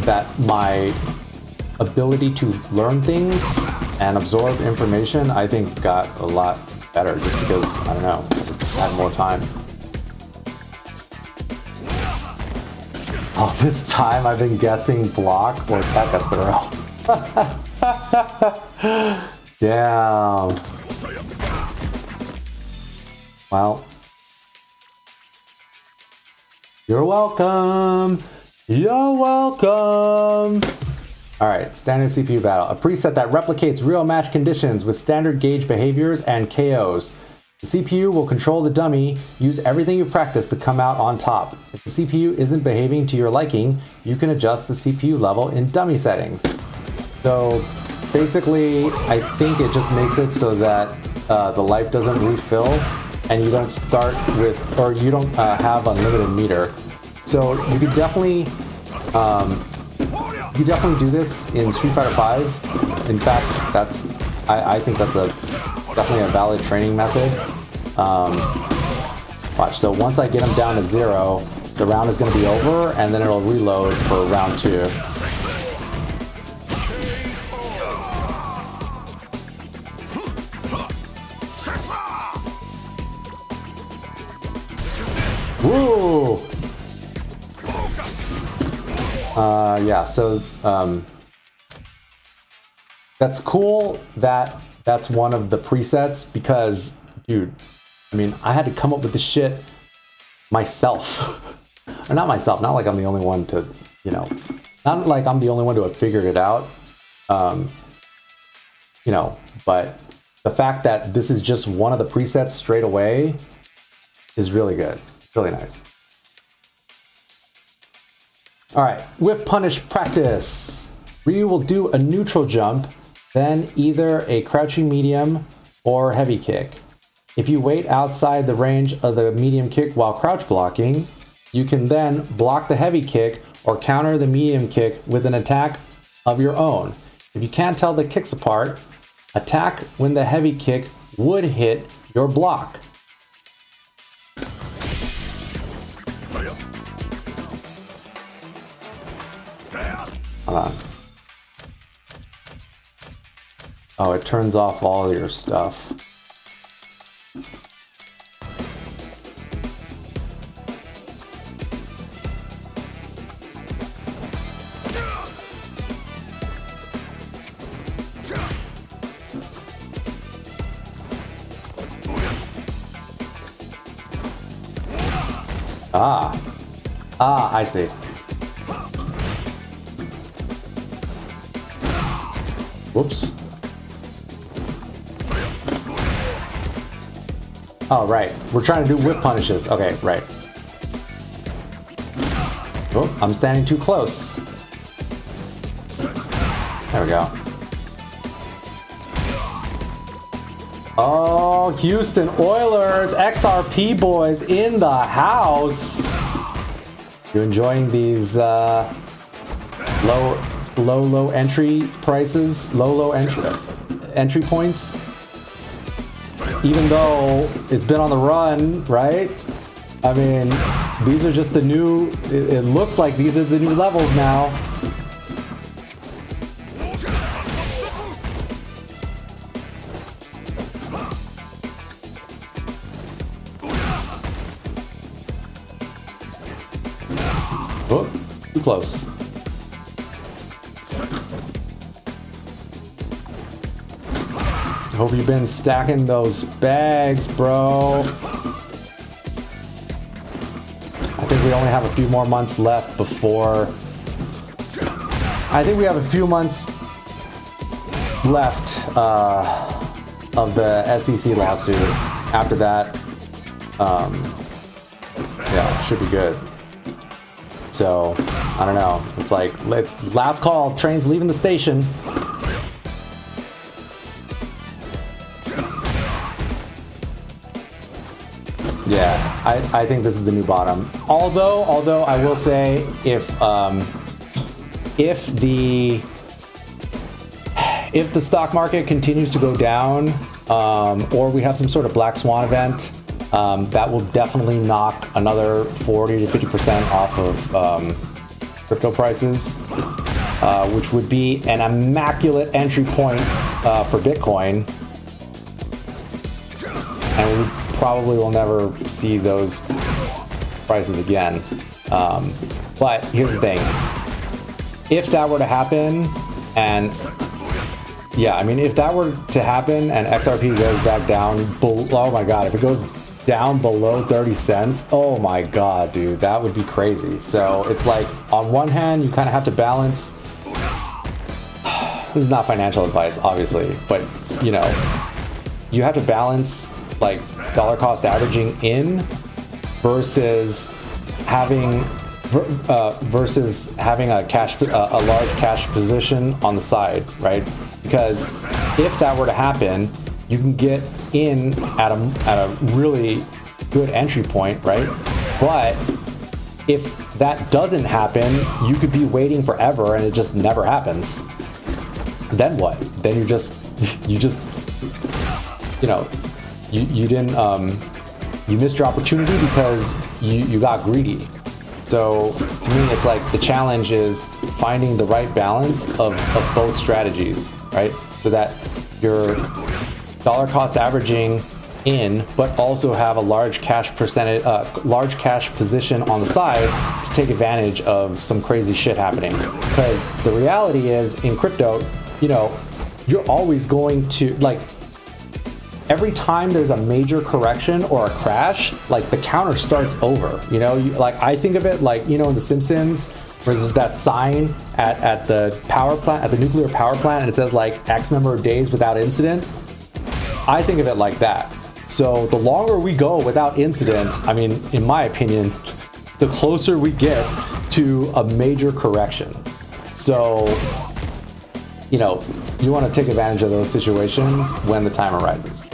that my ability to learn things and absorb information, I think, got a lot better, just because, I don't know, I just had more time. All this time I've been guessing block or Tekka throw. Damn. Well, you're welcome. You're welcome. All right, standard CPU battle. A preset that replicates real match conditions with standard gauge behaviors and KOs. The CPU will control the dummy. Use everything you've practiced to come out on top. If the CPU isn't behaving to your liking, you can adjust the CPU level in dummy settings. So basically, I think it just makes it so that the life doesn't refill and you don't start with, or you don't have unlimited meter. So you could definitely do this in Street Fighter 5. In fact, I think that's definitely a valid training method. Watch, so once I get them down to 0, the round is going to be over, and then it'll reload for round 2. Woo! Yeah, so that's cool that that's one of the presets because, dude, I mean, I had to come up with this shit myself. Or not myself, not like I'm the only one to, you know, not like I'm the only one to have figured it out. You know, but the fact that this is just one of the presets straight away is really good. Really nice. All right, whiff punish practice. Ryu will do a neutral jump, then either a crouching medium or heavy kick. If you wait outside the range of the medium kick while crouch blocking, you can then block the heavy kick or counter the medium kick with an attack of your own. If you can't tell the kicks apart, attack when the heavy kick would hit your block. Hold on. Oh, it turns off all your stuff. I see. Whoops. Oh, right. We're trying to do whip punishes. Okay, right. Oh, I'm standing too close. There we go. Oh, Houston Oilers, XRP boys in the house. You enjoying these low entry prices, low entry points? Even though it's been on the run, right? I mean, these are just the new, it looks like these are the new levels now. Oh, too close. Hope you've been stacking those bags, bro. I think we only have a few more months left before... I think we have a few months left of the SEC lawsuit. After that, yeah, it should be good. So, I don't know. It's like, it's last call. Train's leaving the station. Yeah, I think this is the new bottom. Although I will say, if the stock market continues to go down, or we have some sort of black swan event, that will definitely knock another 40 to 50% off of crypto prices, which would be an immaculate entry point for Bitcoin, and we probably will never see those prices again. But here's the thing: if that were to happen, and yeah, I mean, if that were to happen and XRP goes back down, oh my god, if it goes down below 30 cents, oh my god, dude, that would be crazy. So it's like, on one hand, you kind of have to balance. This is not financial advice, obviously, but you know, you have to balance like dollar cost averaging in versus having a large cash position on the side, right? Because if that were to happen, you can get in at a really good entry point, right? But if that doesn't happen, you could be waiting forever and it just never happens. Then what? Then you know, you didn't you missed your opportunity because you got greedy. So to me, it's like the challenge is finding the right balance of both strategies, right? So that your dollar cost averaging in, but also have a large cash percentage, large cash position on the side to take advantage of some crazy shit happening. Because the reality is, in crypto, you know, you're always going to, like, every time there's a major correction or a crash, like, the counter starts over. You know, like, I think of it like, you know, in The Simpsons, where there's that sign at the power plant, at the nuclear power plant, and it says like X number of days without incident. I think of it like that. So the longer we go without incident, I mean, in my opinion, the closer we get to a major correction. So, you know, you want to take advantage of those situations when the time arises.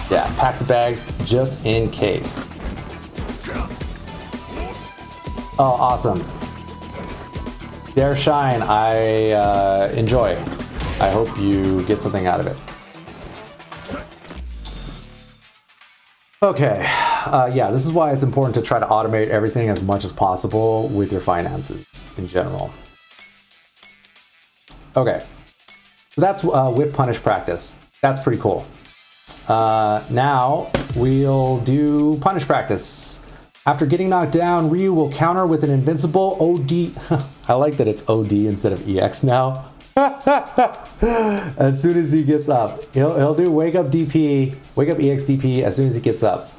Yeah, pack the bags just in case. Oh, awesome. Dare Shine, I enjoy. I hope you get something out of it. Okay, yeah, this is why it's important to try to automate everything as much as possible with your finances in general. Okay, so that's whip punish practice. That's pretty cool. Now we'll do punish practice. After getting knocked down, Ryu will counter with an invincible OD. I like that it's OD instead of EX now. As soon as he gets up, he'll do wake up DP, wake up EX DP as soon as he gets up.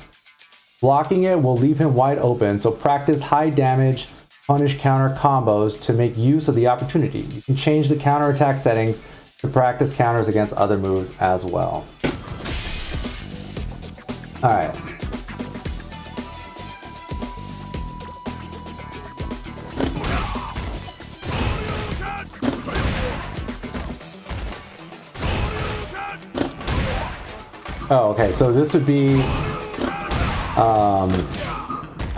Blocking it will leave him wide open, so practice high damage punish counter combos to make use of the opportunity. You can change the counter attack settings to practice counters against other moves as well. All right. Oh, okay, so this would be, I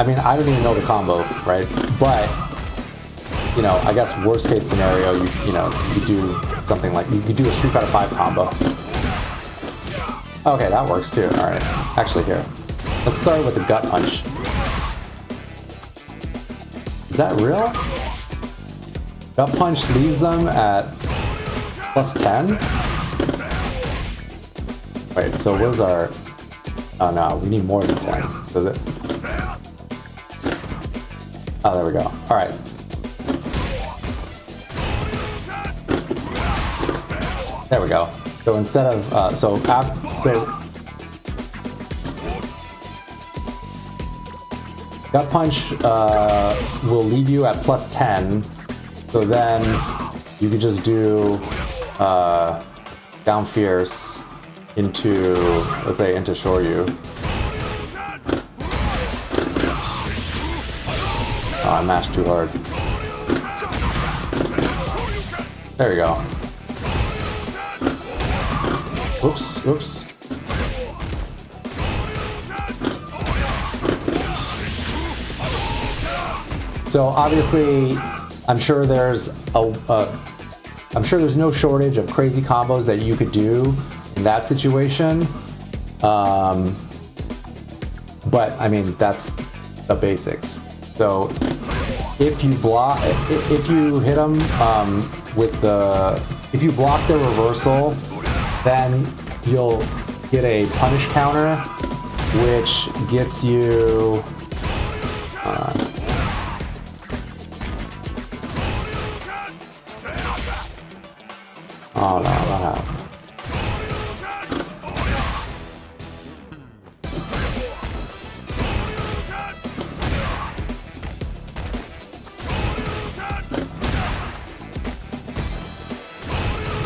mean, I don't even know the combo, right? But, you know, I guess worst case scenario, you know, you could do something like, you could do a Street Fighter 5 combo. Okay, that works too, all right. Actually, here, let's start with the gut punch. Is that real? Gut punch leaves them at +10? Wait, so where's our... Oh no, we need more than 10. So that... Oh, there we go. All right. There we go. So instead of... Gut punch will leave you at +10. So then you could just do down fierce into, let's say, into Shoryu. Oh, I mashed too hard. There we go. Whoops, whoops. So obviously, I'm sure there's no shortage of crazy combos that you could do in that situation, but I mean, that's the basics. So if you block, if you hit them if you block the reversal, then you'll get a punish counter, which gets you oh no, not out.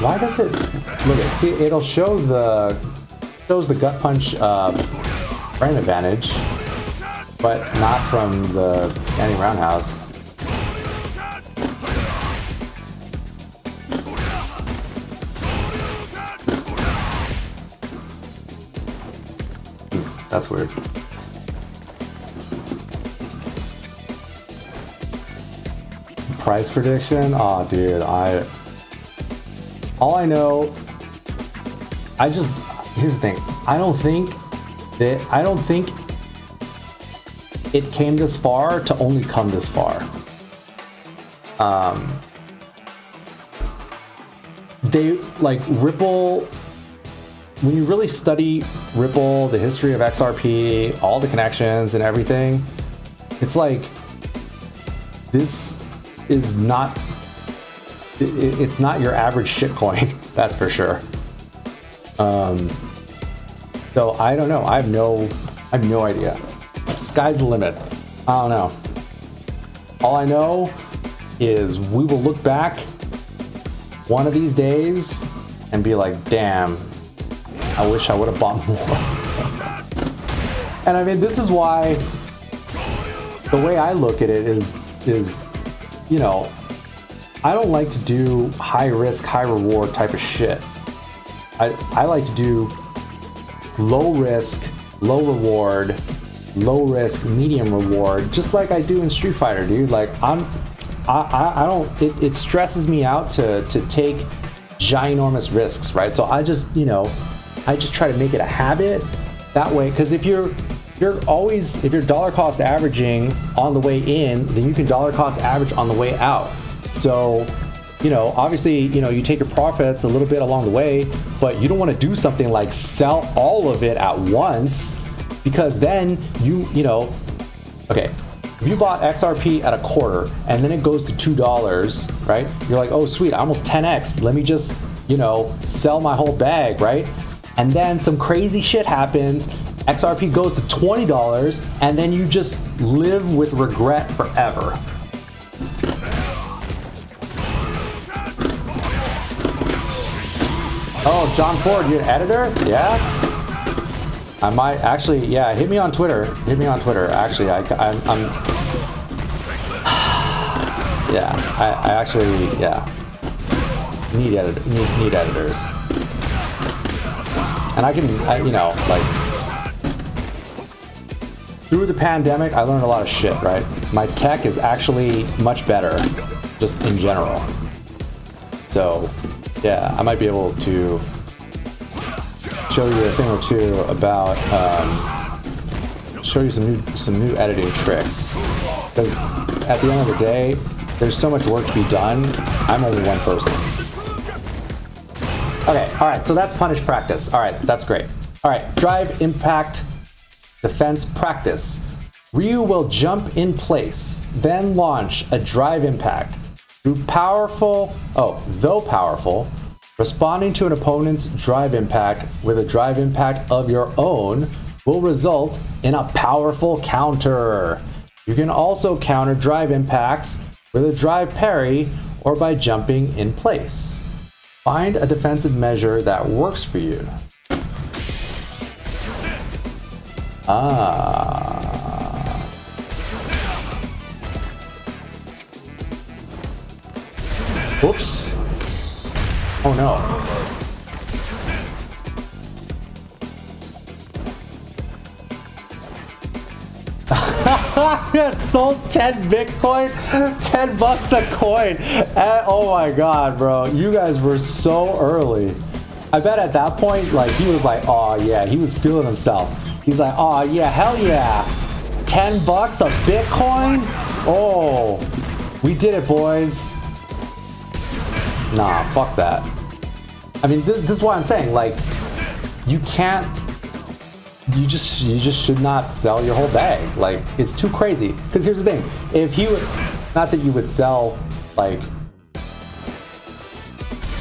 Why does it look at see it'll shows the gut punch frame advantage, but not from the standing roundhouse. That's weird. Price prediction? Oh, dude, all I know, here's the thing. I don't think it came this far to only come this far. They, like, Ripple when you really study Ripple, the history of XRP, all the connections and everything, it's like, this is not, it's not your average shitcoin, that's for sure. So I don't know. I have no idea. Sky's the limit. I don't know. All I know is we will look back one of these days and be like, damn, I wish I would have bought more. And I mean, this is why the way I look at it is, you know, I don't like to do high risk, high reward type of shit. I like to do low risk, low reward, low risk, medium reward, just like I do in Street Fighter, dude. Like I don't, it stresses me out to take ginormous risks, right? So I just, you know, I just try to make it a habit that way. Because if you're dollar cost averaging on the way in, then you can dollar cost average on the way out. So, you know, obviously, you know, you take your profits a little bit along the way, but you don't want to do something like sell all of it at once, because then you know, okay, if you bought XRP at a quarter and then it goes to $2, right? You're like, oh sweet, I almost 10x. Let me just, you know, sell my whole bag, right? And then some crazy shit happens. XRP goes to $20, and then you just live with regret forever. Oh, John Ford, you're an editor? Yeah? I might actually, yeah, hit me on Twitter. Hit me on Twitter. Actually, I'm yeah, I actually, yeah, need editors. And I can, you know, like, through the pandemic, I learned a lot of shit, right? My tech is actually much better, just in general. So, yeah, I might be able to show you a thing or two about, show you some new editing tricks. Because at the end of the day, there's so much work to be done. I'm only one person. Okay, all right, so that's punish practice. All right, that's great. All right, drive, impact, defense practice. Ryu will jump in place, then launch a drive impact. Though powerful, responding to an opponent's drive impact with a drive impact of your own will result in a powerful counter. You can also counter drive impacts with a drive parry or by jumping in place. Find a defensive measure that works for you. Oops. Oh no. Sold 10 Bitcoin, $10 a coin. And, oh my God, bro. You guys were so early. I bet at that point, like, he was like, oh yeah, he was feeling himself. He's like, oh yeah, hell yeah. $10 a Bitcoin? Oh, we did it, boys. Nah, fuck that. I mean, this is what I'm saying. Like, you can't. You just should not sell your whole bag. Like, it's too crazy. Because here's the thing: if he would, not that you would sell, like,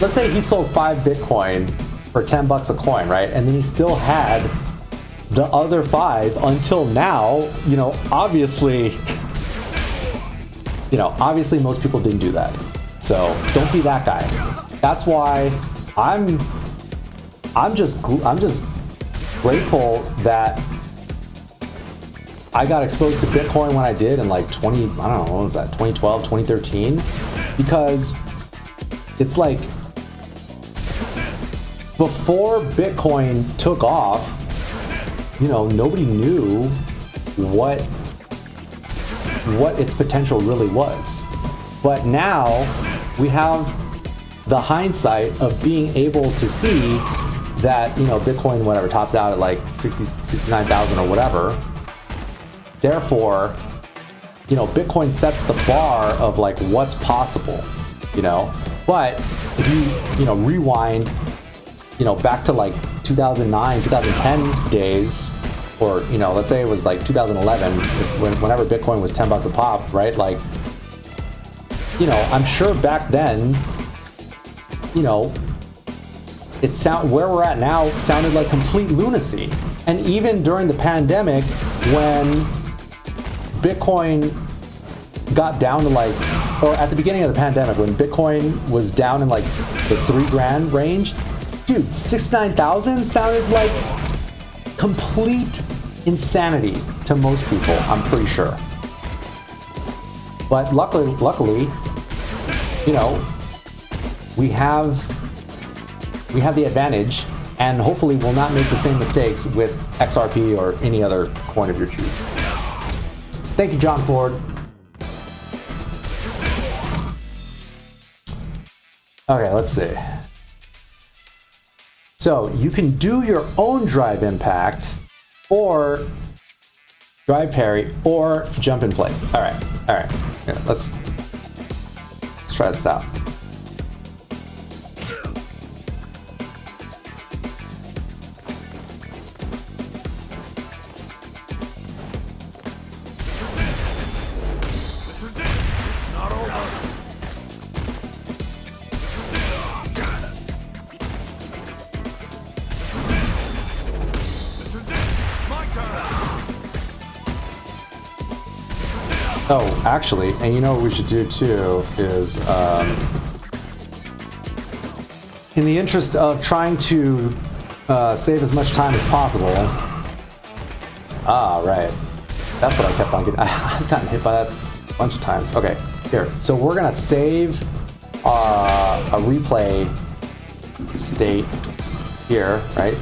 let's say he sold 5 Bitcoin for $10 a coin, right? And then he still had the other 5 until now. You know, obviously, most people didn't do that. So don't be that guy. That's why I'm just grateful that I got exposed to Bitcoin when I did in like 2012, 2013, because it's like before Bitcoin took off, you know, nobody knew what its potential really was. But now we have the hindsight of being able to see that, you know, Bitcoin, whatever, tops out at like 69,000 or whatever. Therefore, you know, Bitcoin sets the bar of like what's possible, you know. But if you know, rewind you know, back to like 2009, 2010 days, or, you know, let's say it was like 2011, whenever Bitcoin was 10 bucks a pop, right? Like, you know, I'm sure back then, you know, where we're at now sounded like complete lunacy. And even during the pandemic, when Bitcoin got down to like, or at the beginning of the pandemic, when Bitcoin was down in like the $3,000 range, dude, 69,000 sounded like complete insanity to most people, I'm pretty sure. But luckily, you know, we have the advantage, and hopefully we'll not make the same mistakes with XRP or any other coin of your choosing. Thank you, John Ford. Okay, let's see. So you can do your own drive impact, or drive parry, or jump in place. All right. Here, let's try this out. Oh, actually, and you know what we should do too is, in the interest of trying to save as much time as possible. Ah, right. That's what I kept on getting. I've gotten hit by that a bunch of times. Okay, here. So we're gonna save a replay state here, right?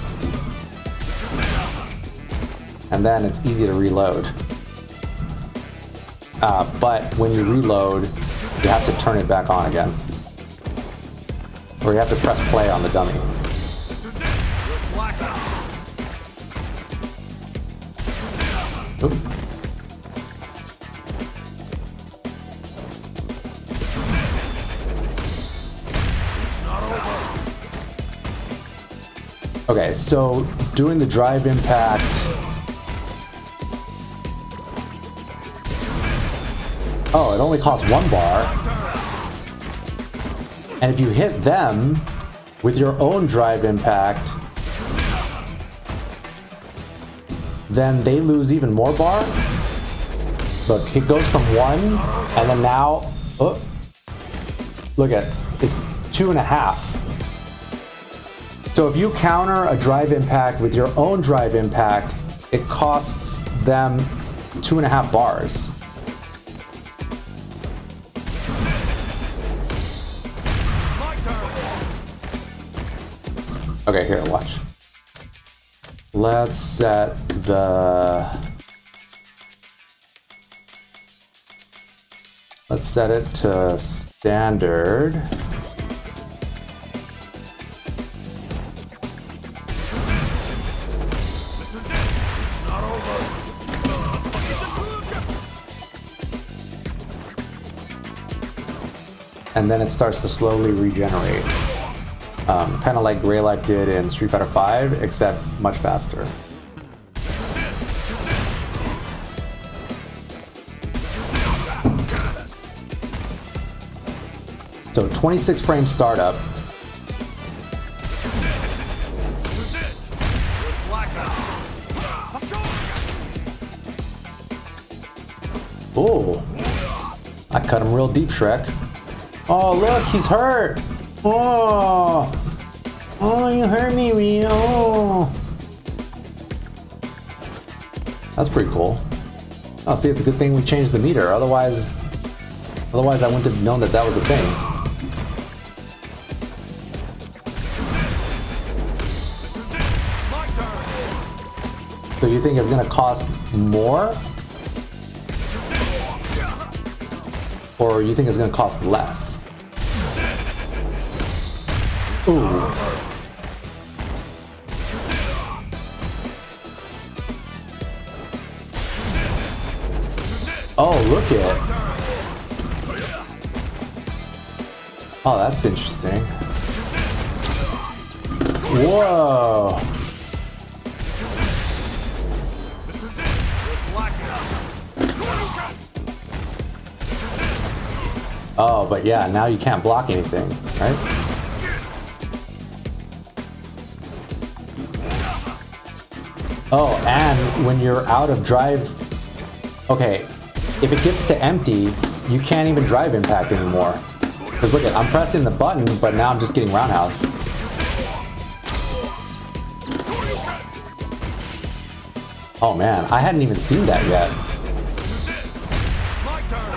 And then it's easy to reload. But when you reload, you have to turn it back on again. Or you have to press play on the dummy. Oop. Okay, so doing the drive impact. Oh, it only costs 1 bar. And if you hit them with your own drive impact, then they lose even more bar. Look, it goes from 1, and then now, oh, look at, it's 2.5. So if you counter a drive impact with your own drive impact, it costs them 2.5 bars. Okay, here, watch. Let's set it to standard. And then it starts to slowly regenerate. Kind of like Grey Life did in Street Fighter V, except much faster. So 26 frame startup. Oh, I cut him real deep, Shrek. Oh, look, he's hurt. Oh, you hurt me, Ryu. Oh. That's pretty cool. Oh, see, it's a good thing we changed the meter. Otherwise I wouldn't have known that was a thing. So you think it's gonna cost more? Or you think it's gonna cost less? Ooh. Oh, look at. Oh, that's interesting. Whoa. This is it. It's locking up. Oh, but yeah, now you can't block anything, right? Oh, and when you're out of drive... Okay, if it gets to empty, you can't even drive impact anymore. Because look at, I'm pressing the button, but now I'm just getting roundhouse. Oh man, I hadn't even seen that yet. This is it. My turn.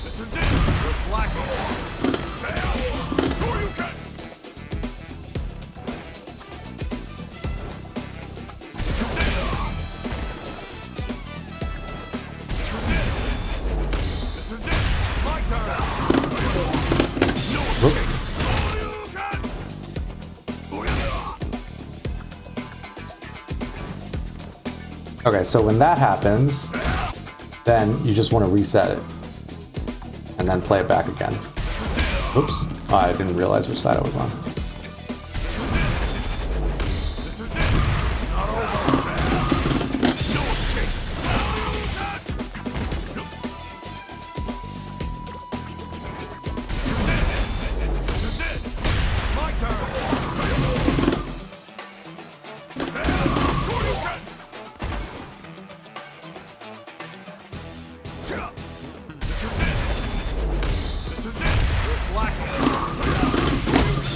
This is it. It's locking. This is it. My turn. Okay, so when that happens, then you just want to reset it. And then play it back again. Oops. Oh, I didn't realize which side I was on. This is it. It's not over. No escape. This is it. My turn. This is it. It's locking.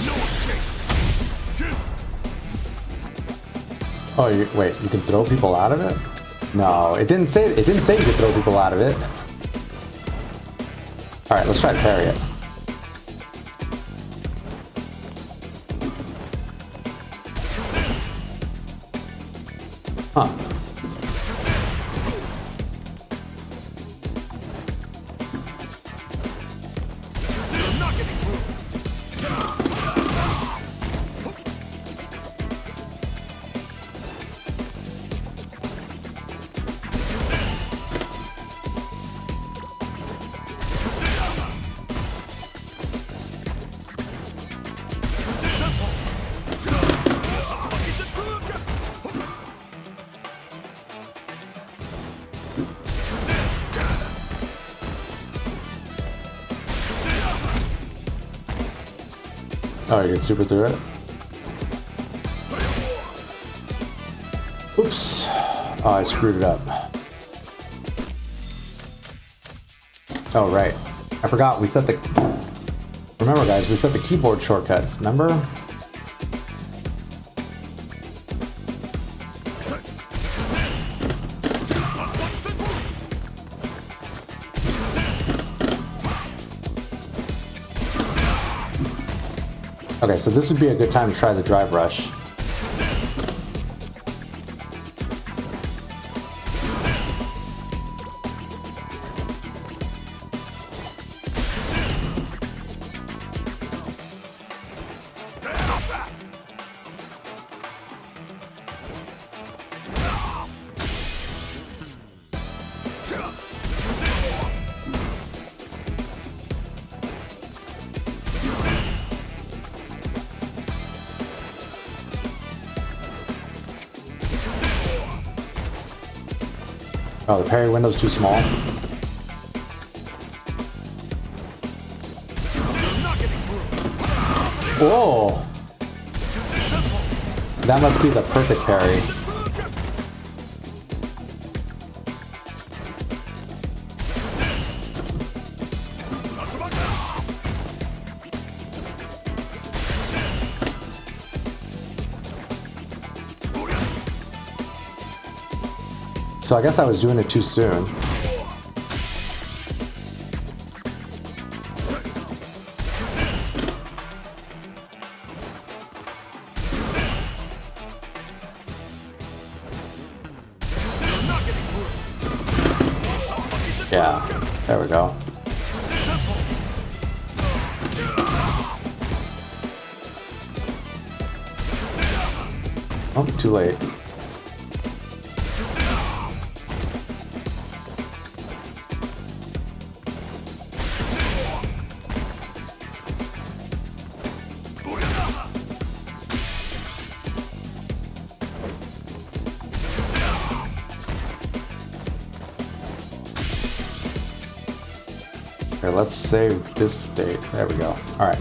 No escape. Shit. Oh, wait, you can throw people out of it? No, it didn't say you could throw people out of it. All right, let's try to parry it. Huh. You're not getting through. Oh, you can super through it? Oops. Oh, I screwed it up. Oh, right. I forgot we set the... Remember, guys, we set the keyboard shortcuts, remember? Okay, so this would be a good time to try the drive rush. Oh, the parry window's too small. Whoa! That must be the perfect parry. So I guess I was doing it too soon. Yeah, there we go. Oh, too late. Here, let's save this state. There we go. All right.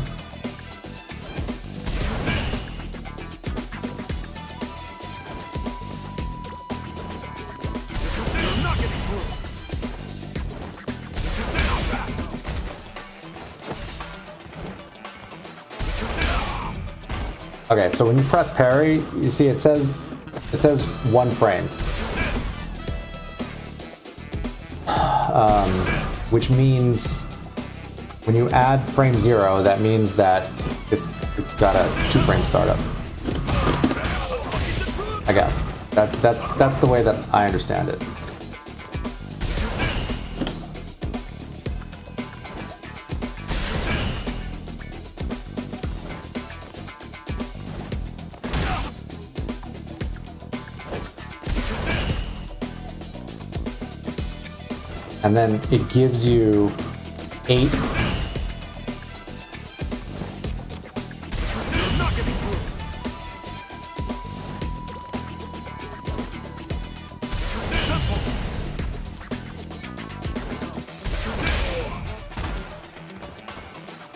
Okay, so when you press parry, you see it says 1 frame. Which means when you add frame 0, that means that it's got a 2-frame startup. I guess that's the way that I understand it. And then it gives you 8.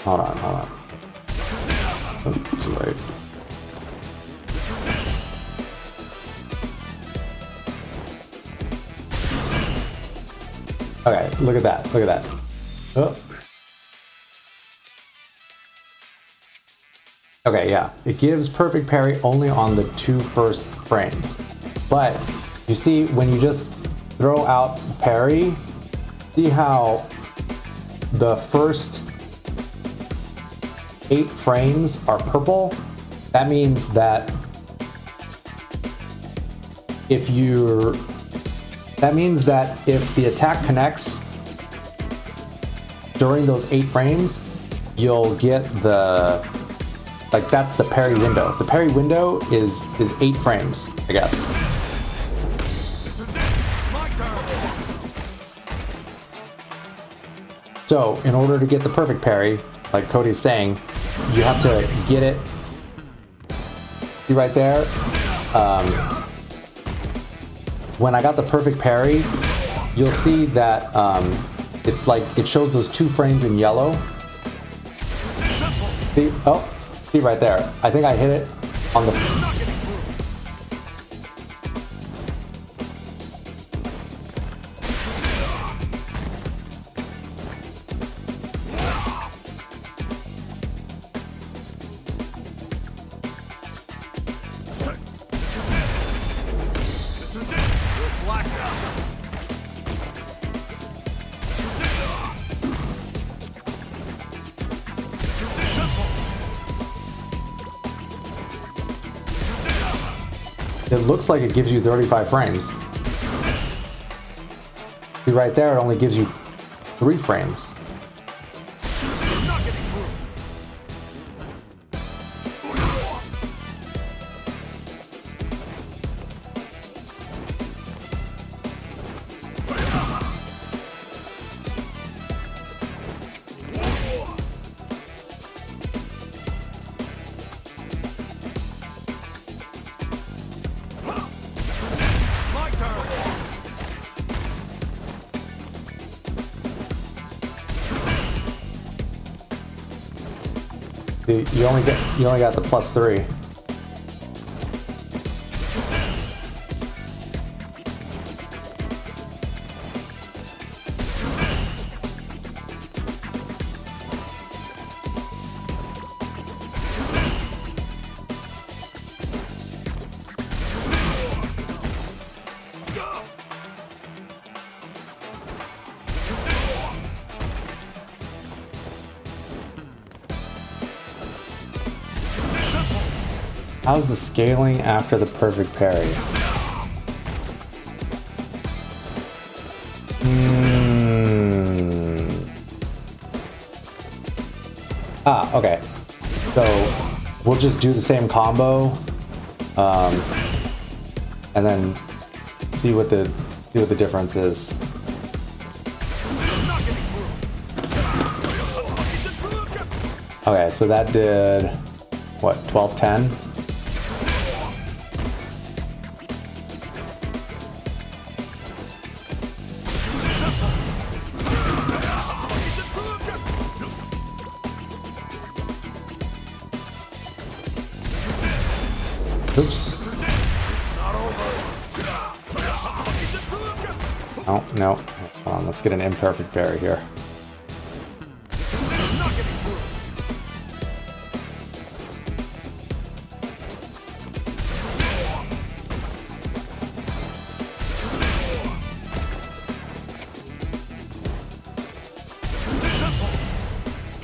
Hold on. Oh, too late. Okay, look at that. Oh. Okay, yeah. It gives perfect parry only on the 2 first frames. But you see, when you just throw out parry, see how the first 8 frames are purple? That means that if the attack connects during those 8 frames, you'll get that's the parry window. The parry window is 8 frames, I guess. This is it. My turn. So in order to get the perfect parry, like Cody's saying, you have to get it. See right there? When I got the perfect parry, you'll see that it's like it shows those 2 frames in yellow. See right there. I think I hit it on the. This is it. We're blacked out. It looks like it gives you 35 frames. See right there, it only gives you 3 frames. You only got the +3. How's the scaling after the perfect parry? Okay. So we'll just do the same combo, and then see what the difference is. Okay, so that did what? 12-10. Oops. Oh, no. Hold on, let's get an imperfect parry here.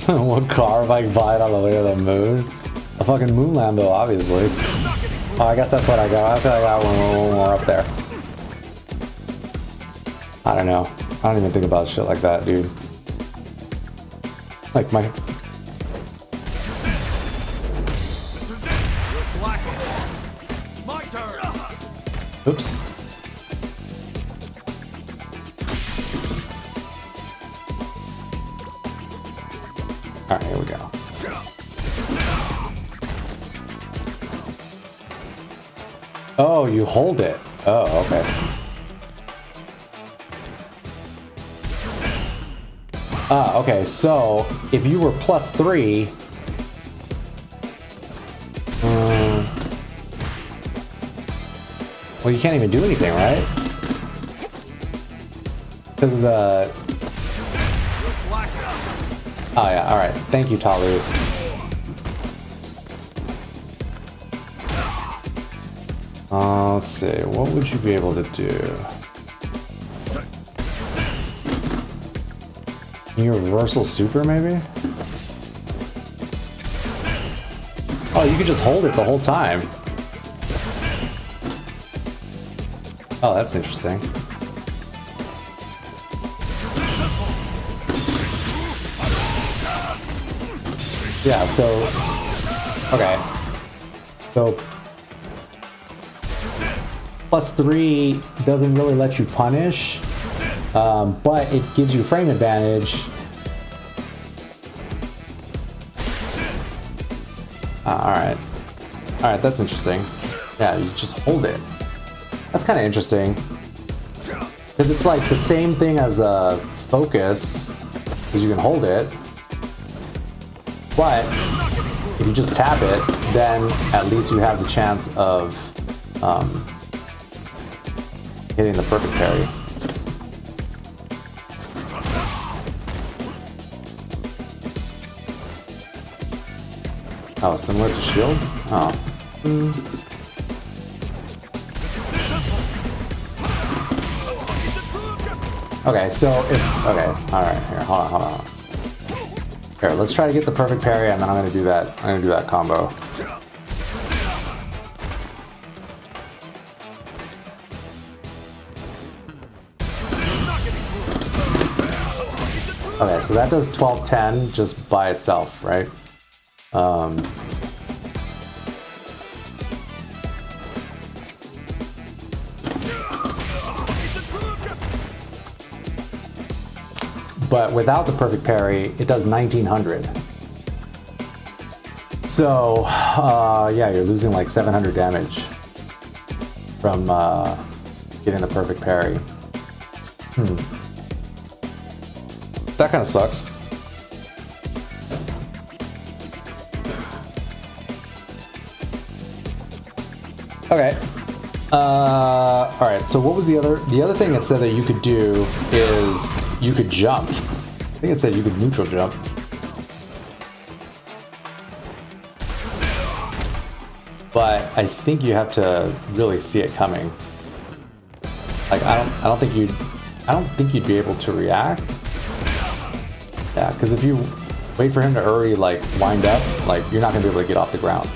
What car if I can buy it on the way to the moon? A fucking moon Lambo, obviously. Oh, I guess that's what I got. That's what I got when we're up there. I don't know. I don't even think about shit like that, dude. Like my... Oops. Alright, here we go. Oh, you hold it. Oh, okay. Ah, okay, so if you were +3, well, you can't even do anything, right? Because of the... Oh yeah, alright. Thank you, Talu. Let's see, what would you be able to do? Universal super, maybe? Oh, you could just hold it the whole time. Oh, that's interesting. Yeah, so... Okay. So... +3 doesn't really let you punish, but it gives you frame advantage. Alright. Alright, that's interesting. Yeah, you just hold it. That's kind of interesting. Because it's like the same thing as a focus, because you can hold it. But if you just tap it, then at least you have the chance of hitting the perfect parry. Oh, similar to shield? Oh. Okay, so if... Okay, alright, here, hold on. Here, let's try to get the perfect parry, and then I'm gonna do that combo. Okay, so that does 12-10 just by itself, right? But without the perfect parry, it does 1900. So, yeah, you're losing like 700 damage from getting the perfect parry. That kind of sucks. Okay. All right. So what was the other thing it said that you could do is you could jump. I think it said you could neutral jump. But I think you have to really see it coming. Like I don't think you'd be able to react. Yeah, because if you wait for him to already like wind up, like you're not gonna be able to get off the ground.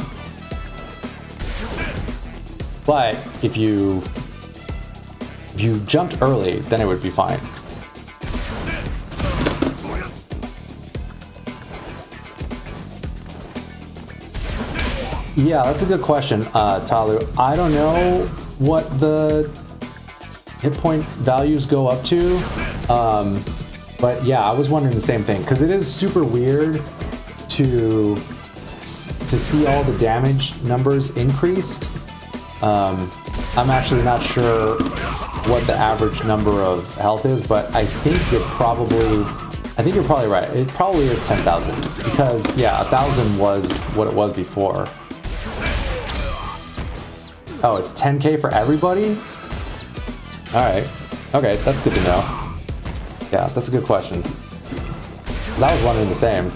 But if you jumped early, then it would be fine. Yeah, that's a good question, Talu. I don't know what the hit point values go up to. But yeah, I was wondering the same thing, because it is super weird to see all the damage numbers increased. I'm actually not sure what the average number of health is, but I think you're probably right. It probably is 10,000, because yeah, 1,000 was what it was before. Oh, it's 10K for everybody? Alright. Okay, that's good to know. Yeah, that's a good question. 'Cause I was wondering the same.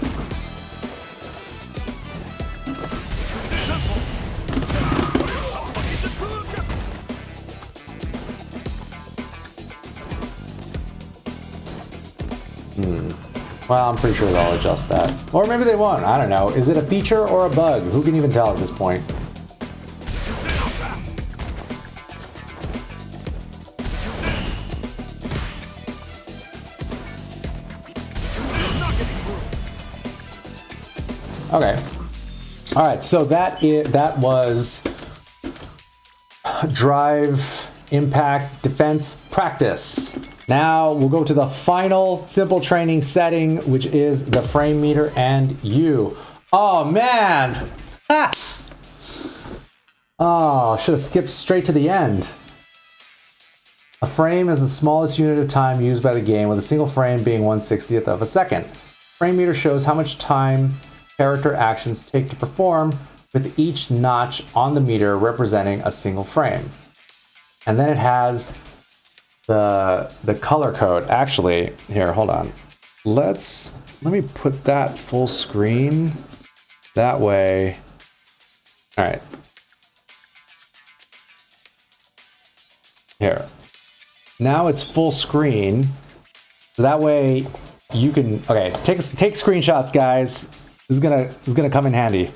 Well, I'm pretty sure they'll adjust that. Or maybe they won't. I don't know. Is it a feature or a bug? Who can even tell at this point? Okay. All right. So that was drive, impact, defense, practice. Now we'll go to the final simple training setting, which is the frame meter and U. Oh man! Ah! Oh, should have skipped straight to the end. A frame is the smallest unit of time used by the game, with a single frame being 1/60th of a second. Frame meter shows how much time character actions take to perform, with each notch on the meter representing a single frame. And then it has the color code. Actually, here, hold on. Let me put that full screen. That way. All right. Here. Now it's full screen. So that way you can, okay, take screenshots, guys. This is gonna come in handy.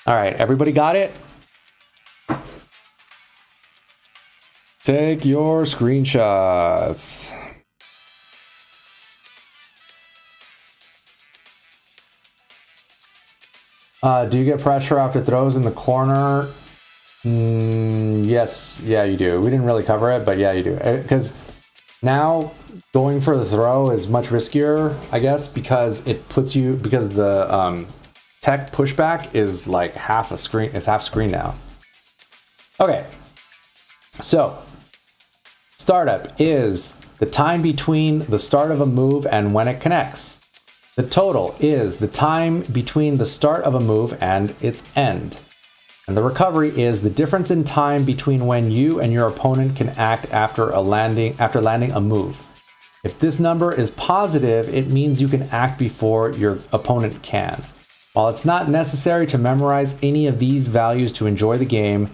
All right, everybody got it? Take your screenshots. Do you get pressure after throws in the corner? Yes, yeah, you do. We didn't really cover it, but yeah, you do. Because now going for the throw is much riskier, I guess, because it puts you, because the tech pushback is like half a screen, it's half screen now. Okay, so startup is the time between the start of a move and when it connects. The total is the time between the start of a move and its end. And the recovery is the difference in time between when you and your opponent can act after landing a move. If this number is positive, it means you can act before your opponent can. While it's not necessary to memorize any of these values to enjoy the game,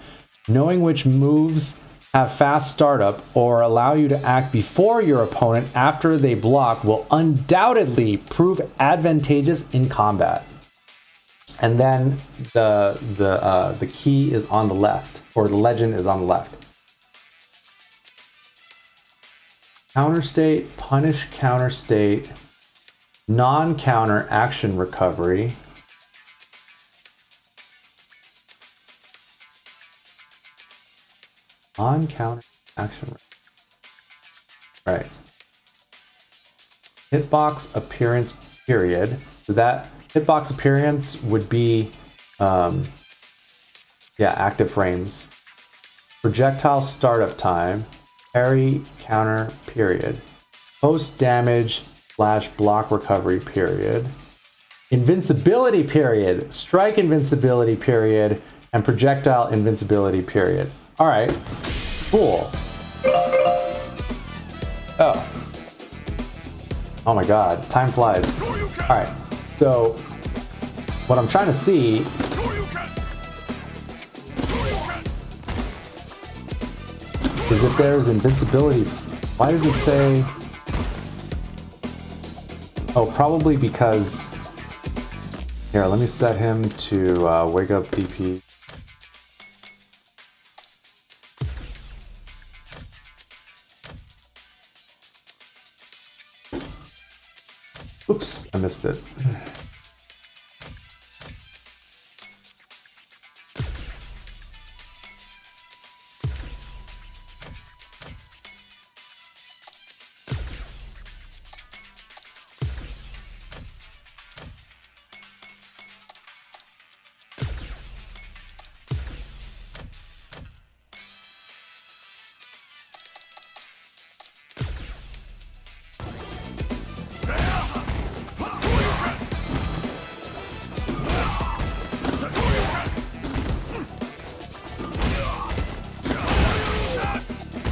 knowing which moves have fast startup or allow you to act before your opponent after they block will undoubtedly prove advantageous in combat. And then the key is on the left, or the legend is on the left. Counter state, punish counter state, non-counter action recovery. On-counter action. Right. Hitbox appearance period. So that hitbox appearance would be, active frames. Projectile startup time. Parry counter period. Post damage / block recovery period. Invincibility period. Strike invincibility period. And projectile invincibility period. All right, cool. Oh my God, time flies. All right, so what I'm trying to see is if there's invincibility. Why does it say? Oh, probably because. Here, let me set him to wake up DP. Oops, I missed it.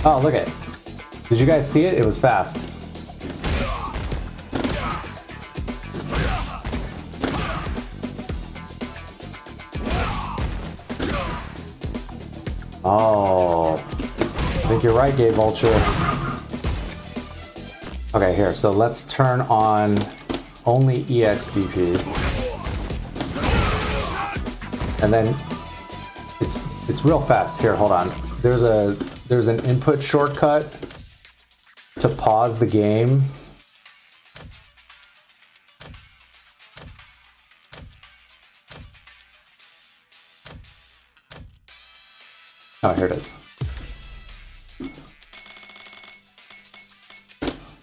Oh, look at it. Did you guys see it? It was fast. Oh, I think you're right, Gay Vulture. Okay, here, so let's turn on only EXDP. And then it's real fast. Here, hold on. There's an input shortcut to pause the game. Oh, here it is.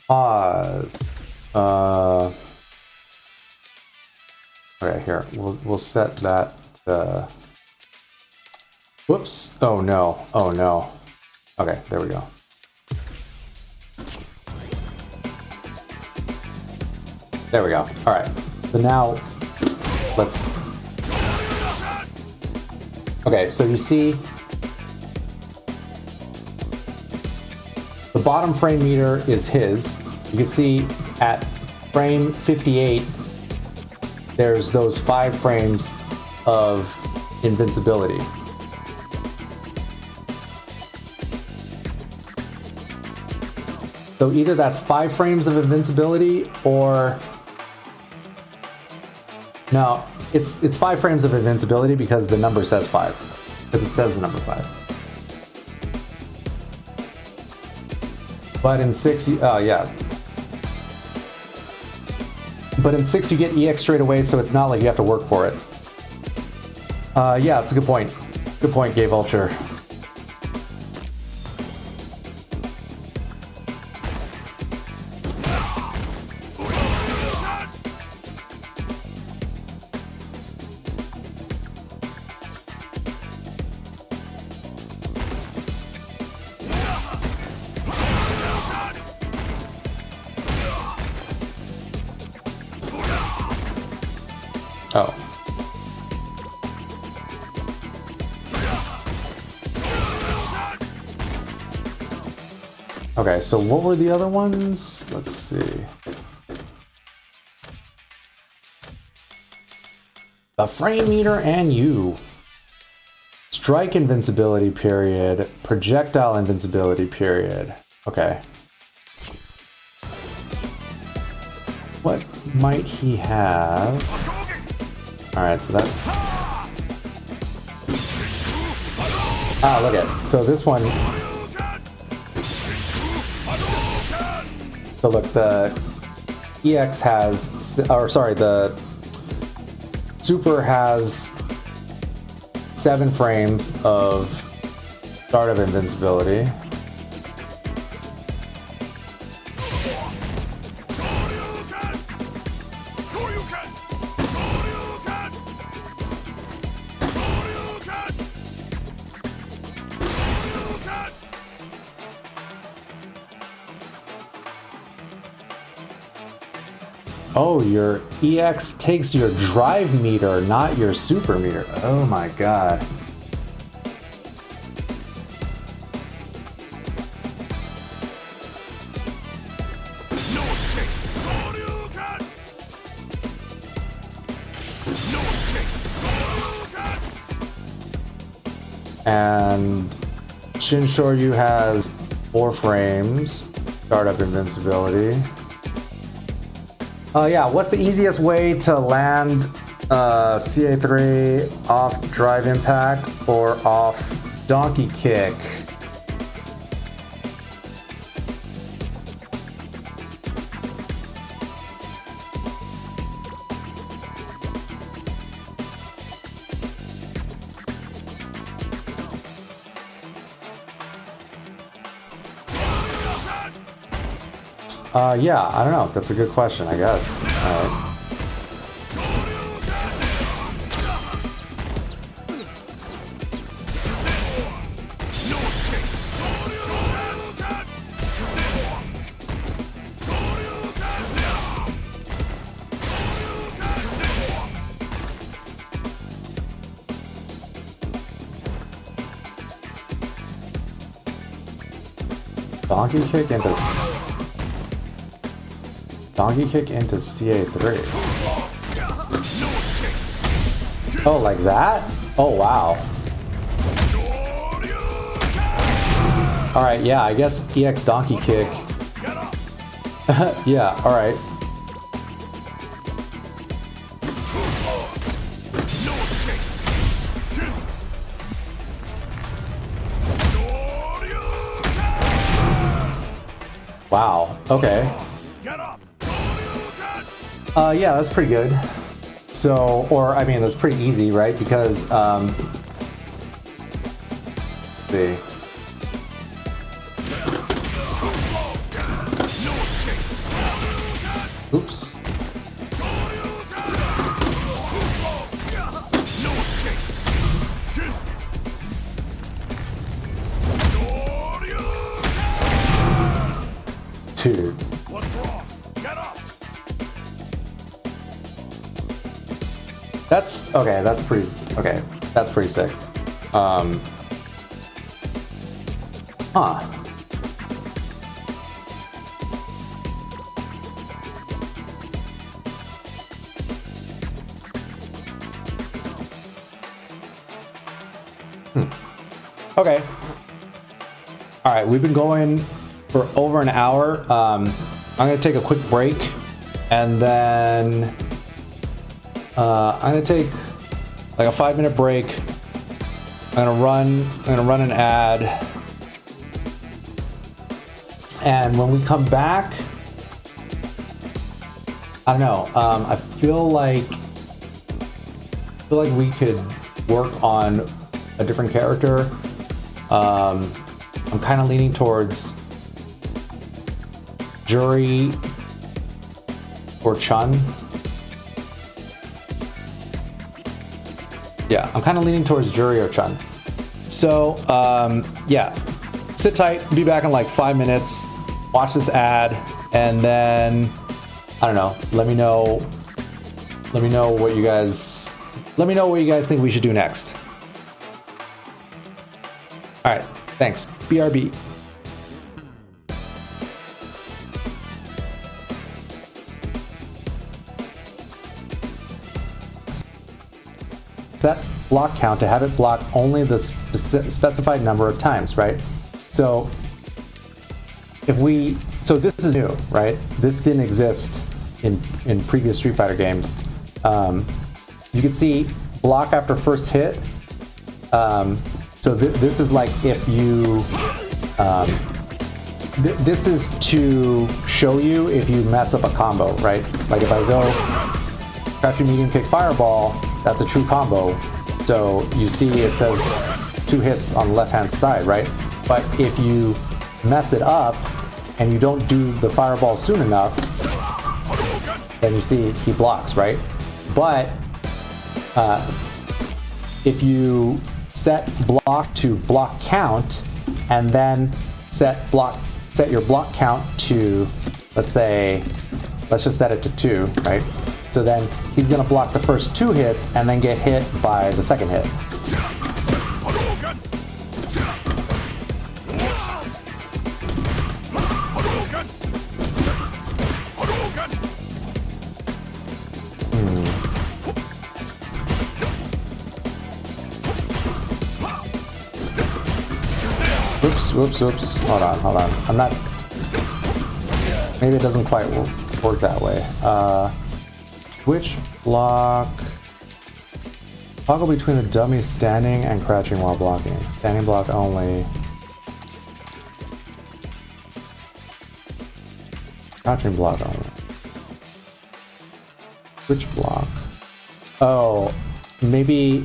Pause. Okay, here. We'll set that to... Whoops. Oh no. Oh no. Okay, there we go. There we go. All right. So now let's... Okay, so you see the bottom frame meter is his. You can see at frame 58, there's those 5 frames of invincibility. So either that's 5 frames of invincibility or... No, it's 5 frames of invincibility because the number says 5. Because it says the number 5. But in 6, oh yeah. But in 6 you get EX straight away, so it's not like you have to work for it. Yeah, it's a good point. Good point, Gay Vulture. Oh. Okay, so what were the other ones? Let's see. The frame meter and you. Strike invincibility period. Projectile invincibility period. Okay. What might he have? Alright, so that... Ah, look at it. So this one... So look, the EX has... Or sorry, the Super has 7 frames of startup invincibility. Oh, your EX takes your drive meter, not your super meter. Oh my god. And Shinshoryu has 4 frames, startup invincibility. Yeah, what's the easiest way to land CA3 off drive impact or off donkey kick? Yeah, I don't know. That's a good question, I guess. All right. Donkey kick into CA3. Oh, like that? Oh, wow. Alright, yeah, I guess EX donkey kick. Yeah, alright. Wow, okay. Yeah, that's pretty good. So, or, I mean, that's pretty easy, right? Because, see. Oops. Dude. What's wrong? Get up! That's okay, that's pretty sick. Huh. Okay. All right, we've been going for over an hour. I'm gonna take a quick break, and then I'm gonna take like a 5-minute break. I'm gonna run an ad, and when we come back, I don't know. I feel like we could work on a different character. I'm kind of leaning towards Jury or Chun. Yeah, I'm kind of leaning towards Jury or Chun. So, yeah, sit tight. Be back in like 5 minutes. Watch this ad, and then I don't know. Let me know what you guys think we should do next. All right, thanks. BRB. Set block count to have it block only the specified number of times, right? So this is new, right? This didn't exist in previous Street Fighter games. You can see block after first hit. So this is like if you, this is to show you if you mess up a combo, right? Like if I go crouching medium kick fireball, that's a true combo. So you see it says 2 hits on the left hand side, right? But if you mess it up and you don't do the fireball soon enough, then you see he blocks, right? But if you set block to block count and then set your block count to, let's just set it to 2, right? So then he's gonna block the first 2 hits and then get hit by the second hit. Oops. Hold on. I'm not. Maybe it doesn't quite work that way. Which block? Toggle between the dummy standing and crouching while blocking. Standing block only. Crouching block only. Which block? Oh, maybe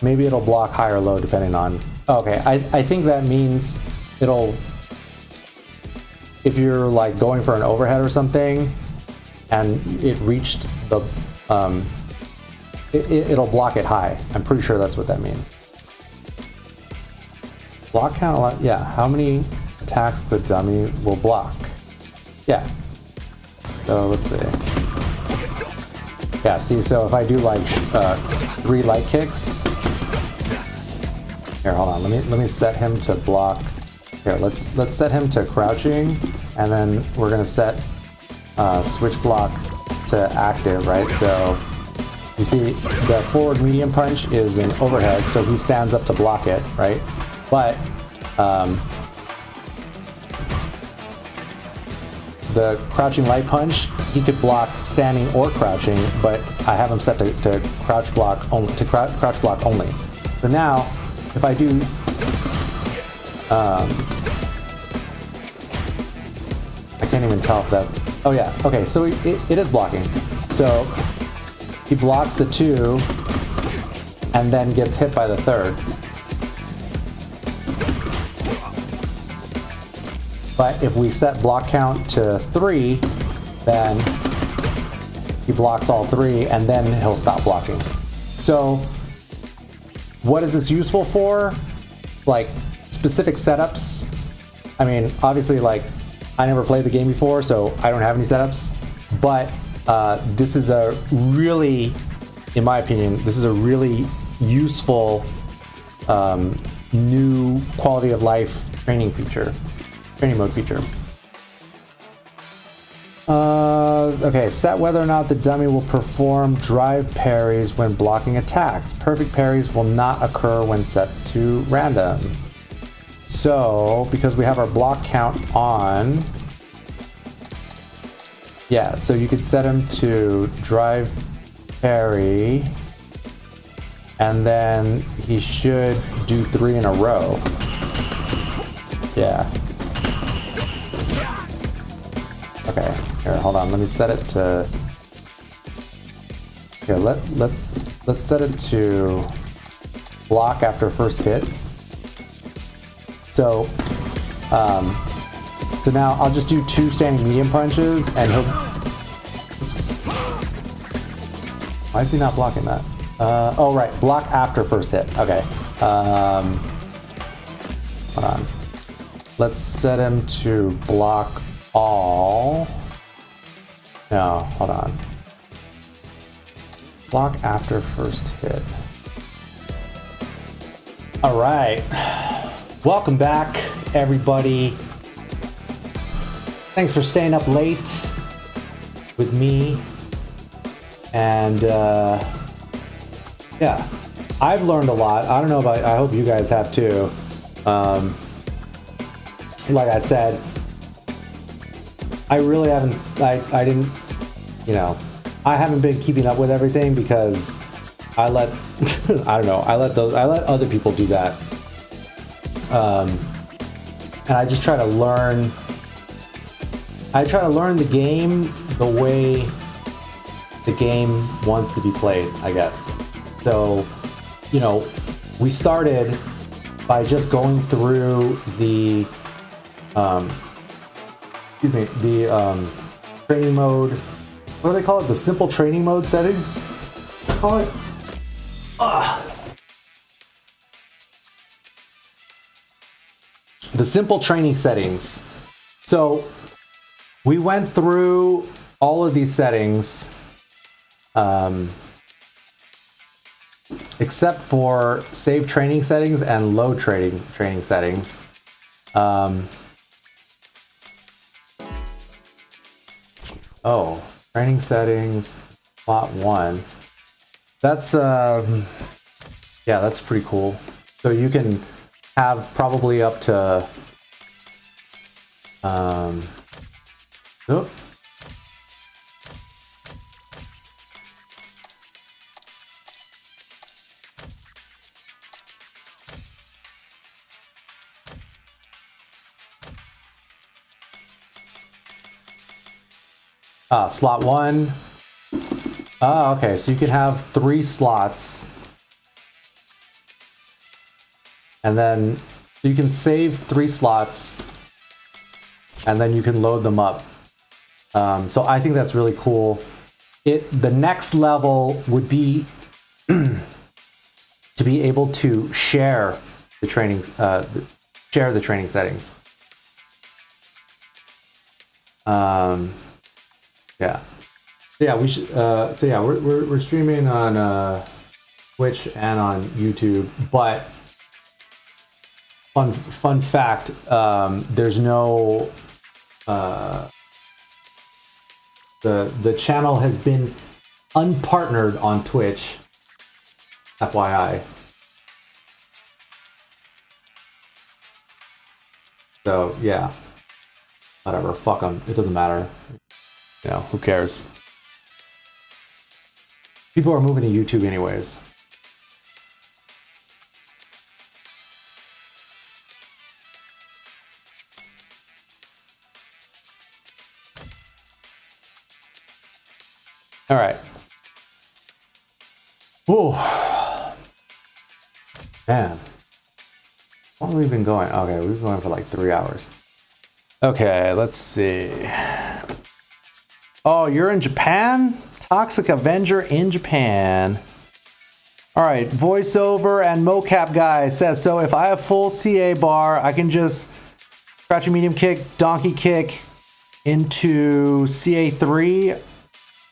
it'll block high or low depending on. Okay, I think that means it'll, if you're like going for an overhead or something and it reached the, it'll block it high. I'm pretty sure that's what that means. Block count a lot, yeah. How many attacks the dummy will block? Yeah. So let's see. Yeah, see, so if I do like 3 light kicks. Here, hold on. Let me set him to block Here, let's set him to crouching, and then we're gonna set switch block to active, right? So you see the forward medium punch is an overhead, so he stands up to block it, right? But the crouching light punch, he could block standing or crouching, but I have him set to crouch block only. Crouch block only. So now, if I do, I can't even tell if that. Oh yeah, okay. So it is blocking. So he blocks the 2, and then gets hit by the 3rd. But if we set block count to 3, then he blocks all 3, and then he'll stop blocking. So what is this useful for? Like specific setups. I mean, obviously, like I never played the game before, so I don't have any setups. But this is a really, in my opinion, this is a really useful new quality of life training mode feature. Okay, set whether or not the dummy will perform drive parries when blocking attacks. Perfect parries will not occur when set to random. So, because we have our block count on, yeah, so you could set him to drive parry, and then he should do 3 in a row. Yeah. Okay, here, hold on. Let me set it to. Here, let's set it to block after first hit. So, so now I'll just do 2 standing medium punches, and he'll. Oops. Why is he not blocking that? Oh right, block after first hit. Okay. Hold on. Let's set him to block all. No, hold on. Block after first hit. All right. Welcome back, everybody. Thanks for staying up late with me. And yeah, I've learned a lot. I don't know about, I hope you guys have too. Like I said, I really haven't, I didn't, you know, I haven't been keeping up with everything because I let, I don't know, I let other people do that. And I just try to learn, the game the way the game wants to be played, I guess. So, you know, we started by just going through the, training mode. What do they call it? The simple training mode settings? Call it. The simple training settings. So we went through all of these settings, except for save training settings and load training settings. Oh, training settings, plot 1. That's yeah, that's pretty cool. So you can have probably up to oh. Slot 1. Oh, okay, so you can have 3 slots. And then you can save 3 slots, and then you can load them up. So I think that's really cool. The next level would be to be able to share the training settings. Yeah. Yeah, we should. So yeah, we're streaming on Twitch and on YouTube, but Fun fact, there's no the channel has been unpartnered on Twitch, FYI. So yeah, whatever, fuck them, it doesn't matter, you know, who cares. People are moving to YouTube anyways. All right. Whoa. Man. How long have we been going? Okay, we've been going for like 3 hours. Okay, let's see. Oh, you're in Japan? Toxic Avenger in Japan. All right, voiceover and mocap guy says, so if I have full CA bar, I can just crouch medium kick, donkey kick into CA3.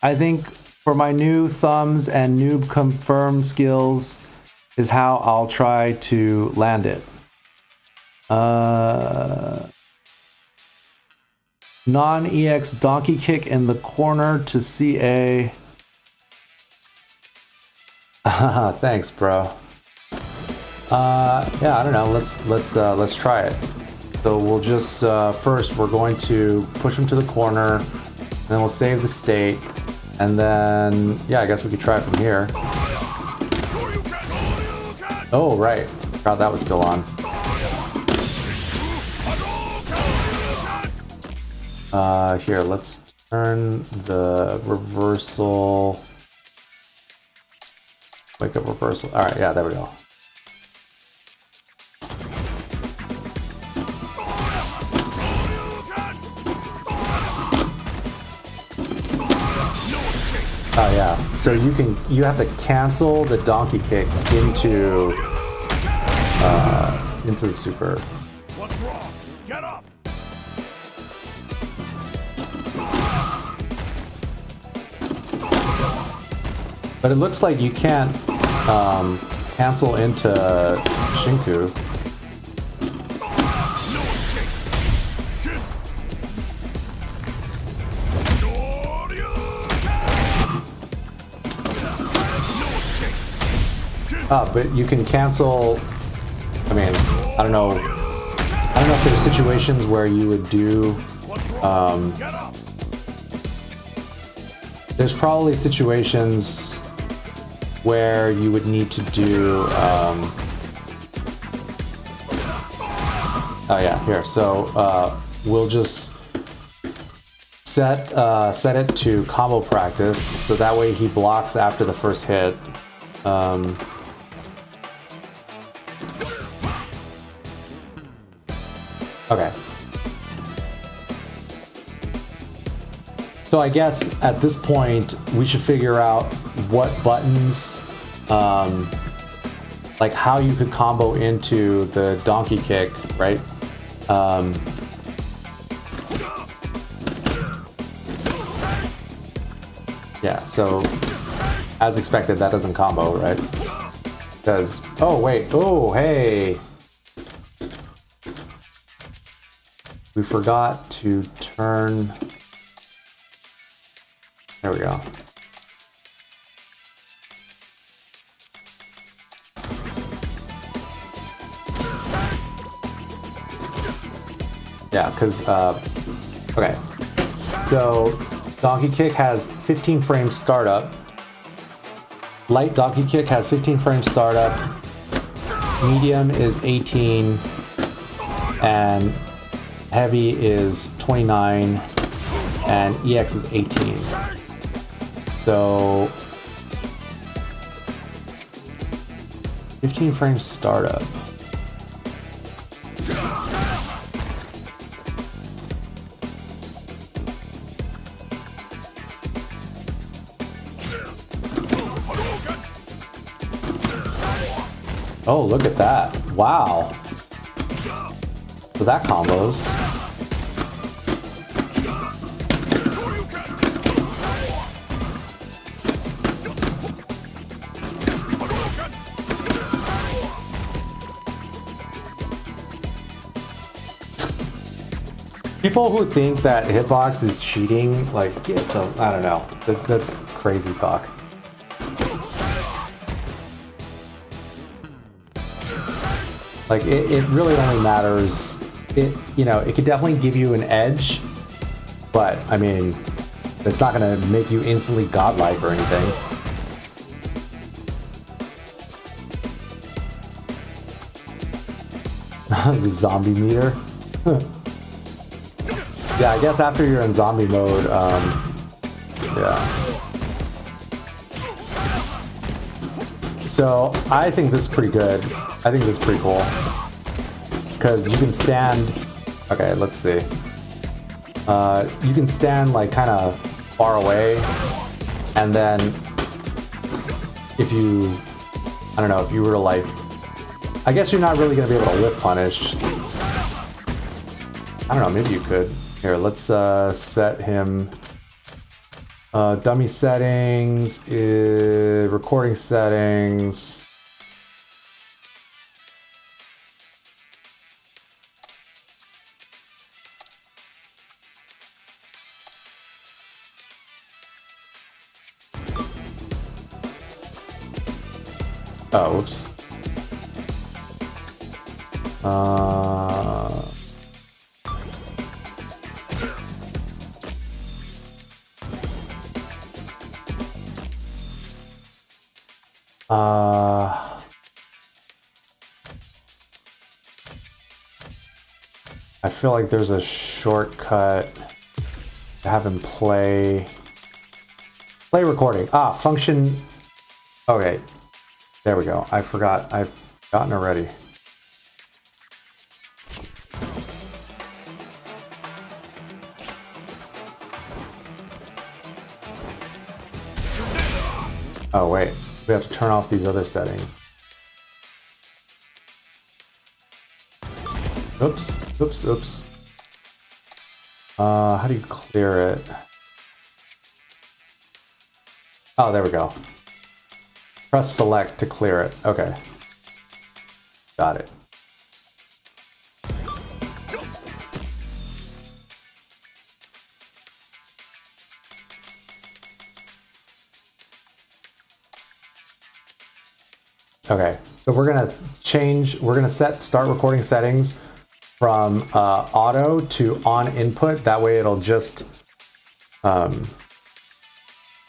I think for my new thumbs and noob confirm skills is how I'll try to land it. Non-EX donkey kick in the corner to CA. Thanks, bro. Yeah, I don't know. Let's try it. So we'll just first we're going to push him to the corner, and then we'll save the state, and then yeah, I guess we could try it from here. Oh right, forgot that was still on. Here, let's turn the reversal. Wake up reversal. All right, yeah, there we go. Oh yeah, so you have to cancel the donkey kick into the super. What's wrong? Get up! But it looks like you can't cancel into Shinku. But you can cancel. I mean, I don't know if there's situations where you would do. There's probably situations where you would need to do. Oh yeah, here. So we'll just set it to combo practice, so that way he blocks after the first hit. Okay. So I guess at this point we should figure out what buttons, like how you could combo into the donkey kick, right? Yeah, so as expected, that doesn't combo, right? Because, oh wait, oh hey! We forgot to turn. There we go. Yeah, because, okay. So, donkey kick has 15 frames startup. Light donkey kick has 15 frames startup. Medium is 18. And heavy is 29. And EX is 18. So 15 frames startup. Oh, look at that. Wow. So that combos. People who think that hitbox is cheating, like, get the, I don't know. That's crazy talk. Like, it really only matters. You know, it could definitely give you an edge, but I mean, it's not gonna make you instantly godlike or anything. The zombie meter. Yeah, I guess after you're in zombie mode, yeah. So I think this is pretty good. I think this is pretty cool. Because you can stand, okay, let's see. You can stand like kind of far away, and then if you, I don't know, if you were to like, I guess you're not really going to be able to whip punish. I don't know, maybe you could. Here, let's set him, dummy settings, recording settings. Oh, whoops. I feel like there's a shortcut to have him play recording. Ah, function. Okay. There we go. I forgot. I've gotten already. Oh, wait. We have to turn off these other settings. Oops. Oops. Oops. How do you clear it? Oh, there we go. Press select to clear it. Okay. Got it. Okay, so we're gonna set start recording settings from auto to on input. That way it'll just,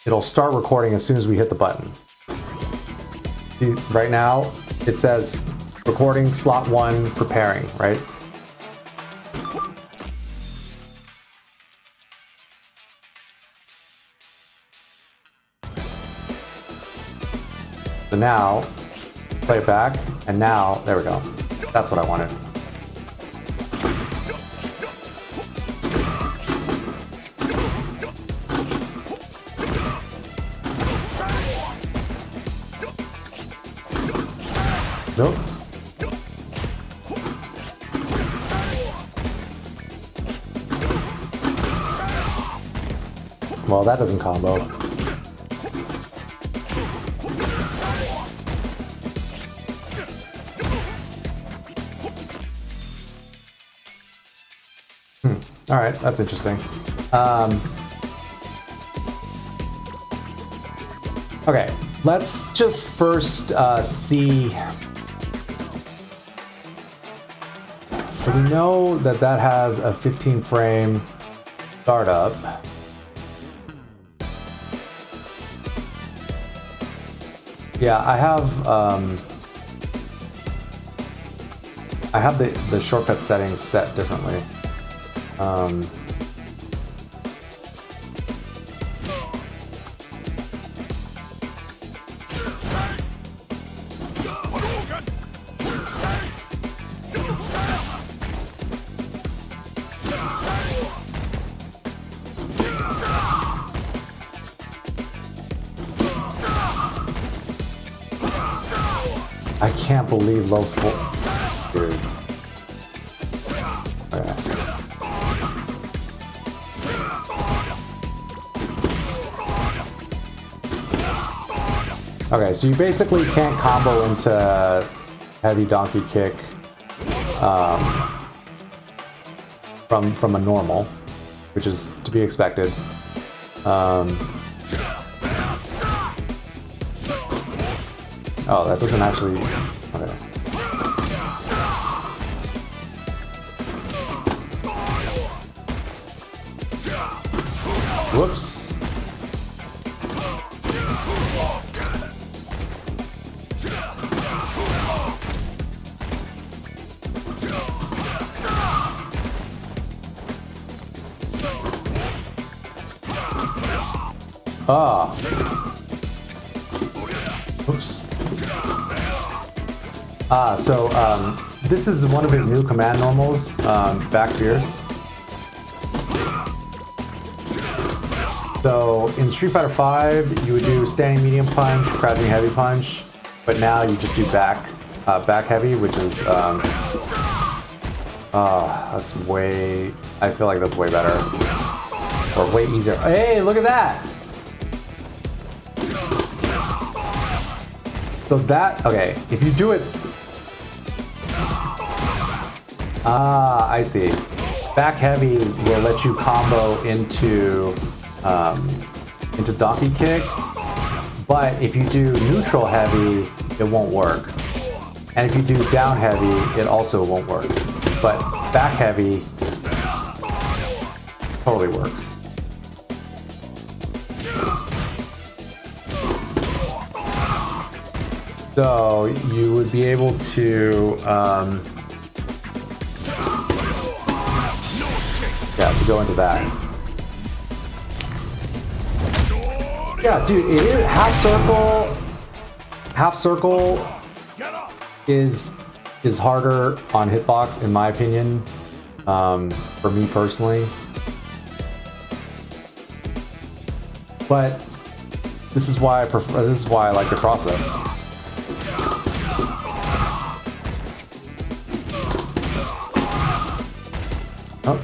it'll start recording as soon as we hit the button. Right now, it says recording slot 1 preparing, right? So now, play it back, and now, there we go. That's what I wanted. Nope. Well, that doesn't combo. All right, that's interesting. Okay, let's just first see. So we know that that has a 15 frame startup. Yeah, I have the shortcut settings set differently. I can't believe low full. Dude. Okay, so you basically can't combo into heavy donkey kick, from a normal, which is to be expected. Oh, that doesn't actually. Okay. Whoops. Ah. Oops. So this is one of his new command normals, back fierce. So in Street Fighter V, you would do standing medium punch, crouching heavy punch, but now you just do back heavy, which is that's way. I feel like that's way better or way easier. Hey, look at that! So that, okay, if you do it, I see. Back heavy will let you combo into donkey kick, but if you do neutral heavy, it won't work. And if you do down heavy, it also won't work. But back heavy totally works. So you would be able to, to go into that. Yeah, dude, it is half circle is harder on hitbox in my opinion, for me personally. But this is why I like the cross up. Oh.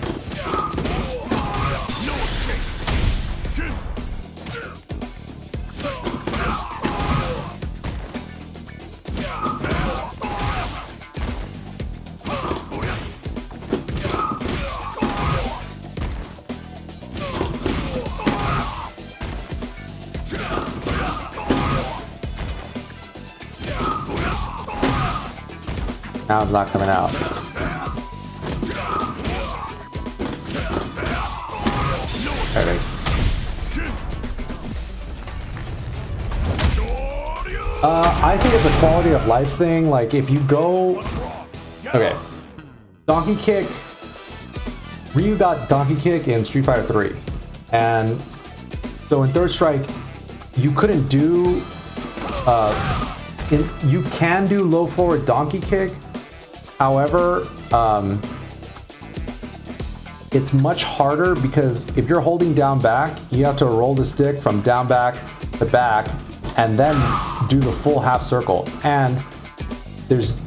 Now it's not coming out. There it is. I think it's a quality of life thing. Like if you go, okay, donkey kick. Ryu got donkey kick in Street Fighter 3, and so in Third Strike, you couldn't do. You can do low forward donkey kick. However, it's much harder because if you're holding down back, you have to roll the stick from down back to back and then do the full half circle. And there's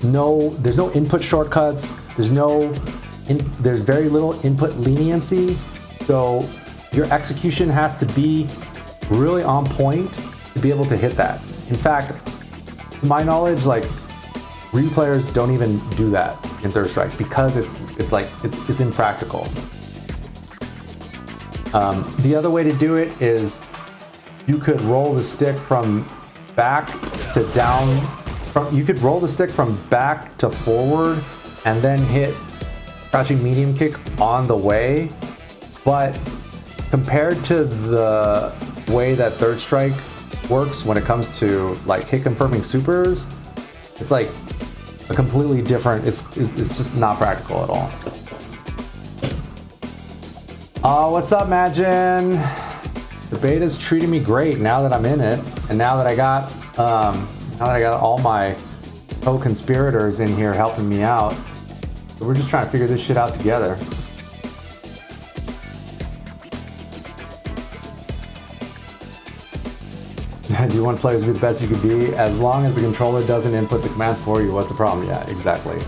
no input shortcuts. There's very little input leniency. So your execution has to be really on point to be able to hit that. In fact, to my knowledge, like Ryu players don't even do that in Third Strike because it's impractical. The other way to do it is you could roll the stick from back to down. You could roll the stick from back to forward and then hit crouching medium kick on the way. But compared to the way that Third Strike works when it comes to like hit confirming supers, it's like a completely different, it's just not practical at all. What's up, Magin? The beta's treating me great now that I'm in it, and now that I got all my co-conspirators in here helping me out. So we're just trying to figure this shit out together. Do you want to play as the best you could be? As long as the controller doesn't input the commands for you, what's the problem? Yeah, exactly.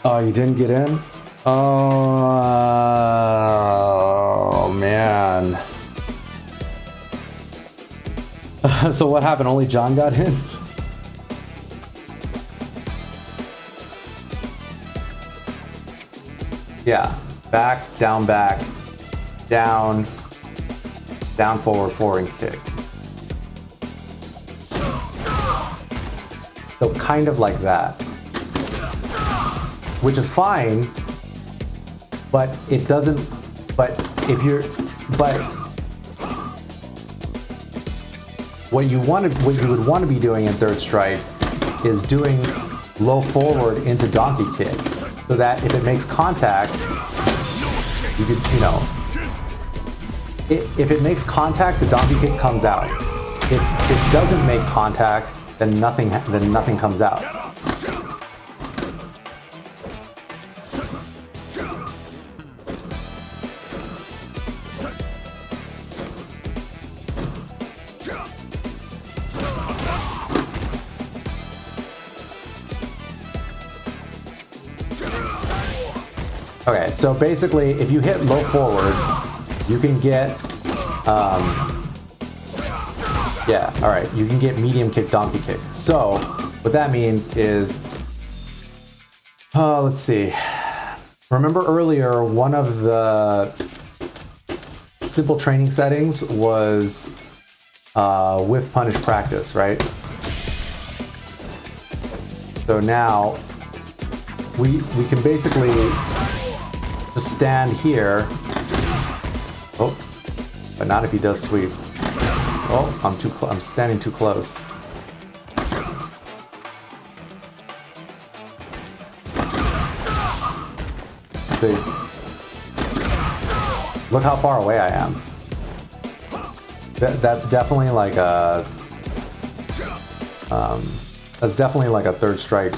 Oh, you didn't get in? Oh, man. So what happened? Only John got in? Yeah. Back, down, down, forward, forward, and kick. So kind of like that. Which is fine, but it doesn't, but if you're, but what you would want to be doing in third strike is doing low forward into donkey kick, so that if it makes contact, you could, you know, if it makes contact, the donkey kick comes out. If it doesn't make contact, then nothing comes out. Okay, so basically, if you hit low forward, you can get, yeah, all right, you can get medium kick, donkey kick. So what that means is, let's see. Remember earlier, one of the simple training settings was whiff punish practice, right? So now we can basically just stand here. Oh, but not if he does sweep. Oh, I'm standing too close. See, look how far away I am. That's definitely like a that's definitely like a third strike.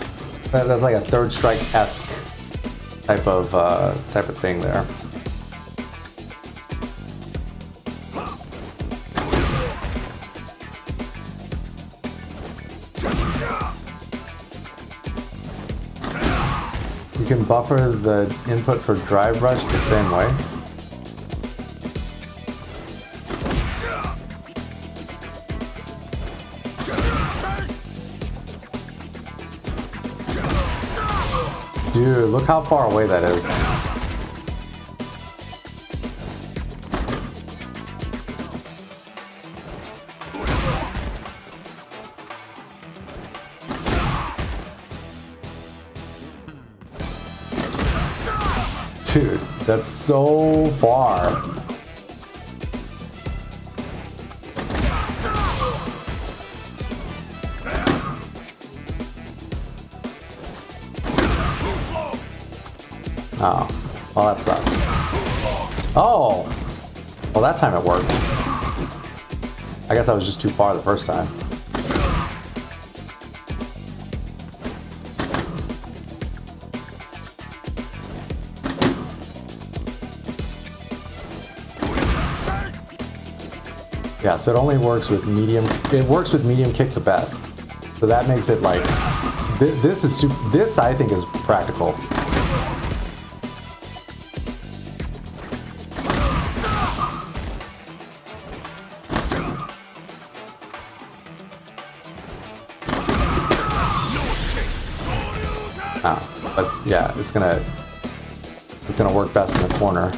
That's like a third strike-esque type of thing there. You can buffer the input for drive rush the same way. Dude, look how far away that is. Dude, that's so far. Oh, well that sucks. Oh! Well that time it worked. I guess I was just too far the first time. Yeah, so it only works with medium. It works with medium kick the best. So that makes it like this I think is practical. But yeah, it's gonna work best in the corner.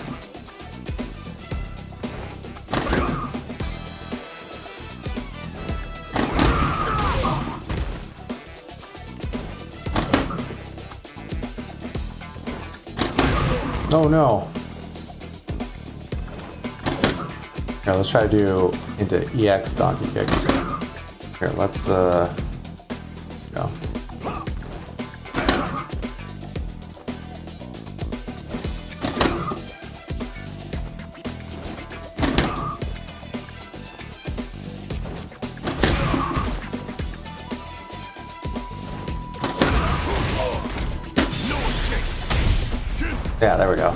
Oh no! Here, let's try to do into EX donkey kick. Here, let's go. Yeah, there we go.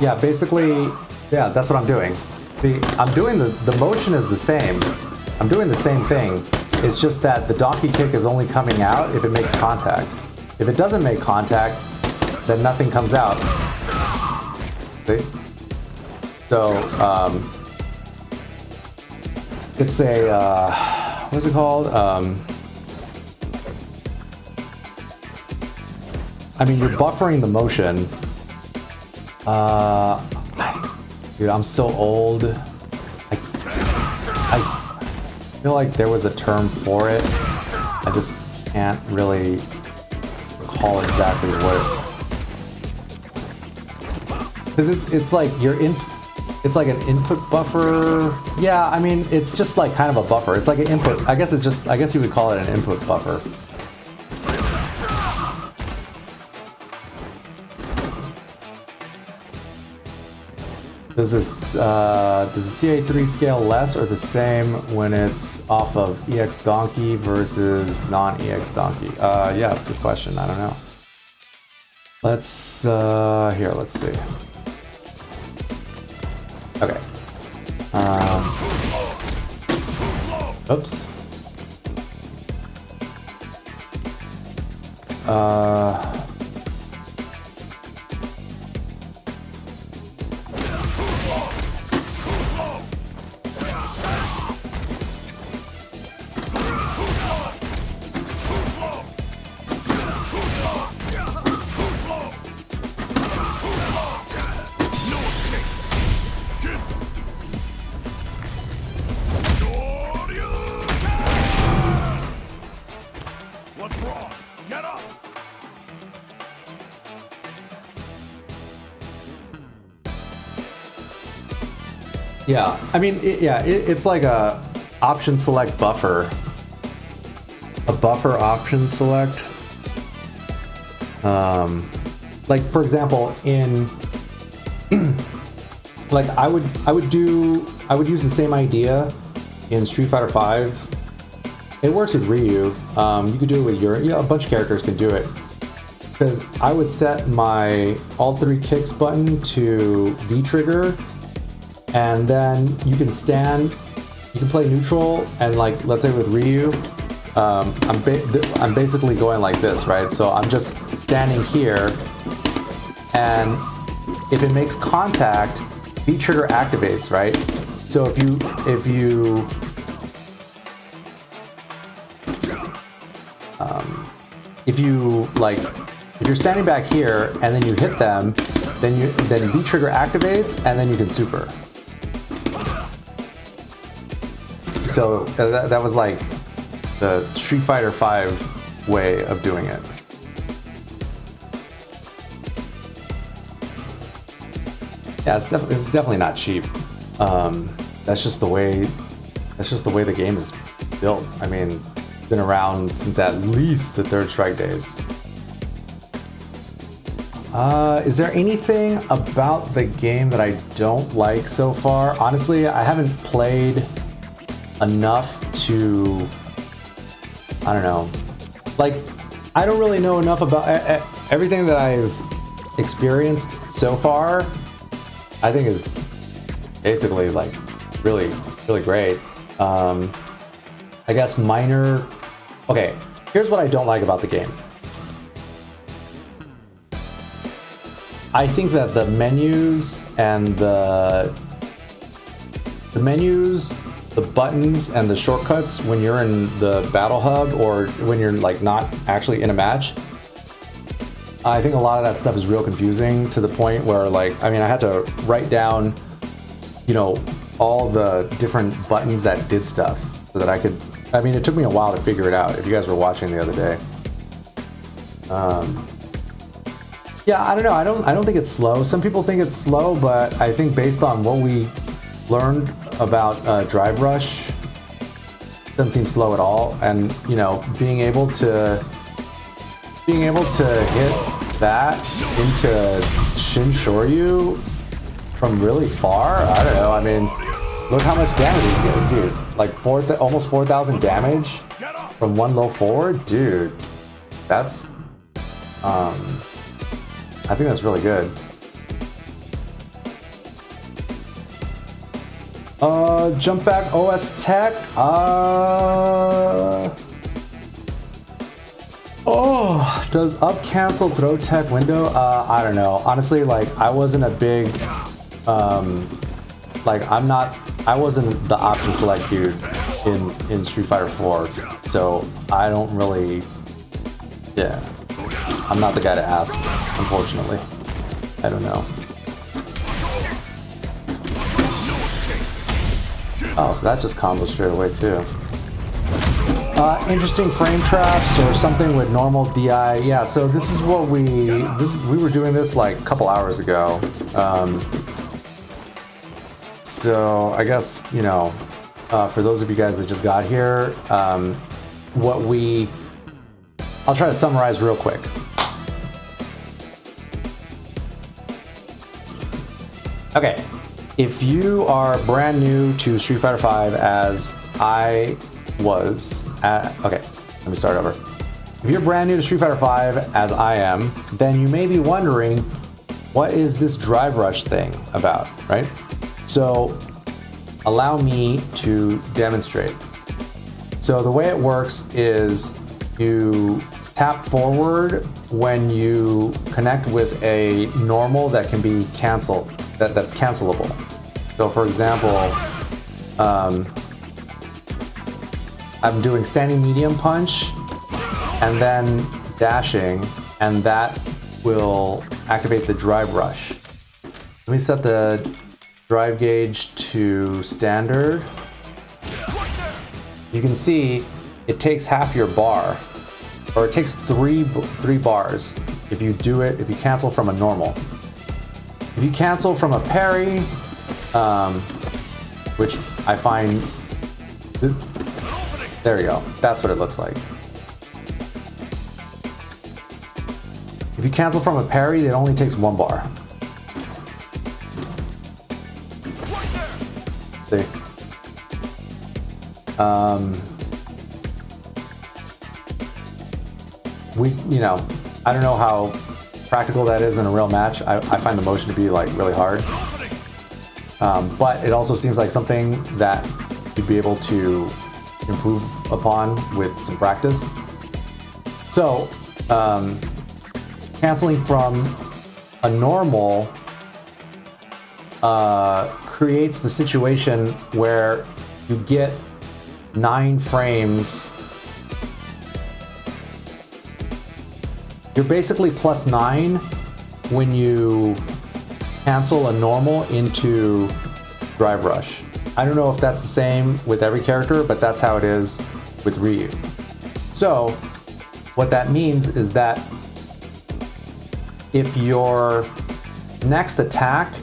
Yeah, basically, yeah, that's what I'm doing. I'm doing the motion is the same. I'm doing the same thing. It's just that the donkey kick is only coming out if it makes contact. If it doesn't make contact, then nothing comes out. See? So, it's a, what's it called? I mean, you're buffering the motion. Dude, I'm so old. I feel like there was a term for it. I just can't really recall exactly what it. Because it's like it's like an input buffer. Yeah, I mean, it's just like kind of a buffer. It's like an input. I guess you would call it an input buffer. Does the CA3 scale less or the same when it's off of EX Donkey versus non-EX Donkey? Yeah, that's a good question. I don't know. Let's see. Okay. Oops. What's wrong? Get up! Yeah, I mean, it's like a option select buffer. A buffer option select. Like for example, in like I would use the same idea in Street Fighter V. It works with Ryu. You could do it with a bunch of characters can do it. Because I would set my all three kicks button to V trigger, and then you can play neutral, and like let's say with Ryu, I'm basically going like this, right? So I'm just standing here, and if it makes contact, V trigger activates, right? So if you're standing back here and then you hit them, then V trigger activates and then you can super. So that was like the Street Fighter V way of doing it. Yeah, it's definitely not cheap. That's just the way the game is built. I mean, it's been around since at least the Third Strike days. Is there anything about the game that I don't like so far? Honestly, I haven't played enough to, I don't know. Like, I don't really know enough about everything that I've experienced so far. I think is basically like really, really great. I guess minor. Okay, here's what I don't like about the game. I think that the menus and the buttons and the shortcuts when you're in the battle hub or when you're like not actually in a match, I think a lot of that stuff is real confusing to the point where, like, I mean, I had to write down, you know, all the different buttons that did stuff so that I could, I mean, it took me a while to figure it out if you guys were watching the other day. Yeah, I don't know. I don't think it's slow. Some people think it's slow, but I think based on what we learned about Drive Rush, it doesn't seem slow at all. And you know, being able to hit that into Shin Shoryu from really far, I don't know. I mean, look how much damage he's getting, dude. Like almost 4,000 damage from one low forward, dude. That's I think that's really good. Jump back OS Tech. Oh, does up cancel throw tech window? I don't know. Honestly, like I wasn't a big, I wasn't the option select dude in Street Fighter 4, so I don't really, yeah, I'm not the guy to ask, unfortunately. I don't know. Oh, so that just combos straight away too. Interesting frame traps or something with normal DI. Yeah, so this is what we were doing this like a couple hours ago. So I guess, you know, for those of you guys that just got here, I'll try to summarize real quick. Okay, if you are brand new to Street Fighter V as I was, okay, let me start over. If you're brand new to Street Fighter V as I am, then you may be wondering, what is this drive rush thing about, right? So allow me to demonstrate. So the way it works is you tap forward when you connect with a normal that can be canceled, that's cancelable. So for example, I'm doing standing medium punch and then dashing, and that will activate the drive rush. Let me set the drive gauge to standard. You can see it takes half your bar, or it takes three bars if you do it, if you cancel from a normal. If you cancel from a parry, which I find, there you go, that's what it looks like. If you cancel from a parry, it only takes one bar. See? You know, I don't know how practical that is in a real match. I find the motion to be like really hard. But it also seems like something that you'd be able to improve upon with some practice. So, canceling from a normal creates the situation where you get 9 frames. You're basically +9 when you cancel a normal into drive rush. I don't know if that's the same with every character, but that's how it is with Ryu. So what that means is that if your next attack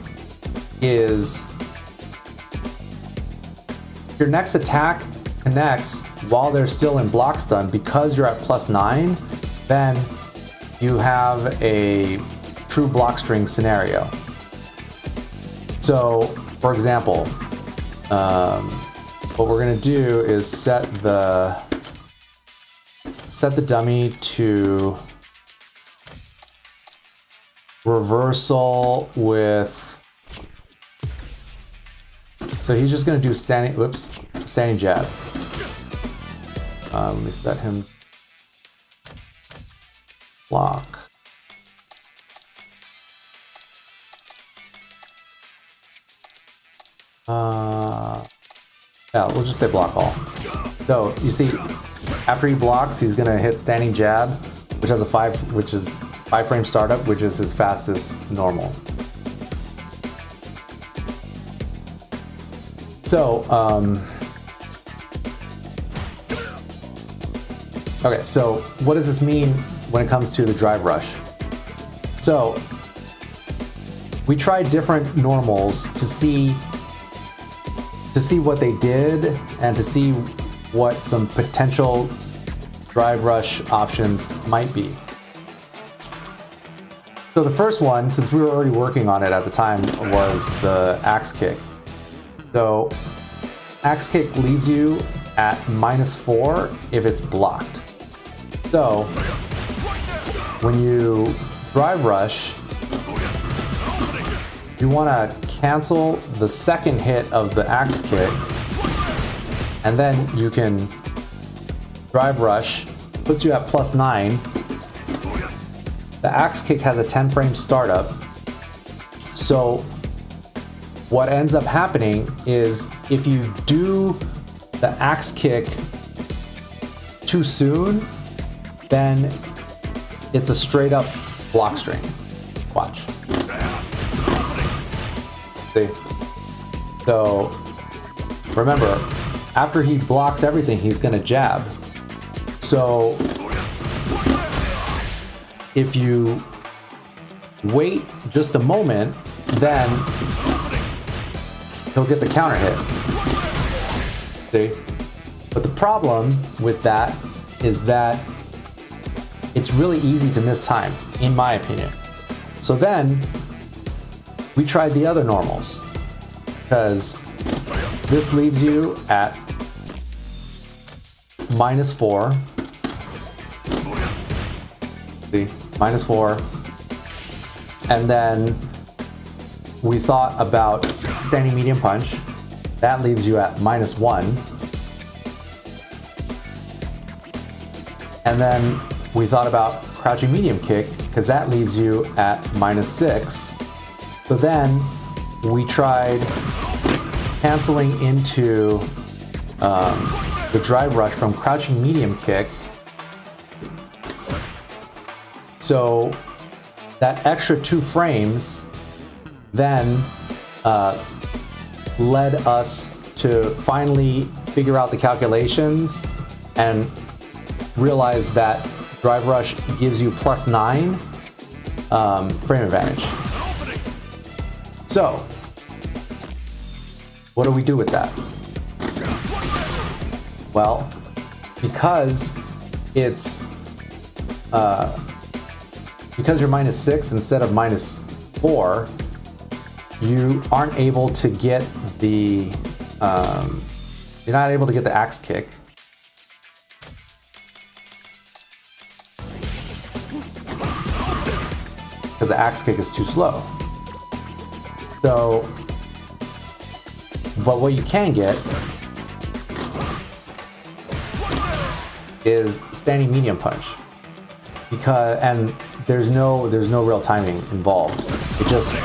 connects while they're still in block stun, because you're at +9, then you have a true block string scenario. So, for example, what we're gonna do is set the dummy to reversal with, so he's just gonna do standing jab. Let me set him block. Yeah, we'll just say block all. So you see, after he blocks, he's gonna hit standing jab, which has a 5 frame startup, which is his fastest normal. So, okay, so what does this mean when it comes to the drive rush? So, we tried different normals to see what they did and to see what some potential drive rush options might be. So the first one, since we were already working on it at the time, was the axe kick. So axe kick leaves you at -4 if it's blocked. So when you drive rush, you want to cancel the second hit of the axe kick, and then you can drive rush puts you at +9. The axe kick has a 10 frame startup. So what ends up happening is if you do the axe kick too soon, then it's a straight up block string. Watch. See? So remember, after he blocks everything, he's gonna jab. So if you wait just a moment, then he'll get the counter hit. See? But the problem with that is that it's really easy to miss time, in my opinion. So then we tried the other normals, because this leaves you at -4. See, -4. And then we thought about standing medium punch. That leaves you at -1. And then we thought about crouching medium kick, because that leaves you at -6. So then we tried canceling into the drive rush from crouching medium kick. So that extra 2 frames then led us to finally figure out the calculations and realize that drive rush gives you +9 frame advantage. So what do we do with that? Well, because it's because you're -6 instead of -4, you aren't able to get the you're not able to get the axe kick. Because the axe kick is too slow. So, but what you can get is standing medium punch, because and there's no real timing involved. It just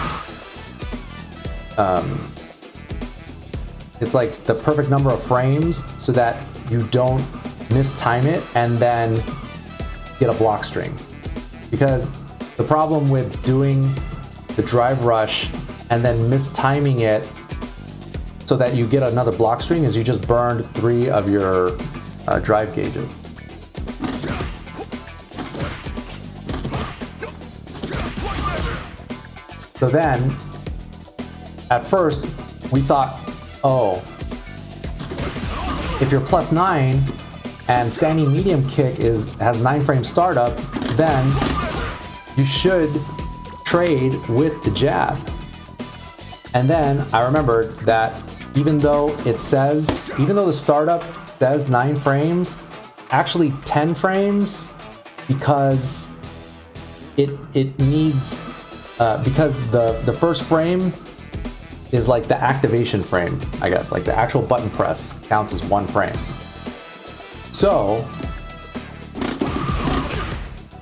it's like the perfect number of frames so that you don't mistime it and then get a block string. Because the problem with doing the drive rush and then mistiming it so that you get another block string is you just burned 3 of your drive gauges. So then, at first, we thought, oh, if you're +9 and standing medium kick has 9 frame startup, then you should trade with the jab. And then I remembered that even though the startup says 9 frames, actually 10 frames, because it needs because the first frame is like the activation frame, I guess, like the actual button press counts as 1 frame. So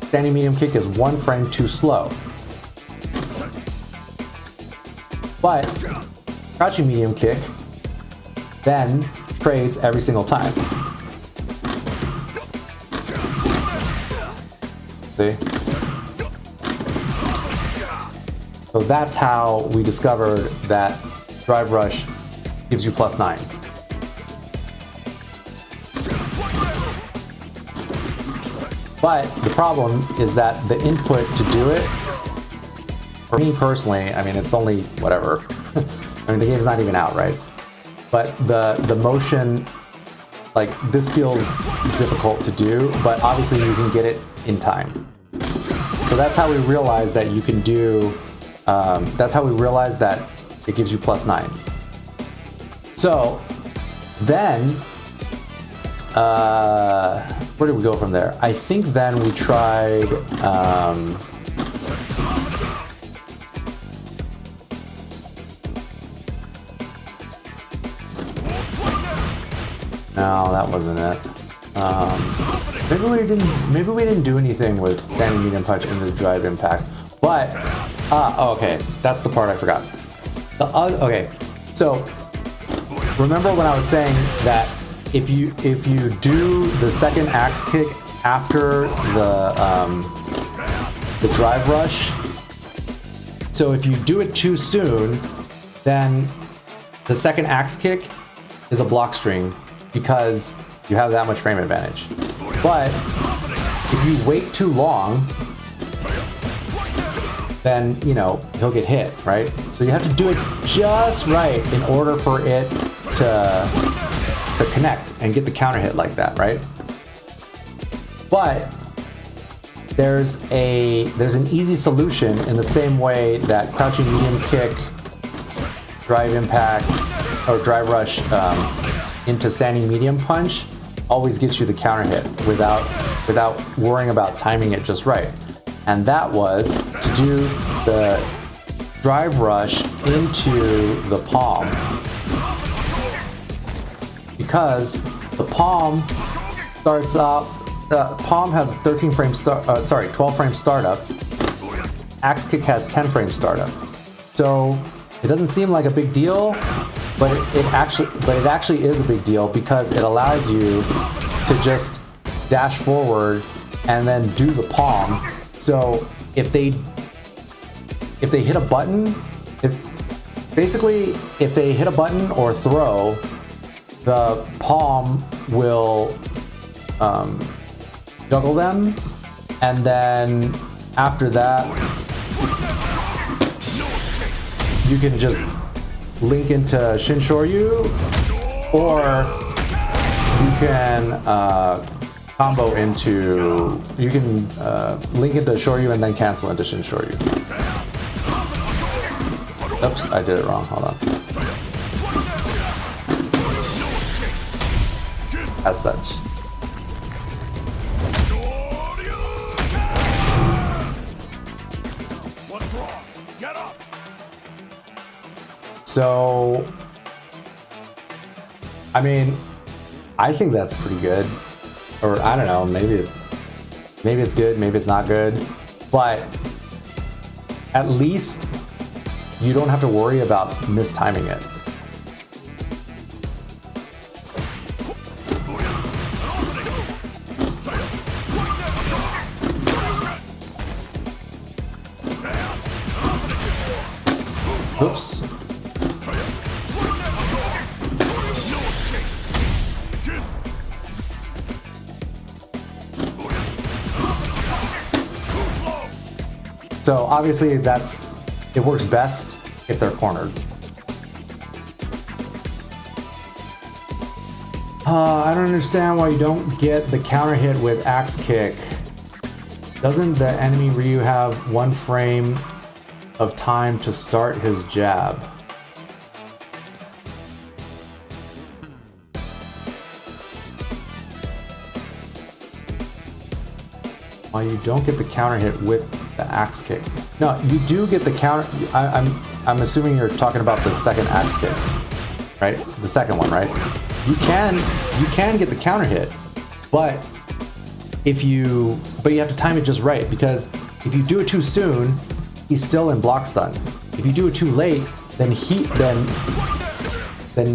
standing medium kick is 1 frame too slow. But crouching medium kick then trades every single time. See? So that's how we discovered that drive rush gives you +9. But the problem is that the input to do it, for me personally, I mean, it's only whatever. I mean, the game's not even out, right? But the motion, like, this feels difficult to do, but obviously you can get it in time. So that's how we realized that you can do, that's how we realized that it gives you +9. So then, where did we go from there? I think then we tried, no, that wasn't it. Maybe we didn't do anything with standing medium punch into the drive impact. But oh, okay, that's the part I forgot. Okay, so remember when I was saying that if you do the second axe kick after the drive rush, so if you do it too soon, then the second axe kick is a block string because you have that much frame advantage. But if you wait too long, then, you know, he'll get hit, right? So you have to do it just right in order for it to connect and get the counter hit like that, right? But there's an easy solution in the same way that crouching medium kick, drive impact, or drive rush into standing medium punch always gets you the counter hit without worrying about timing it just right. And that was to do the drive rush into the palm, because the palm starts up. Palm has 12 frame startup. Axe kick has 10 frame startup. So it doesn't seem like a big deal, but it actually is a big deal because it allows you to just dash forward and then do the palm. So if they hit a button, if they hit a button or throw, the palm will juggle them, and then after that you can just link into Shinshoryu, or you can combo into, you can link into Shoryu and then cancel into Shinshoryu. Oops, I did it wrong, hold on. As such. What's wrong? Get up! So, I mean, I think that's pretty good. Or I don't know, maybe it's good, maybe it's not good. But at least you don't have to worry about mistiming it. Oops. So obviously it works best if they're cornered. I don't understand why you don't get the counter hit with axe kick. Doesn't the enemy Ryu have 1 frame of time to start his jab? Why you don't get the counter hit with the axe kick? No, you do get the counter. I'm assuming you're talking about the second axe kick, right? The second one, right? You can get the counter hit, but you have to time it just right, because if you do it too soon, he's still in block stun. If you do it too late, then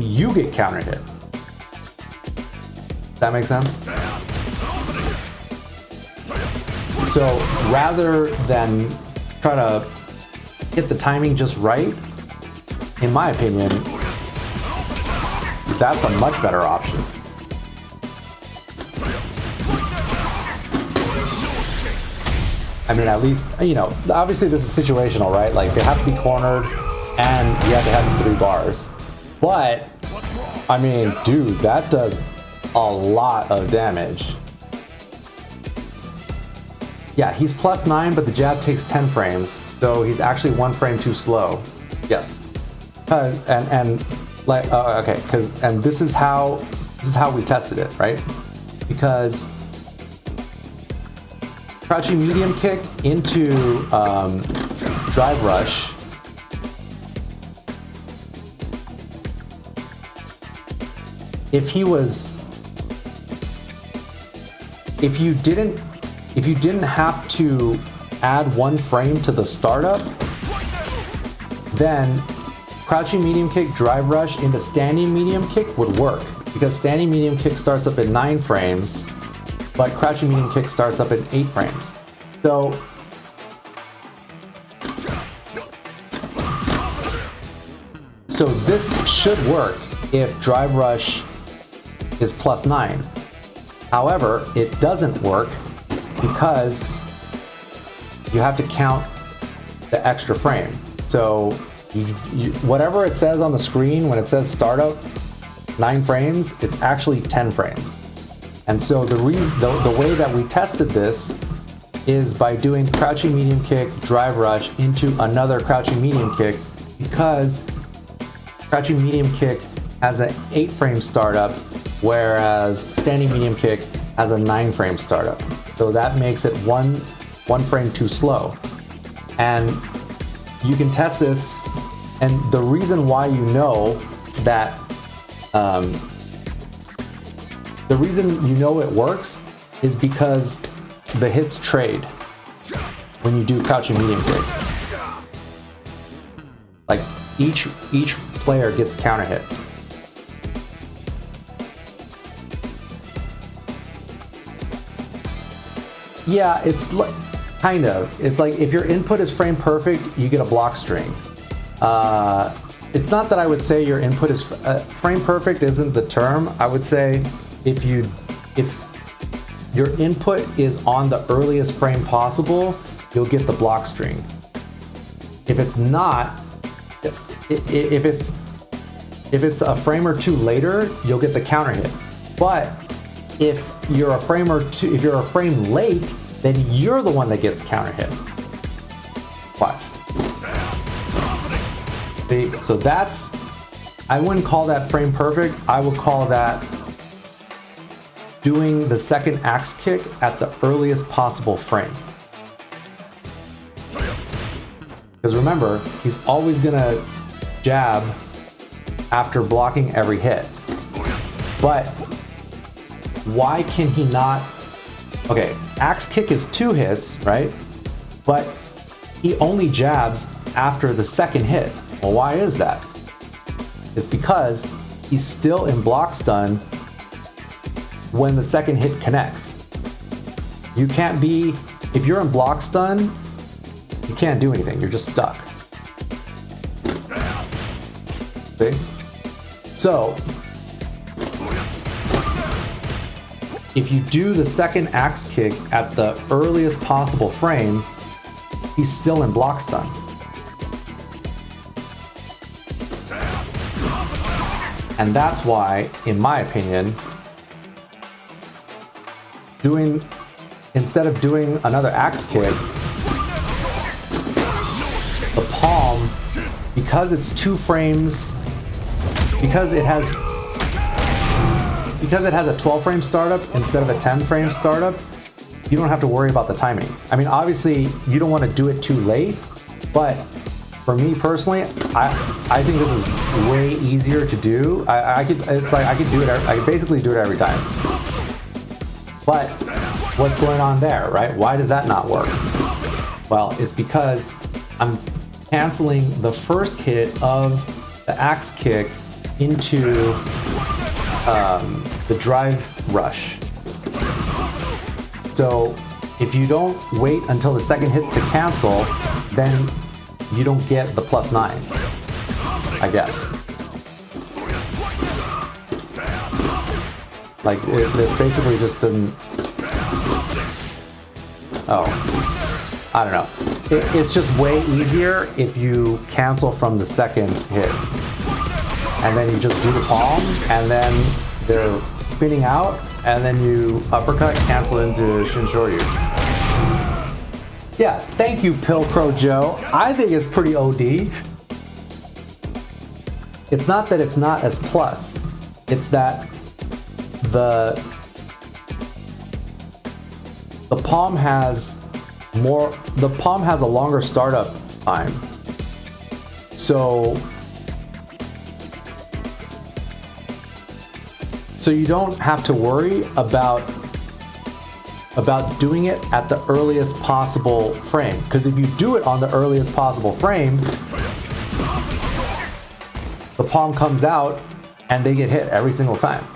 you get counter hit. Does that make sense? So rather than try to hit the timing just right, in my opinion, that's a much better option. I mean, at least, you know, obviously this is situational, right? Like, they have to be cornered and you have to have 3 bars. But, I mean, dude, that does a lot of damage. Yeah, he's +9, but the jab takes 10 frames, so he's actually 1 frame too slow. Yes. Okay, and this is how we tested it, right? Because crouching medium kick into drive rush, if he was if you didn't have to add 1 frame to the startup, then crouching medium kick, drive rush into standing medium kick would work, because standing medium kick starts up at 9 frames, but crouching medium kick starts up at 8 frames. So this should work if drive rush is +9. However, it doesn't work because you have to count the extra frame. So whatever it says on the screen when it says startup 9 frames, it's actually 10 frames. And so the way that we tested this is by doing crouching medium kick, drive rush into another crouching medium kick, because crouching medium kick has an 8 frame startup, whereas standing medium kick has a 9 frame startup. So that makes it one frame too slow. And you can test this, and the reason why you know that, the reason you know it works is because the hits trade when you do crouching medium kick. Like each player gets counter hit. Yeah, it's like, kind of. It's like if your input is frame perfect, you get a block string. It's not that I would say your input is frame perfect isn't the term. I would say if your input is on the earliest frame possible, you'll get the block string. If it's not, if it's a frame or 2 later, you'll get the counter hit. But if you're a frame late, then you're the one that gets counter hit. Watch. See? So that's, I wouldn't call that frame perfect. I would call that doing the second axe kick at the earliest possible frame. Because remember, he's always gonna jab after blocking every hit. But why can he not? Okay, axe kick is 2 hits, right? But he only jabs after the second hit. Well, why is that? It's because he's still in block stun when the second hit connects. You can't be, if you're in block stun, you can't do anything, you're just stuck. See? So, if you do the second axe kick at the earliest possible frame, he's still in block stun. And that's why, in my opinion, instead of doing another axe kick, the palm, because it's 2 frames, because it has a 12 frame startup instead of a 10 frame startup, you don't have to worry about the timing. I mean, obviously you don't want to do it too late, but for me personally, I think this is way easier to do. I could basically do it every time. But what's going on there, right? Why does that not work? Well, it's because I'm canceling the first hit of the axe kick into the drive rush. So if you don't wait until the second hit to cancel, then you don't get the +9, I guess. Like, it basically just didn't... Oh. I don't know. It's just way easier if you cancel from the second hit. And then you just do the palm, and then they're spinning out, and then you uppercut, cancel into Shinshoryu. Yeah, thank you, Pilcrow Joe. I think it's pretty OD. It's not that it's not as plus. It's that the palm has a longer startup time. So you don't have to worry about about doing it at the earliest possible frame. Because if you do it on the earliest possible frame, the palm comes out and they get hit every single time.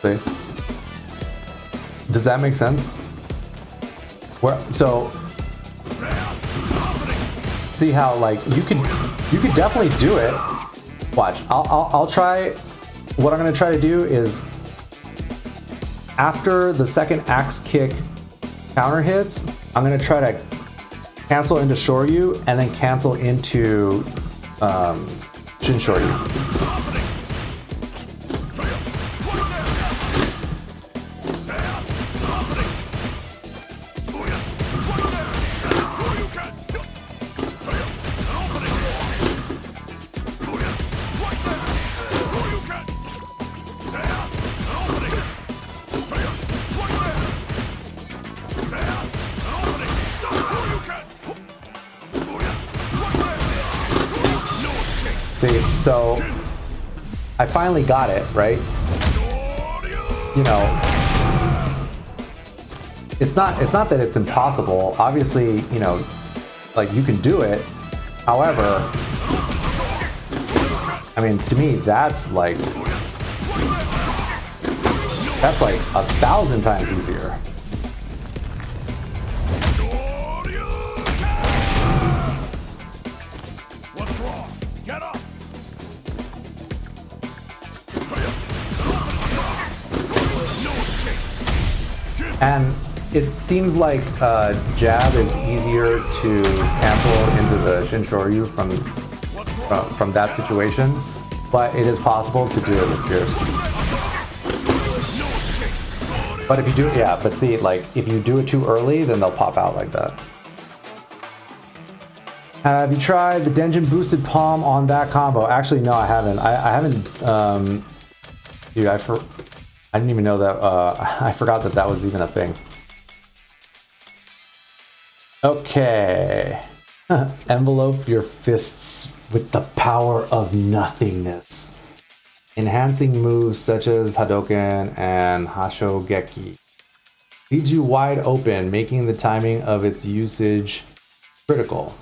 See? Does that make sense? So see how like you could definitely do it. Watch. I'll try. What I'm gonna try to do is after the second axe kick counter hits, I'm gonna try to cancel into Shoryu and then cancel into Shin Shoryu. See, so I finally got it, right? You know, it's not that it's impossible. Obviously, you know, like you can do it. However, I mean, to me, that's like 1,000 times easier. What's wrong? Get up! And it seems like jab is easier to cancel into the Shin Shoryu from that situation, but it is possible to do it with Pierce. But if you do it, yeah, but see, like if you do it too early, then they'll pop out like that. Have you tried the Denjin boosted palm on that combo? Actually, no, I haven't. I haven't. Dude, I didn't even know that. I forgot that that was even a thing. Okay. Envelope your fists with the power of nothingness. Enhancing moves such as Hadoken and Hashogeki. Leaves you wide open, making the timing of its usage critical.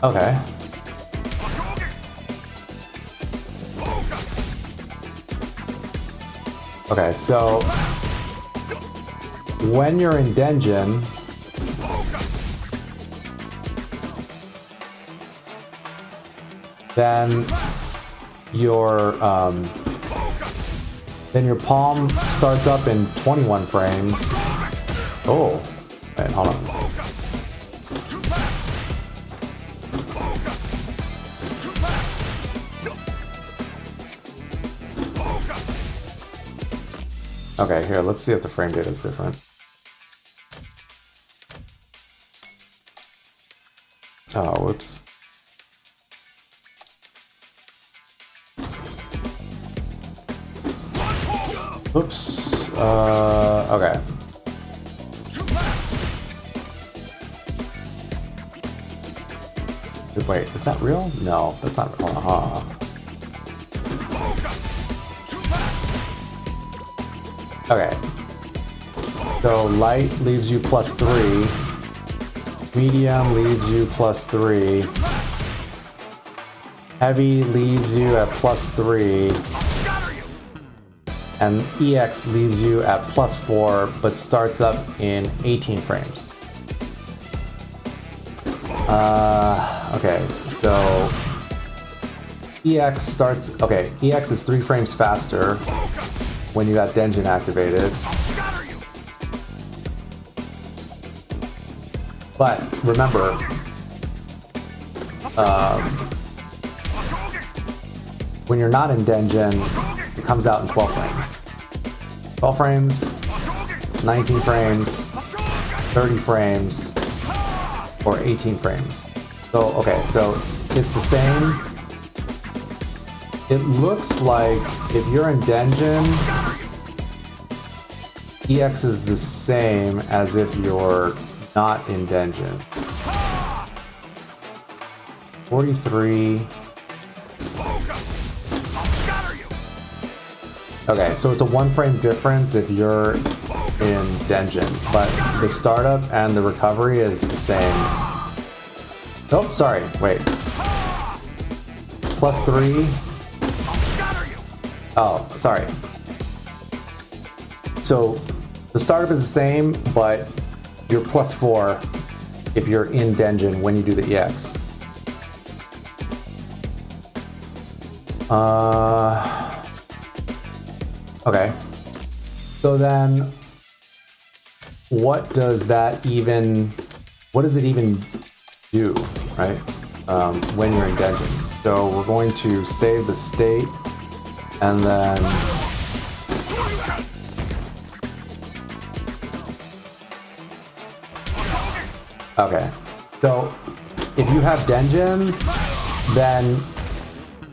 Okay. Okay, so when you're in Denjin, then your palm starts up in 21 frames. Oh, wait, hold on. Okay, here, let's see if the frame data is different. Oh, whoops. Oops. Okay. Wait, is that real? No, that's not real. Okay. So light leaves you +3. Medium leaves you +3. Heavy leaves you at +3. And EX leaves you at +4, but starts up in 18 frames. Okay, so EX starts, okay, EX is 3 frames faster when you got Denjin activated. But remember, when you're not in Denjin, it comes out in 12 frames. 12 frames, 19 frames, 30 frames, or 18 frames. So, okay, so it's the same. It looks like if you're in Denjin, EX is the same as if you're not in Denjin. 43. Okay, so it's a 1 frame difference if you're in Denjin, but the startup and the recovery is the same. Oh, sorry, wait. +3. Oh, sorry. So the startup is the same, but you're +4 if you're in Denjin when you do the EX. Okay. So then what does it even do, right? When you're in Denjin. So we're going to save the state and then okay. So if you have Denjin, then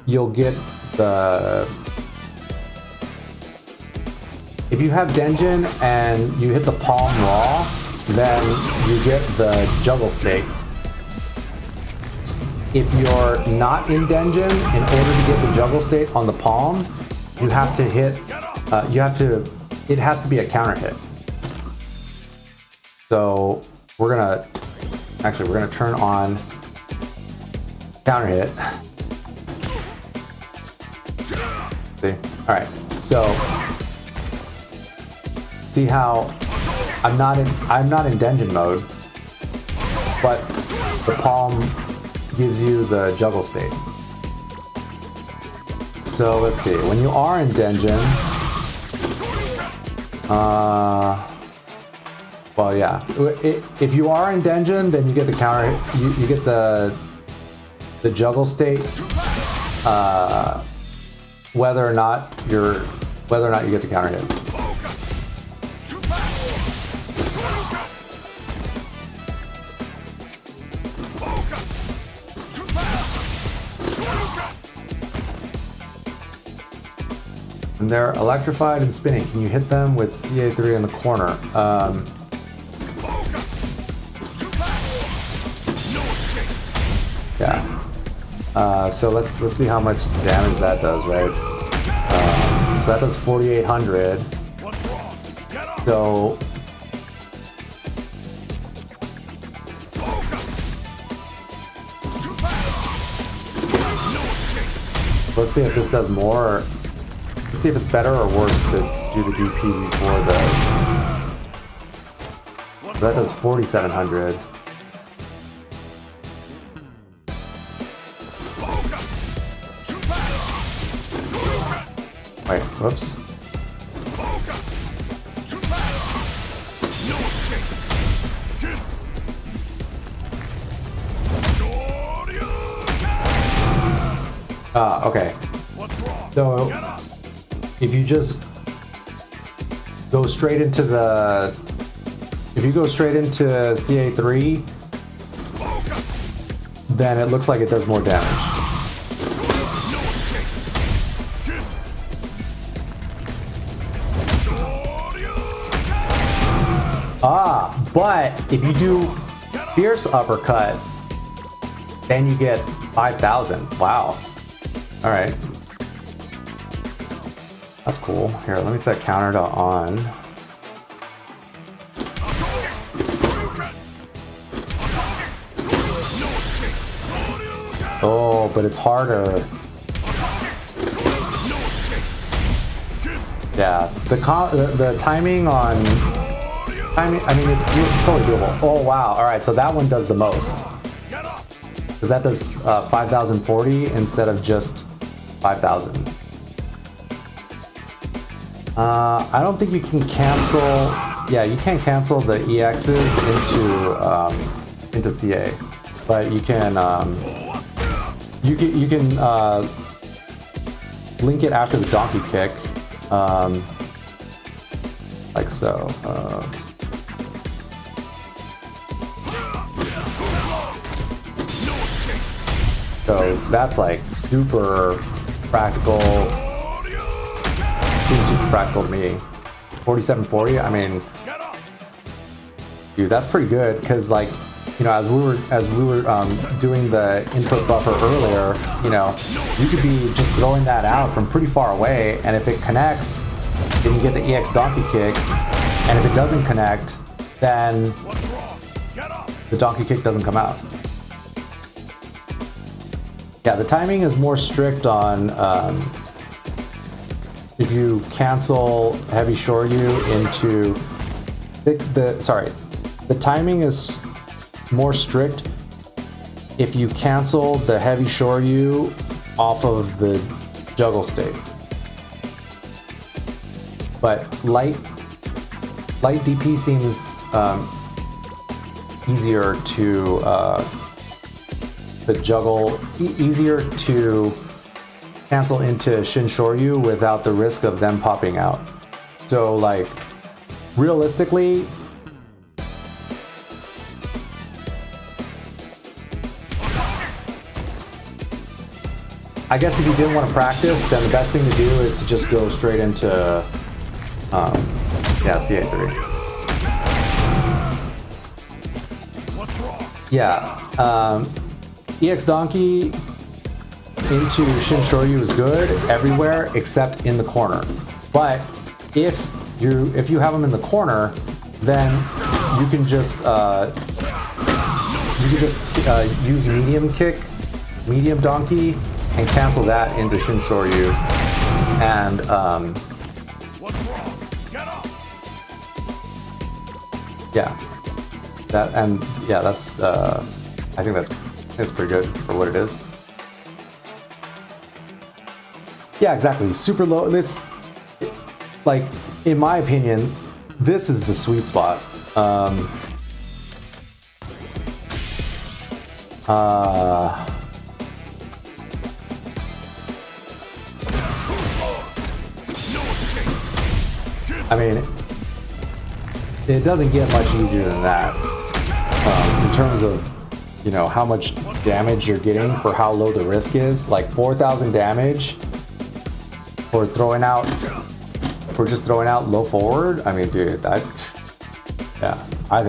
you'll get if you have Denjin and you hit the palm raw, then you get the juggle state. If you're not in Denjin, in order to get the juggle state on the palm, you have to hit, it has to be a counter hit. So we're gonna turn on counter hit. See? All right, so see how I'm not in Denjin mode, but the palm gives you the juggle state. So let's see, when you are in Denjin, well, yeah, if you are in Denjin, then you get the counter, you get the juggle state, whether or not you get the counter hit. And they're electrified and spinning. Can you hit them with CA3 in the corner? Yeah. So let's see how much damage that does, right? So that does 4,800. So let's see if this does more. Let's see if it's better or worse to do the DP before the. So that does 4,700. Wait, whoops. Okay. So if you just go straight into CA3, then it looks like it does more damage. But if you do fierce uppercut, then you get 5,000. Wow. All right. That's cool. Here, let me set counter to on. Oh, but it's harder. Yeah, the timing on timing. I mean, it's totally doable. Oh wow! All right, so that one does the most because that does 5,040 instead of just 5,000. I don't think you can cancel. Yeah, you can't cancel the EXs into CA, but you can you can link it after the donkey kick, like so. So that's like super practical. Seems super practical to me. 4740, I mean, Dude, that's pretty good because, like, you know, as we were doing the input buffer earlier, you know, you could be just throwing that out from pretty far away, and if it connects, then you get the EX donkey kick, and if it doesn't connect, then the donkey kick doesn't come out. Yeah, the timing is more strict on if you cancel heavy shoryu into the timing is more strict if you cancel the heavy shoryu off of the juggle state. But light DP seems easier to juggle, easier to cancel into Shin Shoryu without the risk of them popping out. So, like, realistically, I guess if you didn't want to practice, then the best thing to do is to just go straight into CA3. Yeah, EX Donkey into Shin Shoryu is good everywhere except in the corner. But if you have them in the corner, then you can just use medium donkey, and cancel that into Shin Shoryu, and that's I think that's pretty good for what it is. Yeah, exactly. Super low. It's like, in my opinion, this is the sweet spot. I mean, it doesn't get much easier than that in terms of, you know, how much damage you're getting for how low the risk is. Like 4,000 damage for just throwing out low forward. I mean, dude, I think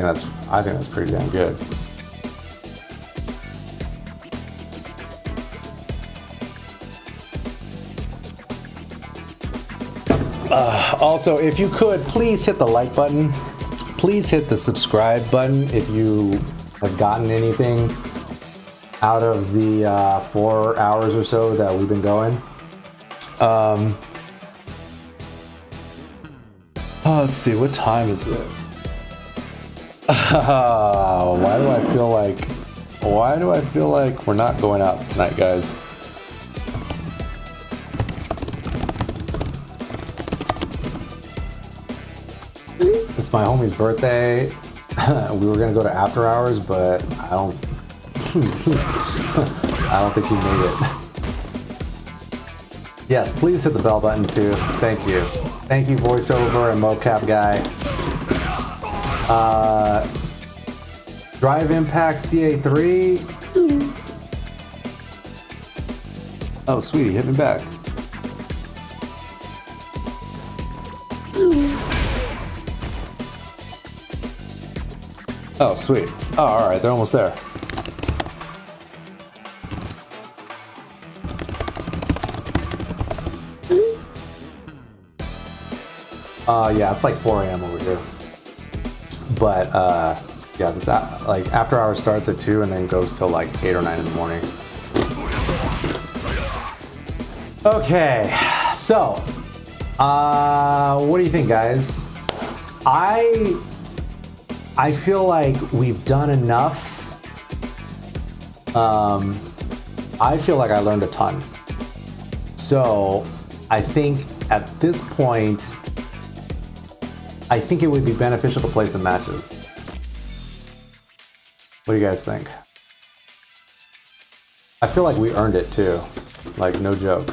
that's pretty damn good. Also, if you could, please hit the like button. Please hit the subscribe button if you have gotten anything out of the 4 hours or so that we've been going. Let's see, what time is it? Why do I feel like we're not going out tonight, guys? It's my homie's birthday. We were gonna go to after hours, but I don't think he made it. Yes, please hit the bell button too. Thank you. Thank you, voiceover and mocap guy. Drive Impact CA3. Oh, sweetie, hit me back. Oh, sweet. Oh, all right, they're almost there. Yeah, it's like 4 a.m. over here. But yeah, this like after hours starts at 2 and then goes till like 8 or 9 in the morning. Okay, so what do you think, guys? I feel like we've done enough. I feel like I learned a ton. So I think at this point, I think it would be beneficial to play some matches. What do you guys think? I feel like we earned it too. Like, no joke.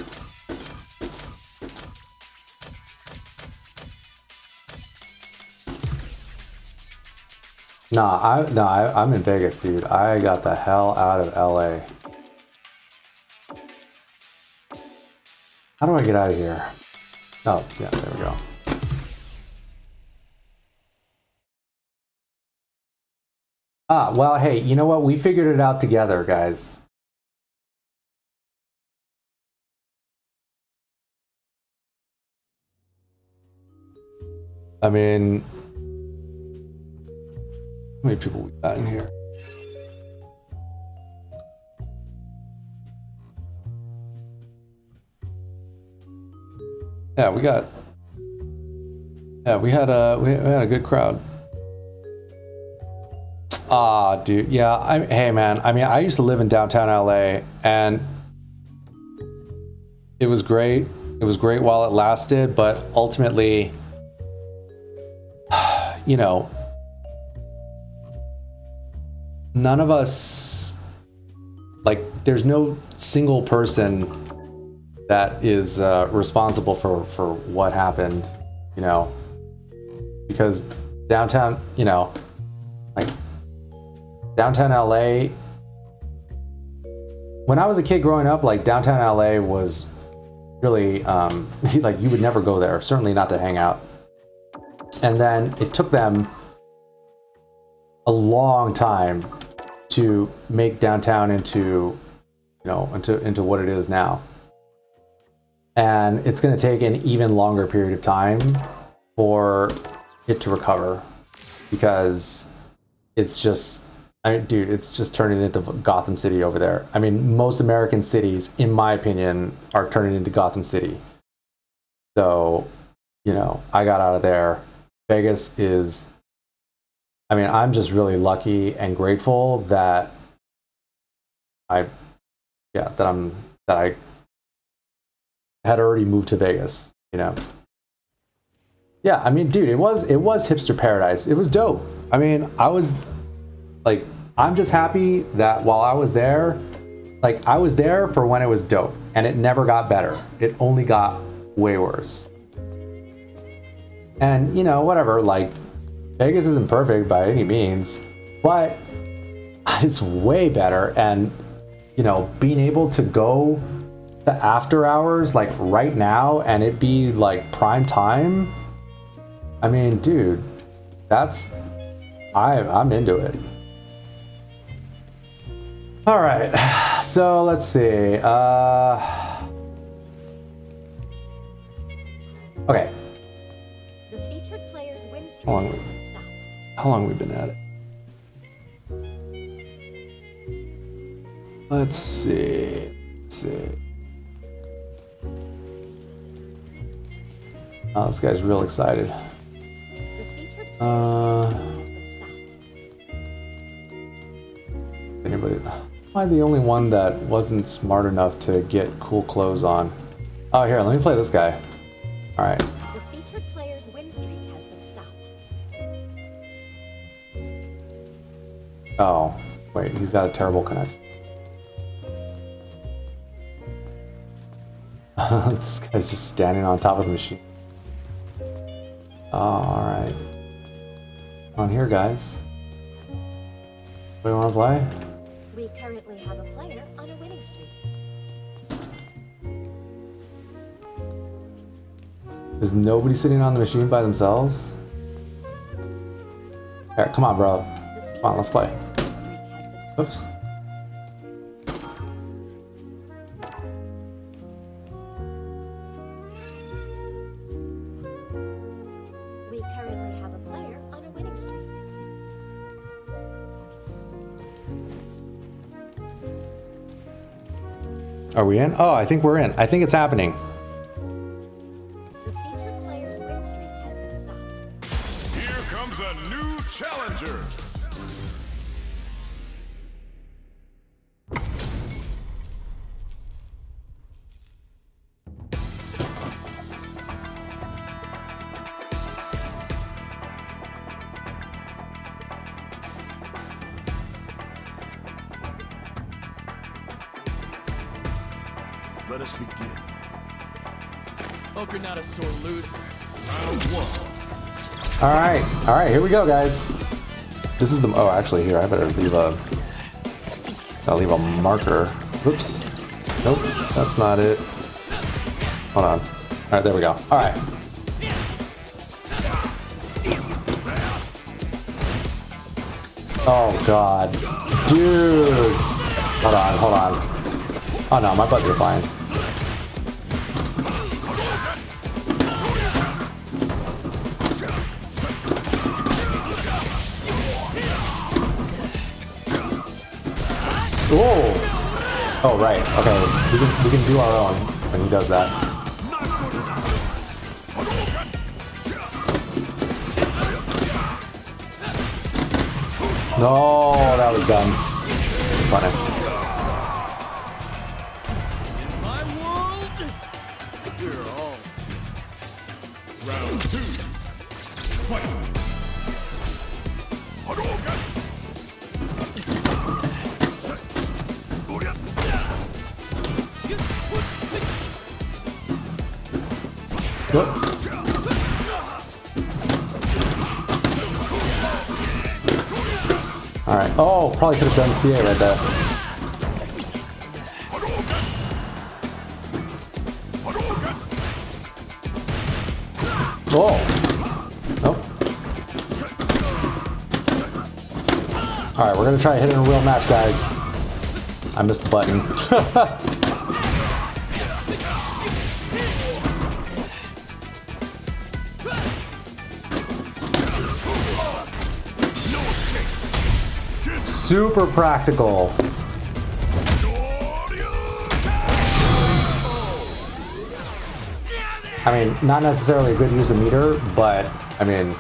I'm in Vegas, dude. I got the hell out of LA. How do I get out of here? Oh, yeah, there we go. Ah, well, hey, you know what? We figured it out together, guys. I mean, how many people we got in here? Yeah, we had a good crowd. Ah, dude, yeah. Hey, man. I mean, I used to live in downtown LA, and it was great. It was great while it lasted, but ultimately, you know, none of us, like, there's no single person that is responsible for what happened, you know, because downtown, you know, like downtown LA, when I was a kid growing up, like downtown LA was really like you would never go there, certainly not to hang out. And then it took them a long time to make downtown into, you know, into what it is now. And it's going to take an even longer period of time for it to recover, because it's just, I mean, dude, it's just turning into Gotham City over there. I mean, most American cities, in my opinion, are turning into Gotham City. So, you know, I got out of there. Vegas is, I mean, I'm just really lucky and grateful that I had already moved to Vegas, you know. Yeah, I mean, dude, it was hipster paradise. It was dope. I mean, I was like, I'm just happy that while I was there, like I was there for when it was dope, and it never got better. It only got way worse. And, you know, whatever, like Vegas isn't perfect by any means, but it's way better. And, you know, being able to go the after hours like right now and it be like prime time, I mean, dude, that's, I'm into it. All right, so let's see. Okay. The featured player's win streak How long, has been stopped. how long have we been at it? Let's see. Let's see. Oh, this guy's real excited. The featured player's win streak has been stopped. Anybody? Am I the only one that wasn't smart enough to get cool clothes on? Oh, here, let me play this guy. All right. The featured player's win streak has been stopped. Oh, wait, he's got a terrible connection. This guy's just standing on top of the machine. Oh, all right. On here, guys. We want to play? We currently have a player on a winning streak. Is nobody sitting on the machine by themselves? Here, come on, bro. The Come on, let's play. featured player's win streak has been stopped. Oops. We currently have a player on a winning streak. Are we in? Oh, I think we're in. I think it's happening. The featured player's win streak has been stopped. Here comes a new challenger. Let us begin. Hope you're not a sore loser. Round one. All right, here we go, guys. This is the, oh, actually here, I better leave a, I'll leave a marker. Oops. Nope, that's not it. Hold on. All right, there we go. All right. Oh god. Dude! Hold on, hold on. Oh no, my buttons are fine. Oh! Oh right, okay. We can do our own when he does that. No, that was dumb. Funny. In my world, we're all Round 2. Fight. Hadouken! Good. Alright. Oh, probably could have done CA right there. Oh! Nope. Alright, we're gonna try hitting a real match, guys. I missed the button. Super practical. I mean, not necessarily a good use of meter, but I mean,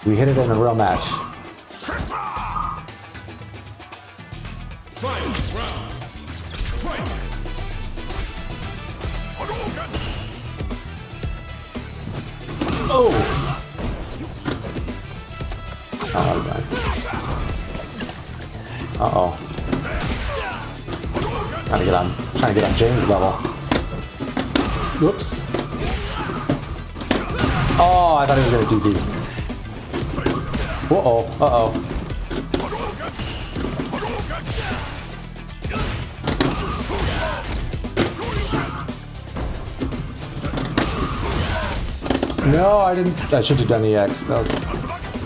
we hit it in a real match. Final round. Fight. Hadouken! Oh! Oh, that was nice. Uh-oh. Trying to get on James' level. Whoops. Oh, I thought he was gonna DP. Uh-oh, uh-oh. No, I didn't. I should have done EX. That was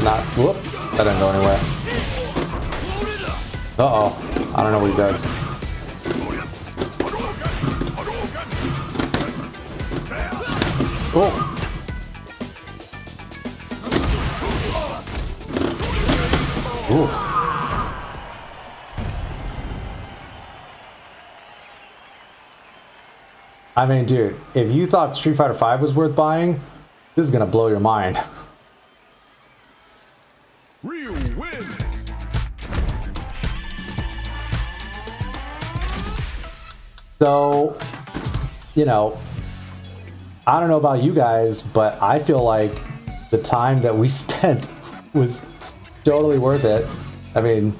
not. Whoop. That didn't go anywhere. Uh-oh. I don't know what he does. Oh. Ooh. I mean, dude, if you thought Street Fighter V was worth buying, this is gonna blow your mind. Ryu wins. So, you know, I don't know about you guys, but I feel like the time that we spent was totally worth it. I mean,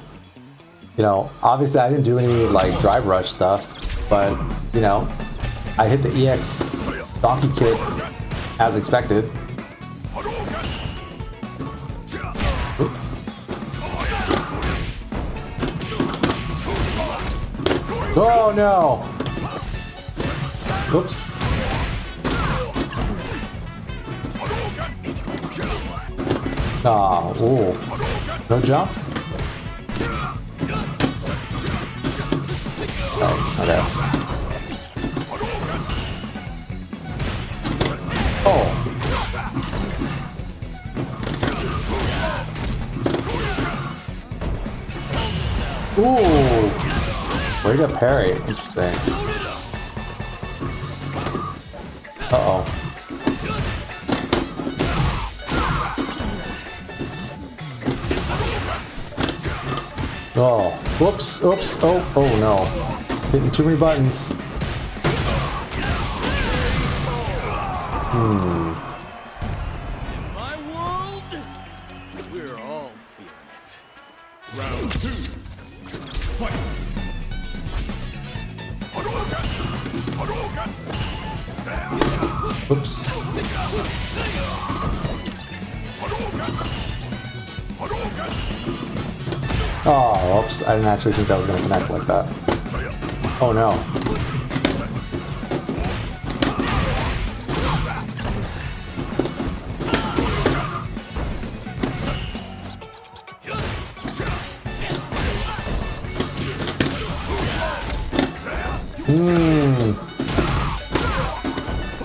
you know, obviously I didn't do any like drive rush stuff, but you know, I hit the EX Donkey Kid as expected. Oh no! Oops. Ah, ooh. No jump? Oh, okay. Oh. Ooh. Where did I parry? Interesting. Uh-oh. Oh, whoops, oops, oh no. Hitting too many buttons. In my world, we're all feeling it. Round 2. Fight. Hadouken! Hadouken! Oops. Hadouken! Hadouken! Oh, oops. I didn't actually think that was going to connect like that. Oh no.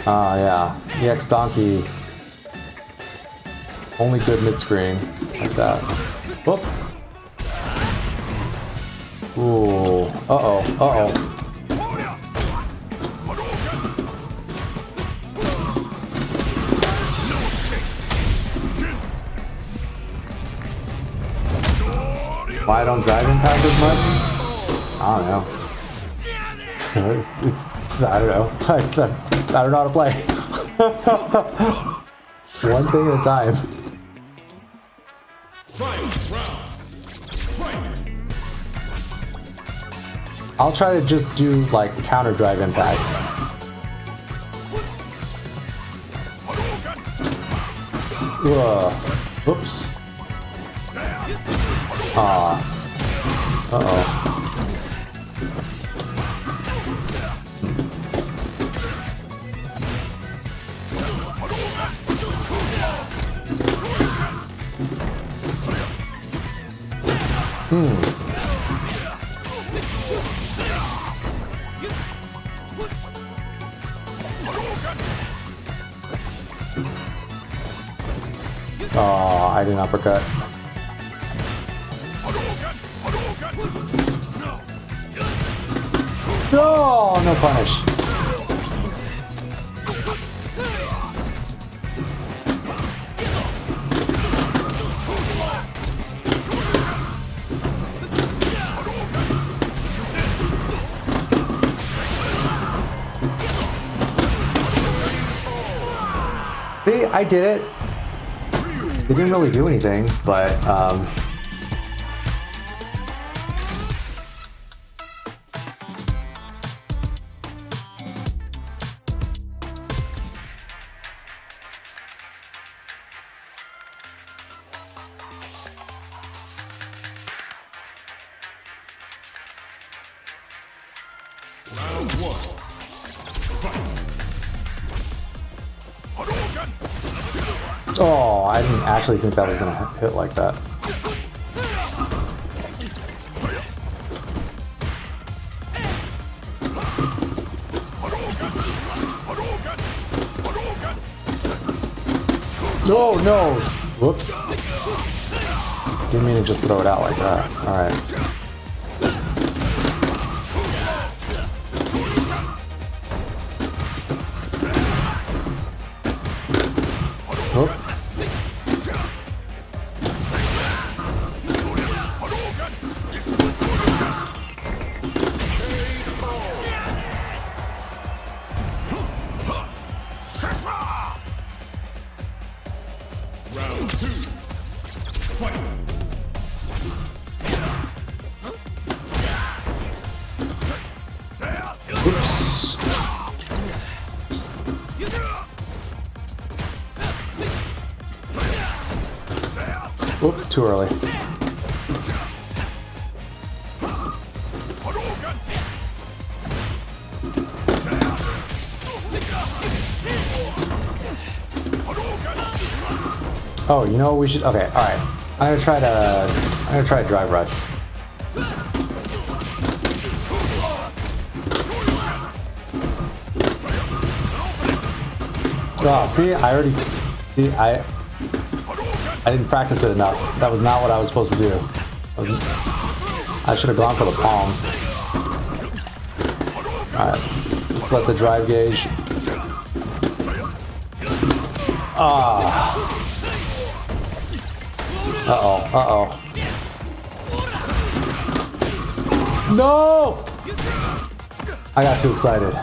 Oh yeah, EX Donkey. Only good mid-screen, like that. Whoop. Ooh, uh-oh, uh-oh. Why I don't drive impact as much? I don't know. I don't know. I don't know how to play. One thing at a time. I'll try to just do like counter drive impact. Whoops. Uh-oh. Oh, I didn't uppercut. No, no punish. See, I did it. It didn't really do anything, but Round one. Fight. oh, I didn't actually think that was gonna hit like that. No, no! Whoops. Didn't mean to just throw it out like that. Alright. Whoop. Round two. Fight. Oops. Oop, too early. Oh, you know what we should? Okay, all right. I'm gonna try to drive rush. Oh, see, I didn't practice it enough. That was not what I was supposed to do. I should have gone for the palm. All right, let's let the drive gauge. Ah. Uh-oh, uh-oh. No! I got too excited.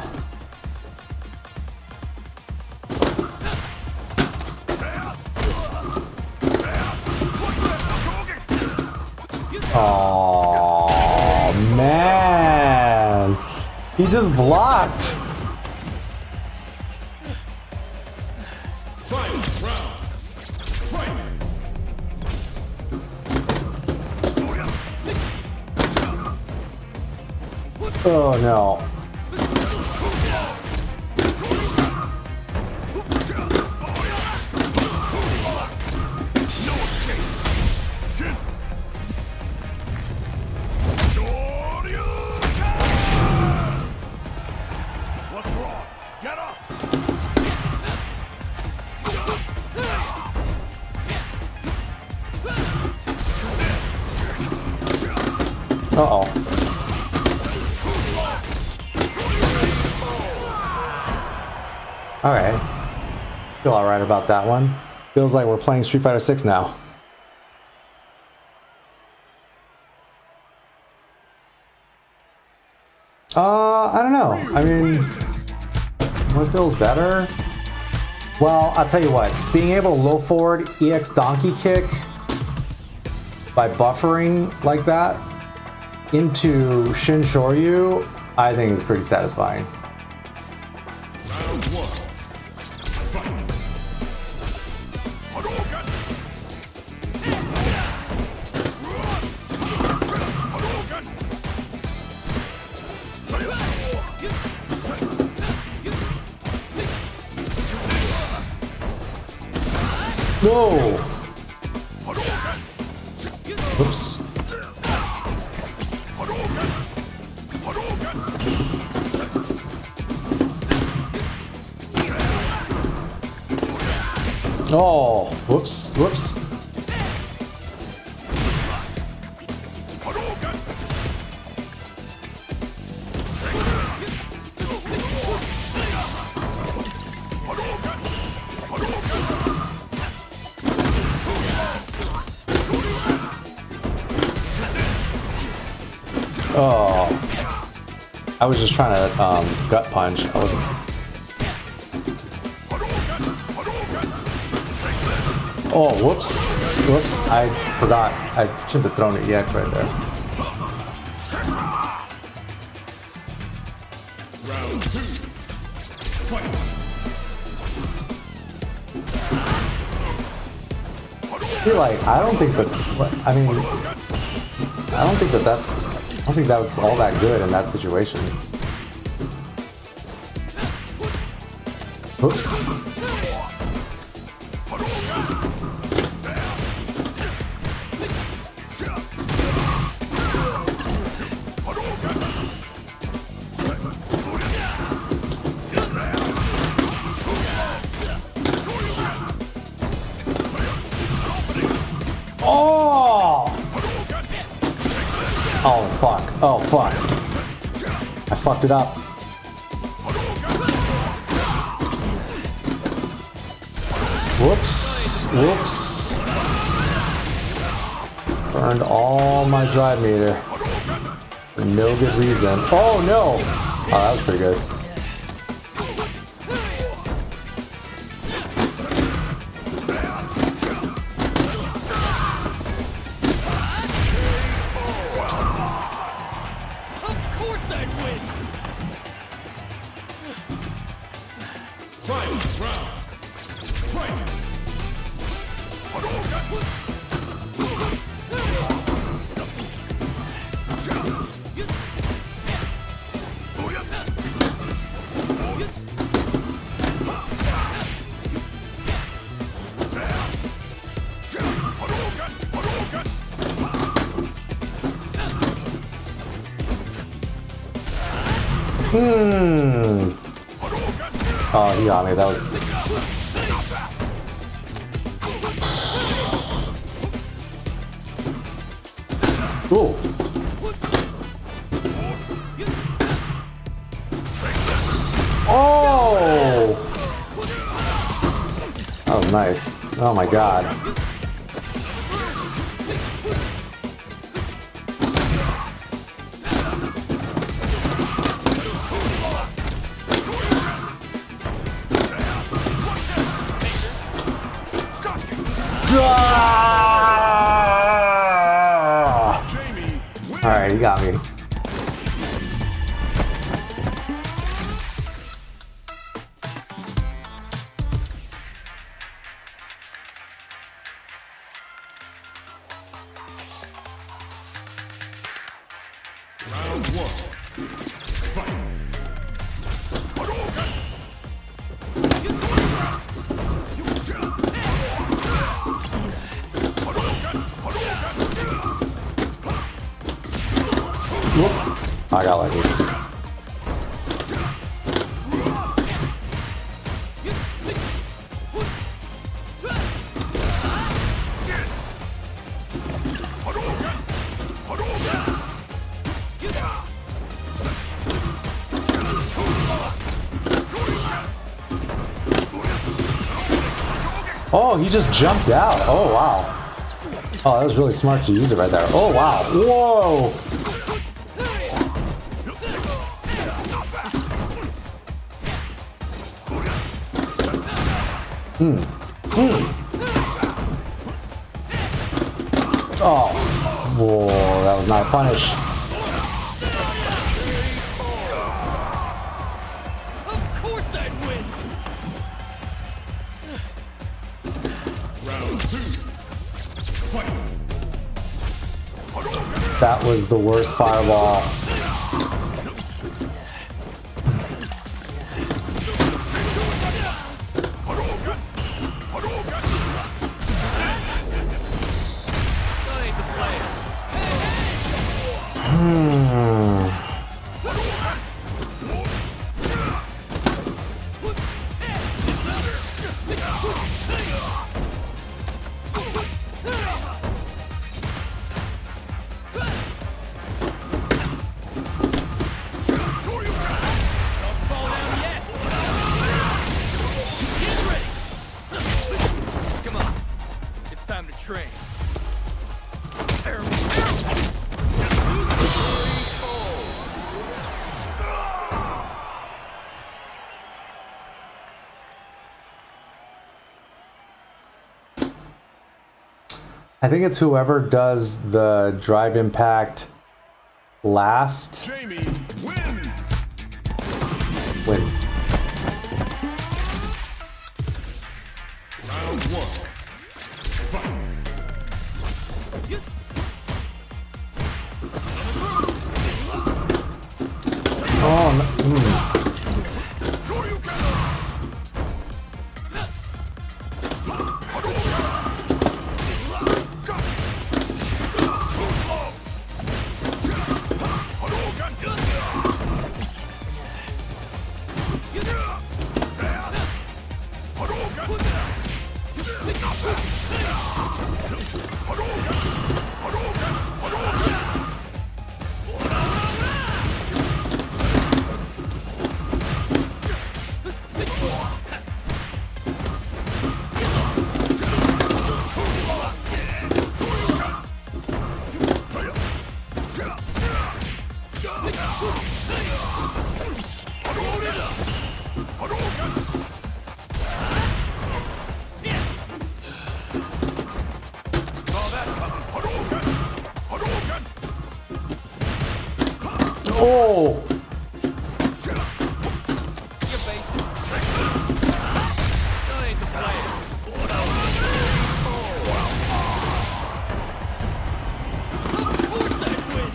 Oh man! He just blocked! Fight. Round. Fight. Oh no. What's wrong? Get up! Uh-oh. Alright. Feel alright about that one. Feels like we're playing Street Fighter 6 now. I don't know. I mean, what feels better? Well, I'll tell you what. Being able to low forward EX donkey kick by buffering like that into Shin Shoryu, I think is pretty satisfying. Round one. Fight. Hadouken! Whoa! Oops. Oh, whoops, whoops. Oh, I was just trying to gut punch. I wasn't. Oh, whoops, whoops! I forgot. I should have thrown an EX right there. Round two. Fight. I feel like I don't think that. I mean, I don't think that that's. I don't think that's all that good in that situation. Oops. Oh fuck, oh fuck. I fucked it up. Whoops, whoops. Burned all my drive meter. For no good reason. Oh no! Oh, that was pretty good. Oh, he got me. That was. Ooh. Oh! That was nice. Oh my god. Alright, you got me. Round one. Fight. Whoop. I got lucky. Oh, he just jumped out. Oh, wow. Oh, that was really smart to use it right there. Oh, wow. Whoa. Oh, whoa, that was not a punish. Of course I'd win. Round 2. Fight. That was the worst fireball. That ain't the player. Don't fall down yet. Get ready. Come on. It's time to train. Terrible. I think it's whoever does the drive impact last Jamie wins. wins. Round 1. Fight. Oh, no. Oh! You basic. That ain't the player. Of course I'd win.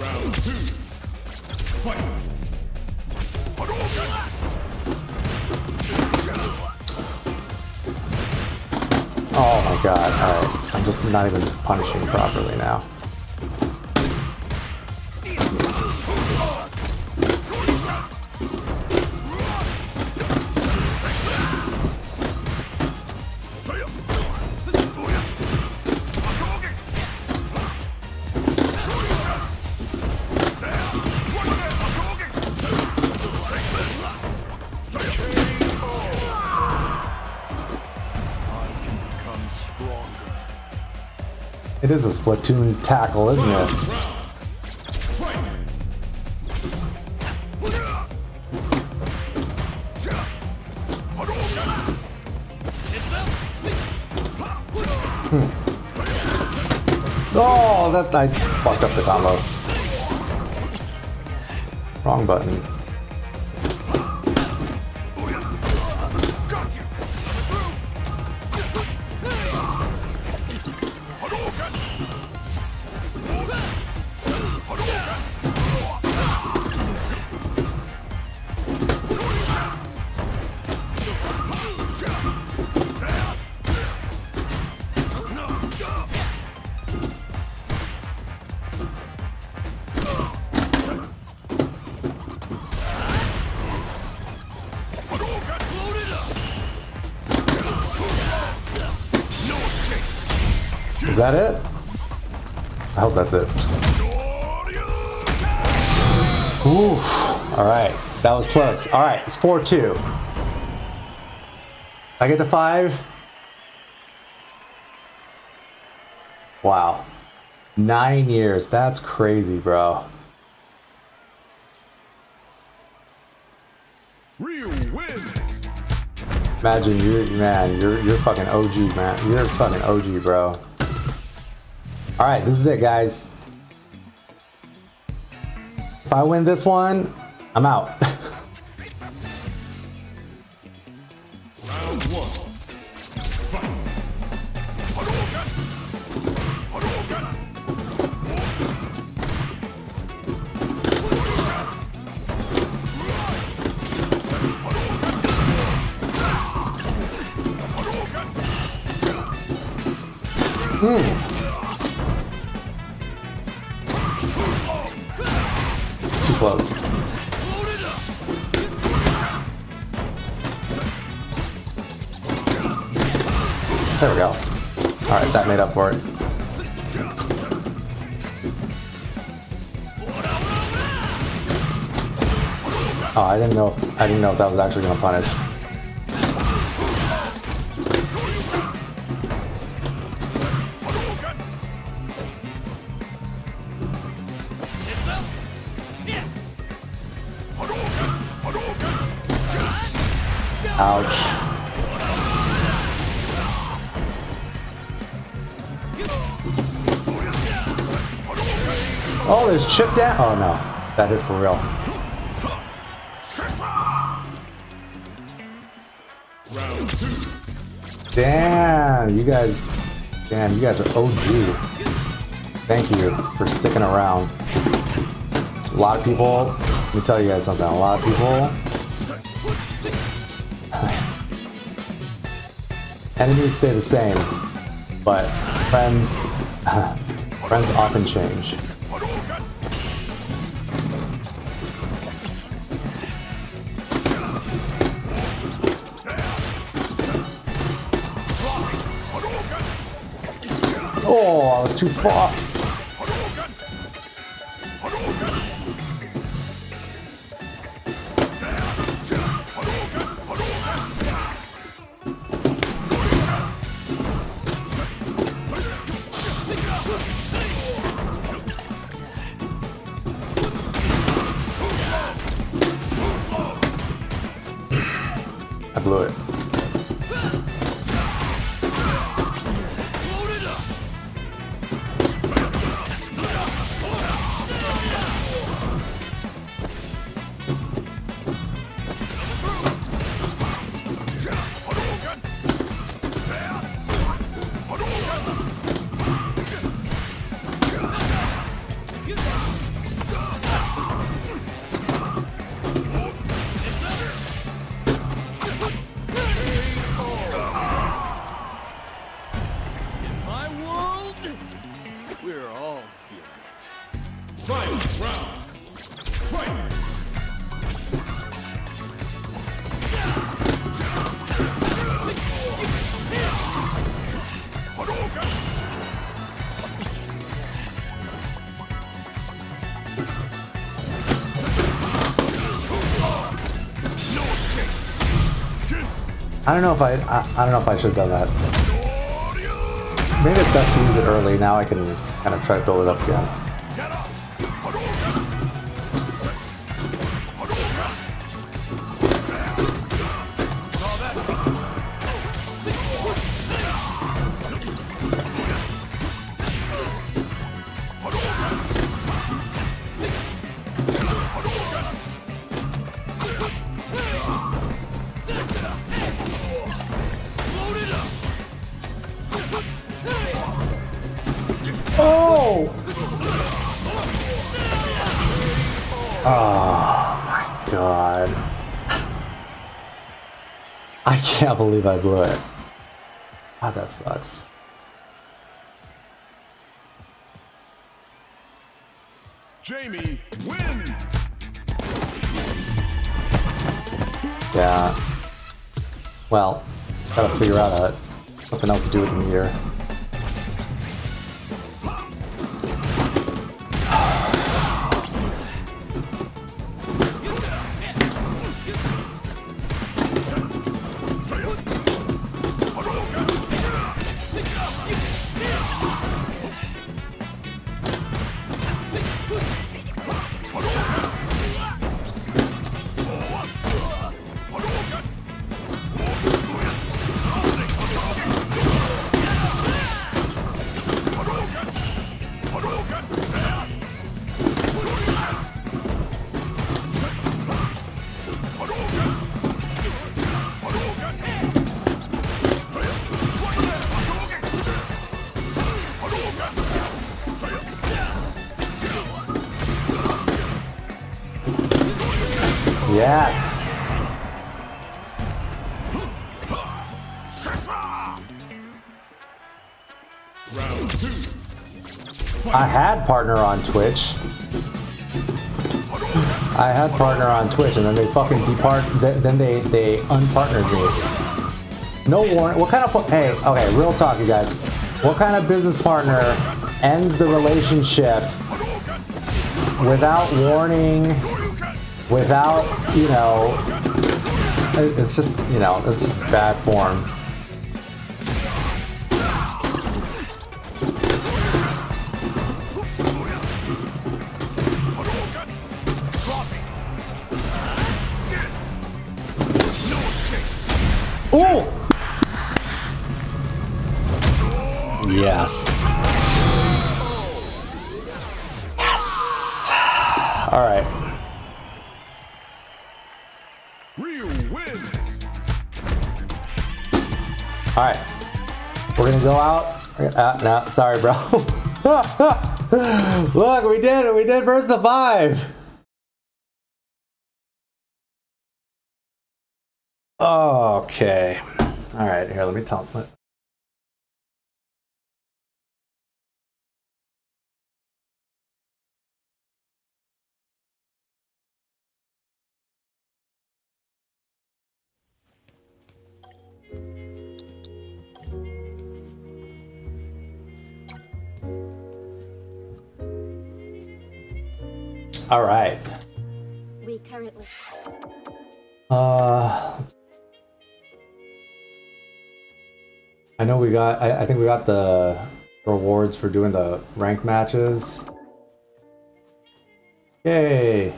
Round 2. Fight. Oh my god, alright. I'm just not even punishing properly now. Become stronger. It is a Splatoon tackle, isn't it? Fight. Oh, that I fucked up the combo. Wrong button. Is that it? I hope that's it. Ooh. All right. That was close. All right. It's 4-2. I get to 5? Wow. 9 years. That's crazy, bro. Ryu wins. Imagine you're fucking OG, man. You're fucking OG, bro. All right, this is it, guys. If I win this one, I'm out. Round 1. Fight. Hadouken! Hadouken! Too close. There we go. All right, that made up for it. Oh, I didn't know if that was actually gonna punish. Ouch. Oh, there's chip down. Oh no, that hit for real. Round 2. Damn, you guys are OG. Thank you for sticking around. A lot of people, let me tell you guys something, a lot of people, enemies stay the same, but friends often change. Oh, I was too far. I blew it. My world, we're all feeling it. Final round. Fight. I don't know if I don't know if I should have done that. Maybe it's best to use it early. Now I can kind of try to build it up again. Oh! Oh my god. I can't believe I blew it. God, that sucks. Jamie wins. Yeah. Well, gotta figure out something else to do with the meter. Yes. Round 2. I had partner on Twitch. I had partner on Twitch, and then they fucking then they unpartnered me. No warning. What kind of hey? Okay, real talk, you guys. What kind of business partner ends the relationship without warning? Without, you know, it's just, you know, it's just bad form. Ooh! Yes. Yes. All right. Ryu wins. All right. We're gonna go out. No, sorry, bro. Look, we did it. We did versus the 5. Okay. All right. Here, let me tell. All right. We currently. I know we got. I think we got the rewards for doing the rank matches. Yay!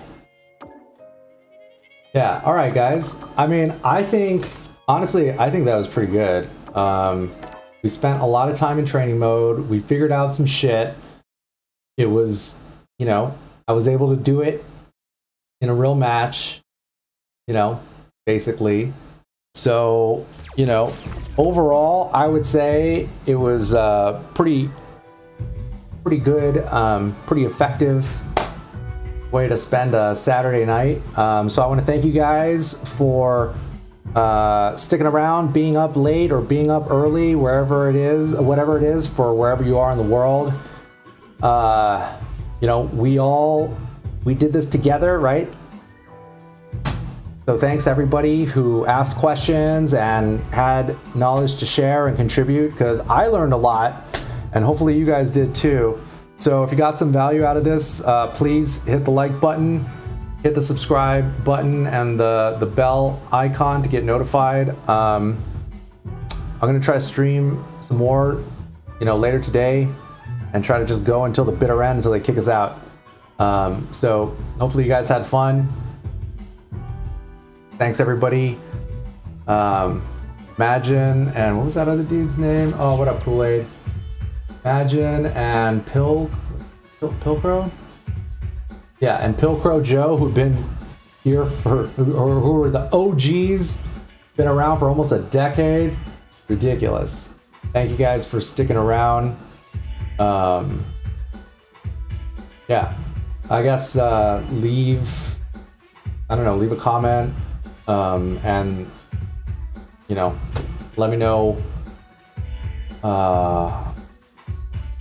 Yeah. All right, guys. I mean, I think honestly, I think that was pretty good. We spent a lot of time in training mode. We figured out some shit. It was, you know, I was able to do it in a real match, you know, basically. So, you know, overall, I would say it was pretty good, pretty effective way to spend a Saturday night. So I want to thank you guys for sticking around, being up late or being up early, wherever it is, whatever it is, for wherever you are in the world. You know, we did this together, right? So thanks everybody who asked questions and had knowledge to share and contribute, because I learned a lot and hopefully you guys did too. So if you got some value out of this, please hit the like button, hit the subscribe button and the bell icon to get notified. I'm gonna try to stream some more, you know, later today and try to just go until the bitter end, until they kick us out. So hopefully you guys had fun. Thanks everybody. Imagine and what was that other dude's name? Oh, what up, Kool-Aid? Imagine and Pilcrow? Yeah, and Pilcrow Joe, who've been here for, who were the OGs, been around for almost a decade. Ridiculous. Thank you guys for sticking around. Yeah, I guess leave a comment, and you know, let me know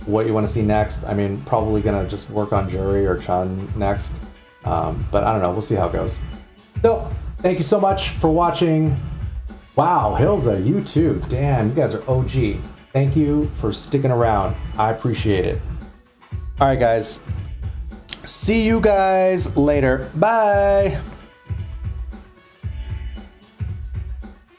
what you want to see next. I mean, probably gonna just work on Jury or Chun next, but I don't know, we'll see how it goes. So thank you so much for watching. Wow, Hilza, you too. Damn, you guys are OG. Thank you for sticking around. I appreciate it. All right, guys. See you guys later. Bye.